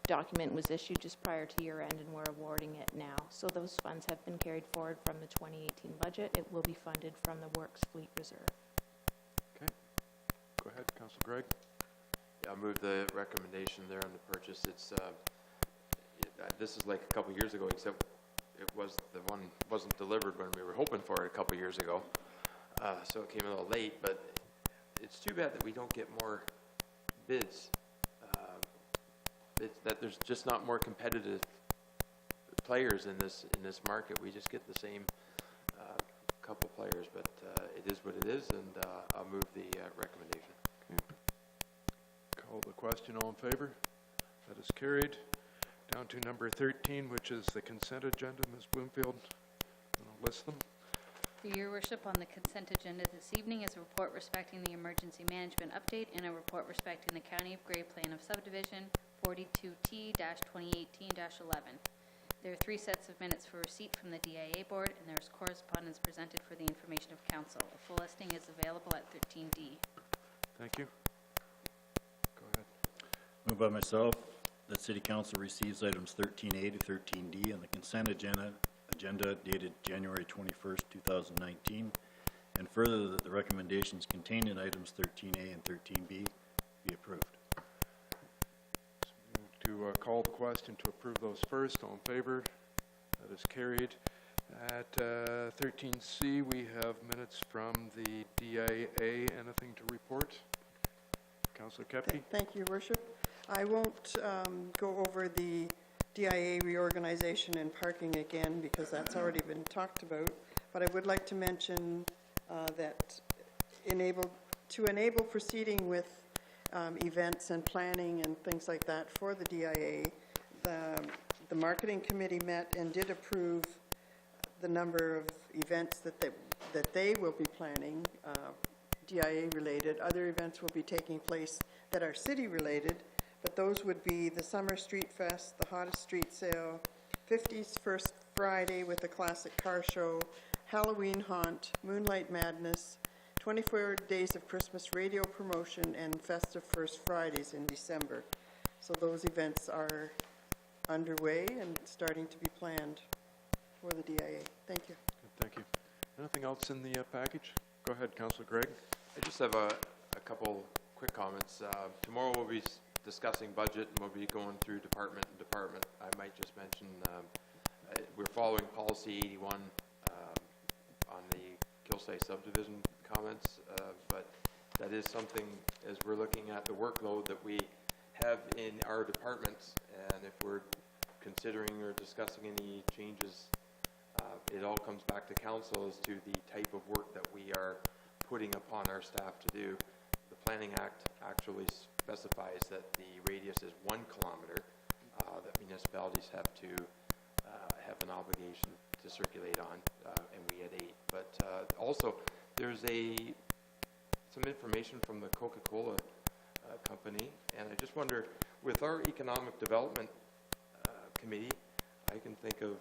document was issued just prior to year end, and we're awarding it now. So those funds have been carried forward from the 2018 budget. It will be funded from the Works Fleet Reserve. Okay. Go ahead, Councilor Gregg. Yeah, I'll move the recommendation there on the purchase. It's this is like a couple years ago, except it was the one wasn't delivered when we were hoping for it a couple years ago. So it came a little late, but it's too bad that we don't get more bids. That there's just not more competitive players in this market. We just get the same couple players, but it is what it is, and I'll move the recommendation. Okay. Call the question. All in favor? That is carried. Down to number 13, which is the consent agenda. Ms. Bloomfield, I'll list them. Through your worship, on the consent agenda this evening is a report respecting the emergency management update and a report respecting the County of Grey Plan of Subdivision 42T-2018-11. There are 3 sets of minutes for receipt from the DIA board, and there is correspondence presented for the information of council. A full listing is available at 13D. Thank you. Go ahead. Moved by myself that City Council receives items 13A to 13D on the consent agenda dated January 21st, 2019, and further that the recommendations contained in items 13A and 13B be approved. To call the question to approve those first. All in favor? That is carried. At 13C, we have minutes from the DIA. Anything to report? Councillor Kepke? Thank you, Worship. I won't go over the DIA reorganization and parking again because that's already been talked about, but I would like to mention that to enable proceeding with events and planning and things like that for the DIA. The marketing committee met and did approve the number of events that they will be planning, DIA related. Other events will be taking place that are city related, but those would be the Summer Street Fest, the Hottest Street Sale, 50s First Friday with the Classic Car Show, Halloween Haunt, Moonlight Madness, 24 Days of Christmas radio promotion, and Festive First Fridays in December. So those events are underway and starting to be planned for the DIA. Thank you. Thank you. Anything else in the package? Go ahead, Councillor Gregg. I just have a couple quick comments. Tomorrow we'll be discussing budget and we'll be going through department and department. I might just mention we're following policy 81 on the Kilsyth subdivision comments, but that is something as we're looking at the workload that we have in our departments, and if we're considering or discussing any changes, it all comes back to council as to the type of work that we are putting upon our staff to do. The Planning Act actually specifies that the radius is 1 kilometer that municipalities have to have an obligation to circulate on, and we had 8. But also, there's some information from the Coca-Cola company, and I just wonder, with our economic development committee, I can think of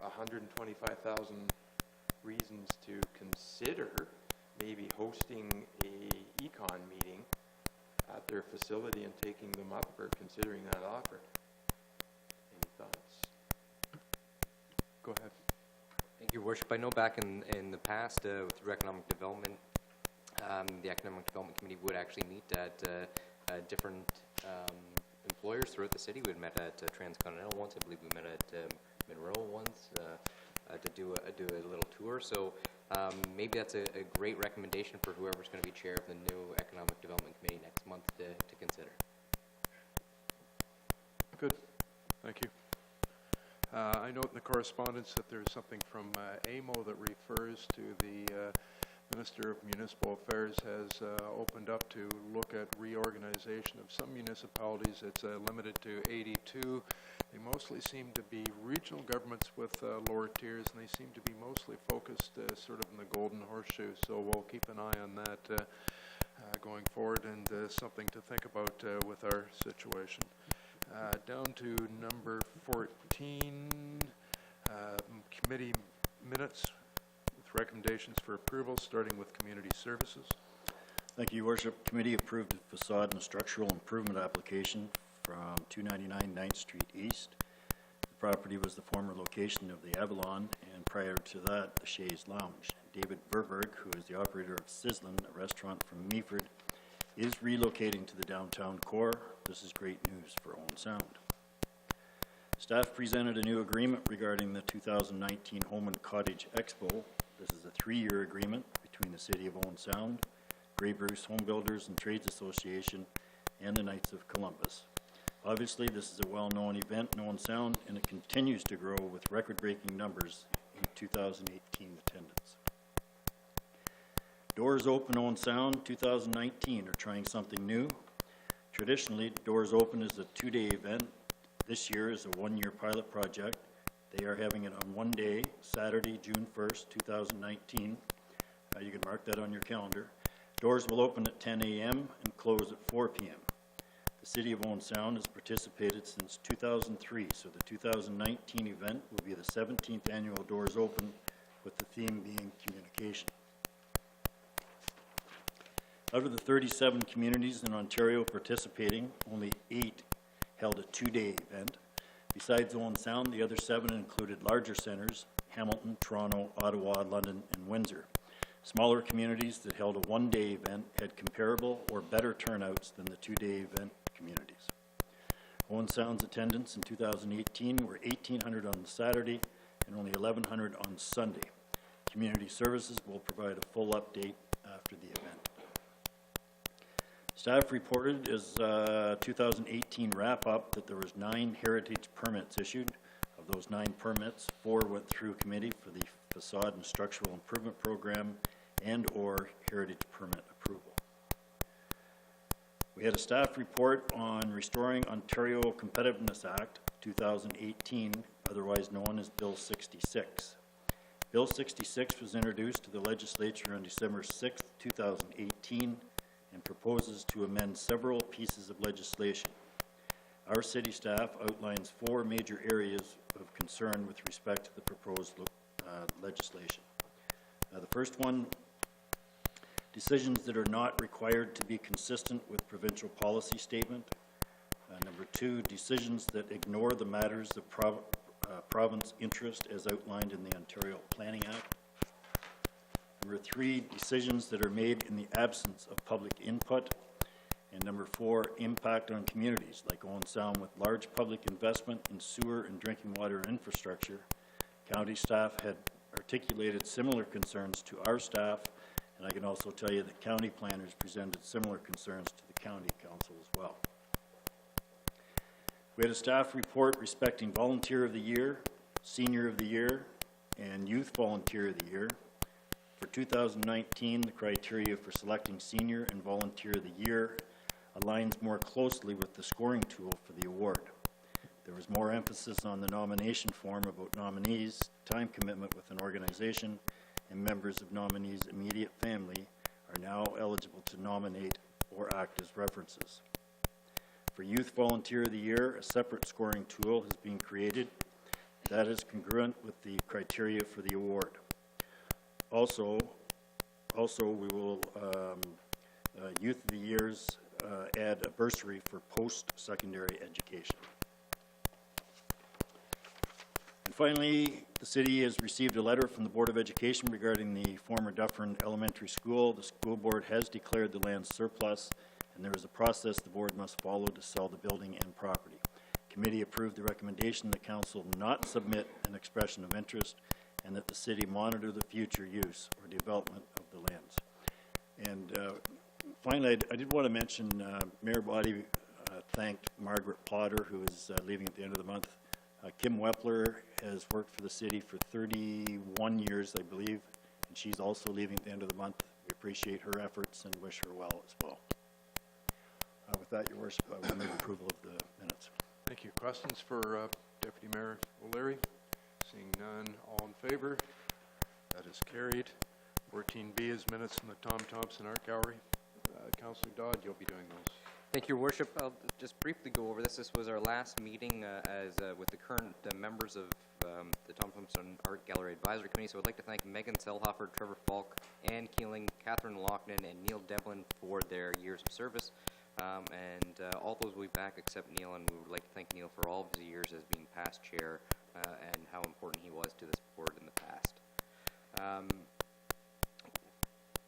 125,000 reasons to consider maybe hosting a econ meeting at their facility and taking them up or considering that offer. Any thoughts? Go ahead. Thank you, Worship. I know back in the past through economic development, the Economic Development Committee would actually meet at different employers throughout the city. We met at Transcontinental once. I believe we met at Monroe once to do a little tour. So maybe that's a great recommendation for whoever's going to be chair of the new Economic Development Committee next month to consider. Good. Thank you. I note in the correspondence that there's something from AMO that refers to the Minister of Municipal Affairs has opened up to look at reorganization of some municipalities. It's limited to 82. They mostly seem to be regional governments with lower tiers, and they seem to be mostly focused sort of in the golden horseshoe. So we'll keep an eye on that going forward, and something to think about with our situation. Down to number 14, committee minutes with recommendations for approval, starting with community services. Thank you, Your Worship. Committee approved a facade and structural improvement application from 299 9th Street East. The property was the former location of the Avalon, and prior to that, the Shays Lounge. David Verberg, who is the operator of Sizzlin, a restaurant from Meaford, is relocating to the downtown core. This is great news for Owen Sound. Staff presented a new agreement regarding the 2019 Home and Cottage Expo. This is a 3-year agreement between the City of Owen Sound, Grey Bruce Home Builders and Trades Association, and the Knights of Columbus. Obviously, this is a well-known event in Owen Sound, and it continues to grow with record-breaking numbers in 2018 attendance. Doors Open Owen Sound 2019 are trying something new. Traditionally, Doors Open is a 2-day event. This year is a 1-year pilot project. They are having it on 1 day, Saturday, June 1st, 2019. You can mark that on your calendar. Doors will open at 10 a.m. and close at 4 p.m. The City of Owen Sound has participated since 2003, so the 2019 event will be the 17th annual Doors Open, with the theme being communication. Out of the 37 communities in Ontario participating, only 8 held a 2-day event. Besides Owen Sound, the other 7 included larger centres: Hamilton, Toronto, Ottawa, London, and Windsor. Smaller communities that held a 1-day event had comparable or better turnouts than the 2-day event communities. Owen Sound's attendance in 2018 were 1,800 on Saturday and only 1,100 on Sunday. Community Services will provide a full update after the event. Staff reported as 2018 wrap-up that there was 9 heritage permits issued. Of those 9 permits, 4 went through committee for the facade and structural improvement program and/or heritage permit approval. We had a staff report on Restoring Ontario Competitiveness Act 2018, otherwise known as Bill 66. Bill 66 was introduced to the legislature on December 6, 2018, and proposes to amend several pieces of legislation. Our city staff outlines 4 major areas of concern with respect to the proposed legislation. The first one, decisions that are not required to be consistent with provincial policy statement. Number 2, decisions that ignore the matters of province interest as outlined in the Ontario Planning Act. Number 3, decisions that are made in the absence of public input. And number 4, impact on communities like Owen Sound with large public investment in sewer and drinking water infrastructure. County staff had articulated similar concerns to our staff, and I can also tell you that county planners presented similar concerns to the county council as well. We had a staff report respecting Volunteer of the Year, Senior of the Year, and Youth Volunteer of the Year. For 2019, the criteria for selecting Senior and Volunteer of the Year aligns more closely with the scoring tool for the award. There was more emphasis on the nomination form about nominees, time commitment with an organization, and members of nominees' immediate family are now eligible to nominate or act as references. For Youth Volunteer of the Year, a separate scoring tool has been created that is congruent with the criteria for the award. Also we will, Youth of the Years, add a bursary for post-secondary education. And finally, the city has received a letter from the Board of Education regarding the former Dufferin Elementary School. The school board has declared the land surplus, and there is a process the board must follow to sell the building and property. Committee approved the recommendation that council not submit an expression of interest and that the city monitor the future use or development of the lands. And finally, I did want to mention Mayor Body thanked Margaret Potter, who is leaving at the end of the month. Kim Wepler has worked for the city for 31 years, I believe, and she's also leaving at the end of the month. We appreciate her efforts and wish her well as well. With that, Your Worship, I will move approval of the minutes. Thank you. Questions for Deputy Mayor O'Leary? Seeing none, all in favor? That is carried. 14B is minutes from the Tom Thompson Art Gallery. Councillor Dodd, you'll be doing those. Thank you, Your Worship. I'll just briefly go over this. This was our last meeting with the current members of the Tom Thompson Art Gallery Advisory Committee. So I'd like to thank Megan Selhofer, Trevor Falk, Ann Keeling, Catherine Loughlin, and Neil Devlin for their years of service. All those will be back except Neil, and we would like to thank Neil for all of his years as being past chair and how important he was to this board in the past.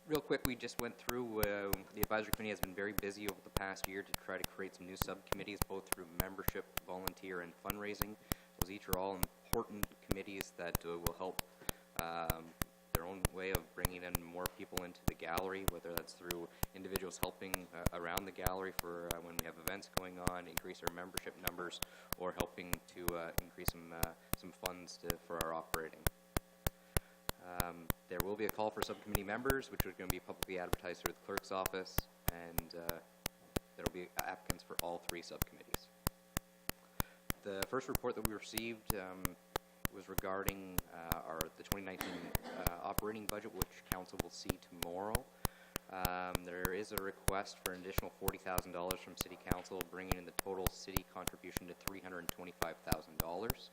Real quick, we just went through, the advisory committee has been very busy over the past year to try to create some new subcommittees, both through membership, volunteer, and fundraising. Those each are all important committees that will help their own way of bringing in more people into the gallery, whether that's through individuals helping around the gallery for when we have events going on, increase our membership numbers, or helping to increase some funds for our operating. There will be a call for subcommittee members, which is going to be publicly advertised through the clerk's office, and there will be applicants for all 3 subcommittees. The first report that we received was regarding the 2019 operating budget, which council will see tomorrow. There is a request for an additional $40,000 from City Council, bringing in the total city contribution to $325,000.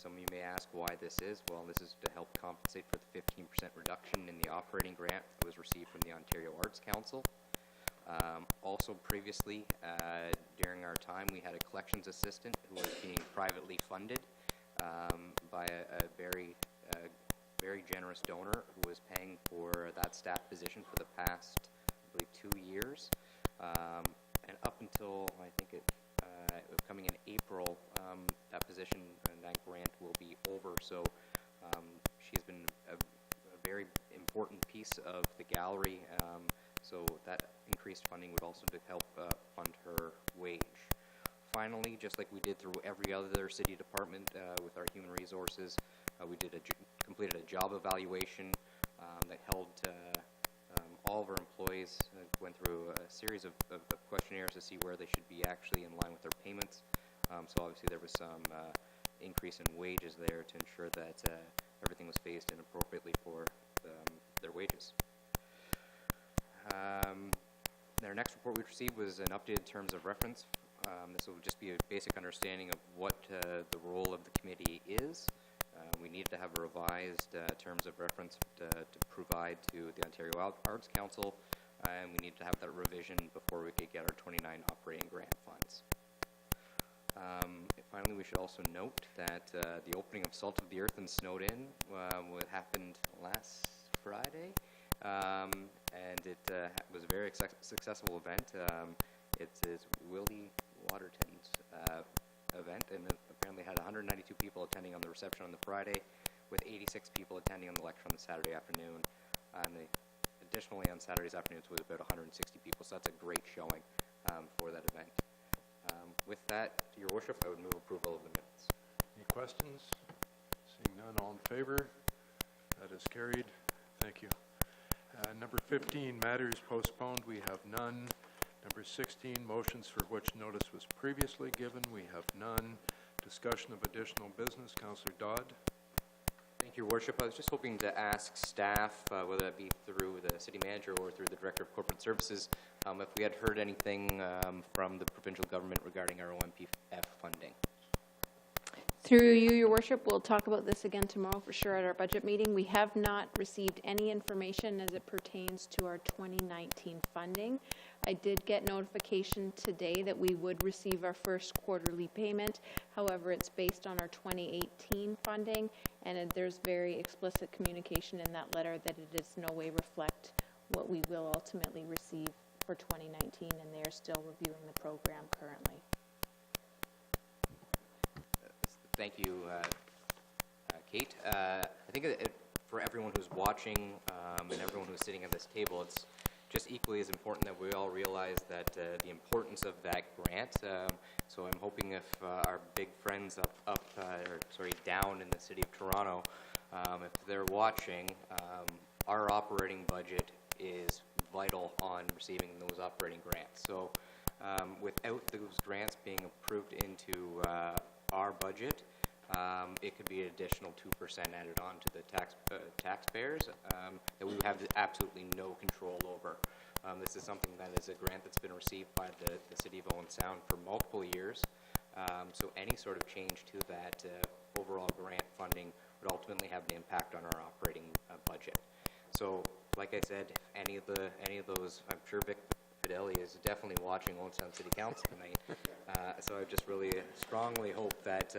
Some of you may ask why this is. Well, this is to help compensate for the 15% reduction in the operating grant that was received from the Ontario Arts Council. Also previously, during our time, we had a collections assistant who was being privately funded by a very generous donor who was paying for that staff position for the past, I believe, 2 years. And up until, I think coming in April, that position and that grant will be over. So she has been a very important piece of the gallery. So that increased funding would also help fund her wage. Finally, just like we did through every other city department with our human resources, we completed a job evaluation that held all of our employees went through a series of questionnaires to see where they should be actually in line with their payments. So obviously there was some increase in wages there to ensure that everything was phased in appropriately for their wages. Our next report we received was an updated terms of reference. This will just be a basic understanding of what the role of the committee is. We needed to have a revised terms of reference to provide to the Ontario Arts Council, and we needed to have that revision before we could get our 29 operating grant funds. Finally, we should also note that the opening of Salt of the Earth and Snowed In happened last Friday, and it was a very successful event. It's Willie Waterton's event, and it apparently had 192 people attending on the reception on the Friday, with 86 people attending on the lecture on the Saturday afternoon. And additionally, on Saturdays afternoons was about 160 people, so that's a great showing for that event. With that, Your Worship, I would move approval of the minutes. Any questions? Seeing none, all in favor? That is carried. Thank you. Number 15, matters postponed. We have none. Number 16, motions for which notice was previously given. We have none. Discussion of additional business. Councillor Dodd. Thank you, Your Worship. I was just hoping to ask staff, whether that be through the City Manager or through the Director of Corporate Services, if we had heard anything from the provincial government regarding our OMPF funding. Through you, Your Worship, we'll talk about this again tomorrow for sure at our budget meeting. We have not received any information as it pertains to our 2019 funding. I did get notification today that we would receive our first quarterly payment. However, it's based on our 2018 funding, and there's very explicit communication in that letter that it does no way reflect what we will ultimately receive for 2019, and they are still reviewing the program currently. Thank you, Kate. I think for everyone who's watching and everyone who's sitting at this table, it's just equally as important that we all realize that the importance of that grant. So I'm hoping if our big friends down in the city of Toronto, if they're watching, our operating budget is vital on receiving those operating grants. So without those grants being approved into our budget, it could be an additional 2% added on to the taxpayers that we have absolutely no control over. This is something that is a grant that's been received by the City of Owen Sound for multiple years. So any sort of change to that overall grant funding would ultimately have an impact on our operating budget. So, like I said, any of those, I'm sure Vic Fidelli is definitely watching Owen Sound City Council tonight. So I just really strongly hope that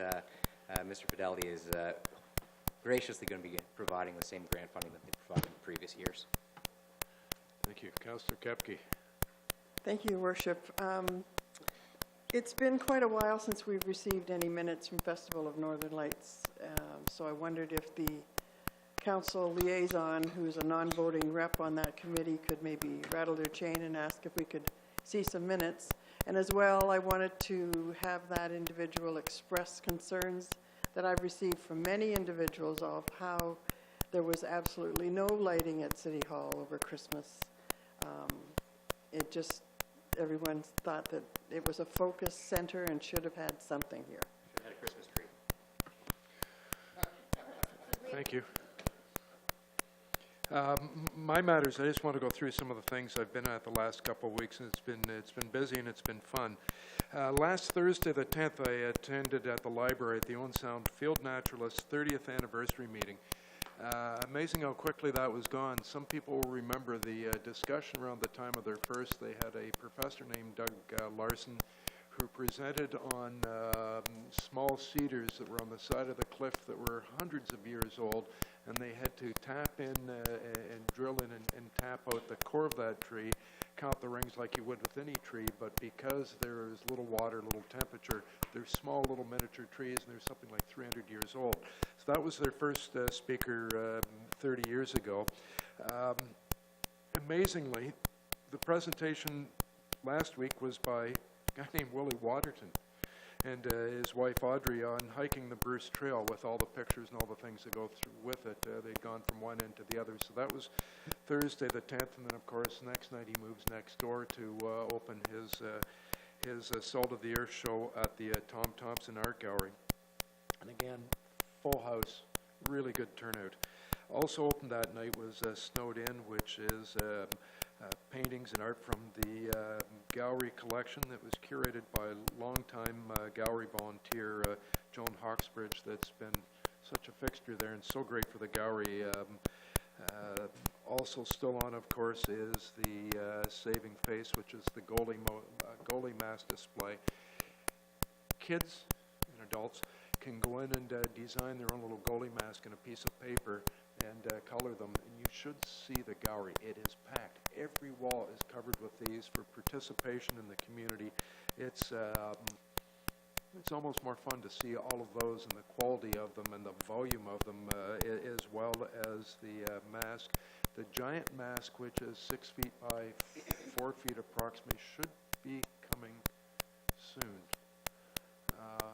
Mr. Fidelli is graciously going to be providing the same grant funding that they provided in previous years. Thank you. Councillor Koepke. Thank you, Your Worship. It's been quite a while since we've received any minutes from Festival of Northern Lights, so I wondered if the council liaison, who's a non-voting rep on that committee, could maybe rattle their chain and ask if we could see some minutes. And as well, I wanted to have that individual express concerns that I've received from many individuals of how there was absolutely no lighting at City Hall over Christmas. Everyone thought that it was a focus center and should have had something here. Should have had a Christmas tree. Thank you. My matters, I just want to go through some of the things I've been at the last couple of weeks, and it's been busy and it's been fun. Last Thursday, the 10th, I attended at the library at the Owen Sound Field Naturalists 30th anniversary meeting. Amazing how quickly that was gone. Some people will remember the discussion around the time of their first. They had a professor named Doug Larson who presented on small cedars that were on the side of the cliff that were hundreds of years old, and they had to tap in and drill in and tap out the core of that tree, count the rings like you would with any tree, but because there is little water, little temperature, they're small little miniature trees, and they're something like 300 years old. So that was their first speaker 30 years ago. Amazingly, the presentation last week was by a guy named Willie Waterton. and his wife Audrey on hiking the Bruce Trail with all the pictures and all the things that go through with it. They'd gone from one end to the other. So that was Thursday the 10th, and then of course next night he moves next door to open his Salt of the Earth show at the Tom Thompson Art Gallery. And again, full house, really good turnout. Also opened that night was Snowed In, which is paintings and art from the gallery collection that was curated by longtime gallery volunteer Joan Hawksbridge, that's been such a fixture there and so great for the gallery. Also still on, of course, is the Saving Face, which is the goalie mask display. Kids and adults can go in and design their own little goalie mask in a piece of paper and color them, and you should see the gallery. It is packed. Every wall is covered with these for participation in the community. It's almost more fun to see all of those and the quality of them and the volume of them, as well as the mask. The giant mask, which is 6 feet by 4 feet approximately, should be coming soon.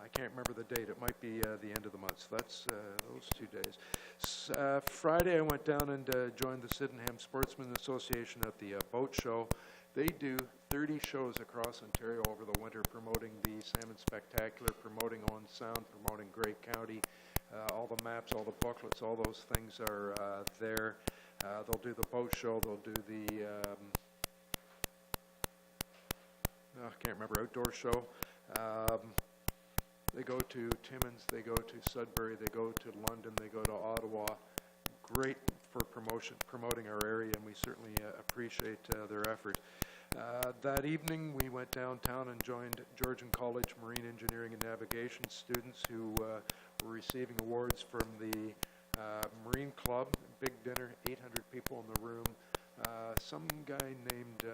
I can't remember the date. It might be the end of the month. So that's those 2 days. Friday, I went down and joined the Sydenham Sportsmen Association at the boat show. They do 30 shows across Ontario over the winter, promoting the Salmon Spectacular, promoting Owen Sound, promoting Grey County. All the maps, all the booklets, all those things are there. They'll do the boat show. They'll do the I can't remember, outdoor show. They go to Timmins, they go to Sudbury, they go to London, they go to Ottawa. Great for promoting our area, and we certainly appreciate their effort. That evening, we went downtown and joined Georgian College Marine Engineering and Navigation students who were receiving awards from the Marine Club. Big dinner, 800 people in the room. Some guy named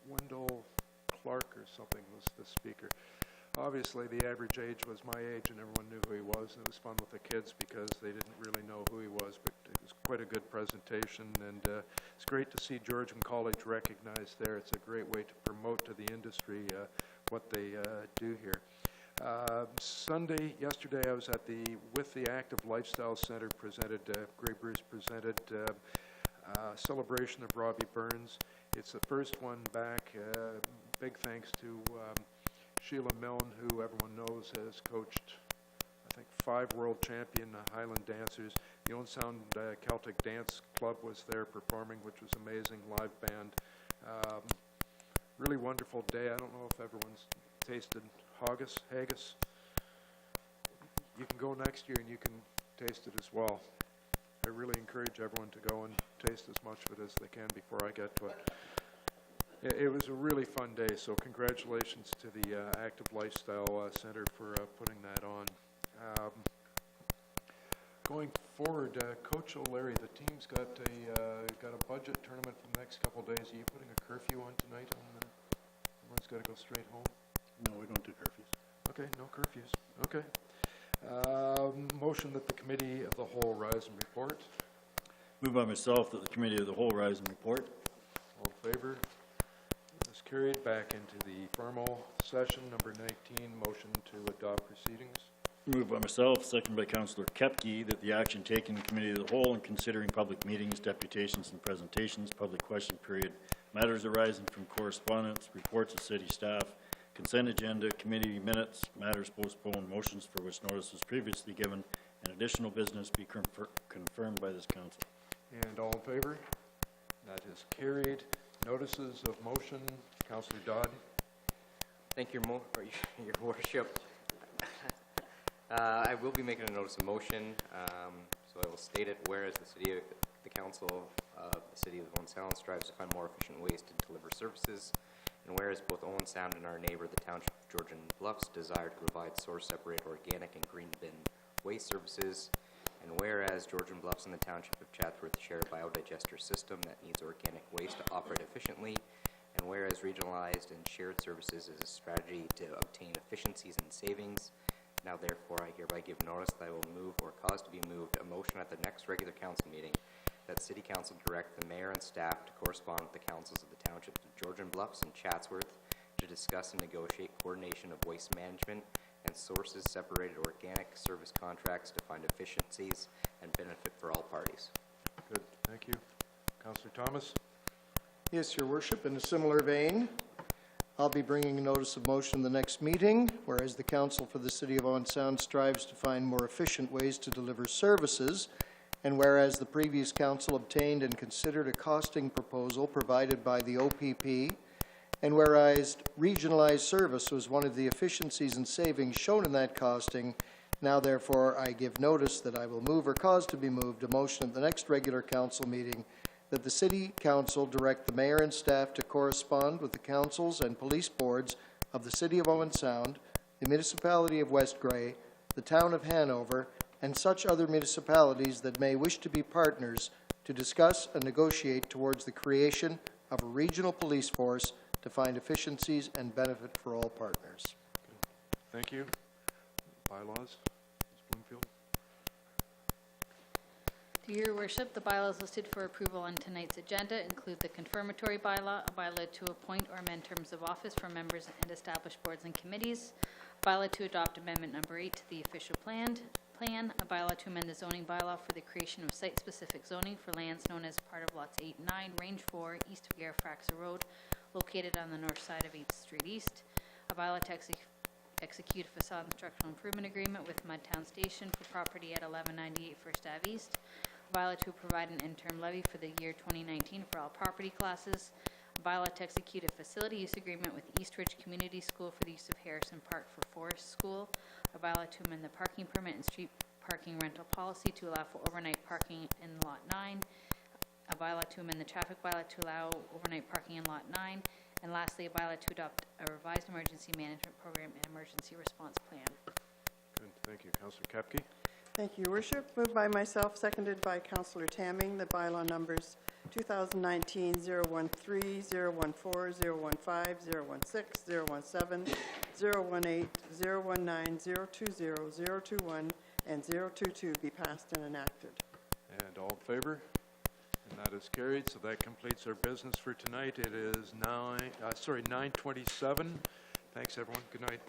Wendell Clark or something was the speaker. Obviously, the average age was my age, and everyone knew who he was. And it was fun with the kids because they didn't really know who he was, but it was quite a good presentation, and it's great to see Georgian College recognized there. It's a great way to promote to the industry what they do here. Yesterday, I was at with the Active Lifestyle Center presented, Grey Bruce presented celebration of Robbie Burns. It's the first one back. Big thanks to Sheila Milne, who everyone knows has coached, I think, 5 world champion Highland dancers. The Owen Sound Celtic Dance Club was there performing, which was amazing, live band. Really wonderful day. I don't know if everyone's tasted haggis. You can go next year and you can taste it as well. I really encourage everyone to go and taste as much of it as they can before I get to it. It was a really fun day, so congratulations to the Active Lifestyle Center for putting that on. Going forward, Coach O'Leary, the team's got a budget tournament for the next couple of days. Are you putting a curfew on tonight? Everyone's got to go straight home? No, we don't do curfews. Okay, no curfews. Okay. Motion that the Committee of the Whole rise and report. Moved by myself that the Committee of the Whole rise and report. All in favor? That's carried. Back into the formal session. Number 19, motion to adopt proceedings. Moved by myself, seconded by Councillor Kepke, that the action taken in Committee of the Whole in considering public meetings, deputations and presentations, public question period, matters arising from correspondence, reports of city staff, consent agenda, committee minutes, matters postponed, motions for which notice was previously given, and additional business be confirmed by this council. And all in favor? That is carried. Notices of motion. Councillor Dodd. Thank you, Your Worship. I will be making a notice of motion, so I will state it. Whereas the Council of the City of Owen Sound strives to find more efficient ways to deliver services, and whereas both Owen Sound and our neighbor, the Township of Georgian Bluffs, desire to provide source-separated organic and green bin waste services, and whereas Georgian Bluffs and the Township of Chatsworth share a biodigester system that needs organic waste to operate efficiently, and whereas regionalized and shared services is a strategy to obtain efficiencies and savings, now therefore I hereby give notice that I will move or cause to be moved a motion at the next regular council meeting that City Council direct the Mayor and staff to correspond with the councils of the Townships of Georgian Bluffs and Chatsworth to discuss and negotiate coordination of waste management and sources separated organic service contracts to find efficiencies and benefit for all parties. Good, thank you. Councillor Thomas? Yes, Your Worship, in a similar vein, I'll be bringing a notice of motion the next meeting, whereas the Council for the City of Owen Sound strives to find more efficient ways to deliver services, and whereas the previous council obtained and considered a costing proposal provided by the OPP, and whereas regionalized service was one of the efficiencies and savings shown in that costing, now therefore I give notice that I will move or cause to be moved a motion at the next regular council meeting that the City Council direct the Mayor and staff to correspond with the councils and police boards of the City of Owen Sound, the Municipality of West Grey, the Town of Hanover, and such other municipalities that may wish to be partners to discuss and negotiate towards the creation of a regional police force to find efficiencies and benefit for all partners. Thank you. Bylaws, Ms. Bloomfield? Your Worship, the bylaws listed for approval on tonight's agenda include the confirmatory bylaw, a bylaw to appoint or amend terms of office for members and established boards and committees, a bylaw to adopt amendment number 8 to the official plan, a bylaw to amend the zoning bylaw for the creation of site-specific zoning for lands known as part of lots 8 and 9, range 4, east of Garifraxa Road, located on the north side of 8th Street East, a bylaw to execute a facade and structural improvement agreement with Mudtown Station for property at 1198 First Ave East, a bylaw to provide an interim levy for the year 2019 for all property classes, a bylaw to execute a facility use agreement with Eastridge Community School for the use of Harrison Park for Forest School, a bylaw to amend the parking permit and street parking rental policy to allow for overnight parking in Lot 9, a bylaw to amend the traffic bylaw to allow overnight parking in Lot 9, and lastly, a bylaw to adopt a revised emergency management program and emergency response plan. Good, thank you. Councillor Kapke? Thank you, Your Worship. Moved by myself, seconded by Councillor Tamming, the bylaw numbers 2019-013, 014, 015, 016, 017, 018, 019, 020, 021, and 022 be passed and enacted. And all in favor? And that is carried, so that completes our business for tonight. It is 9:27. Thanks, everyone. Good night.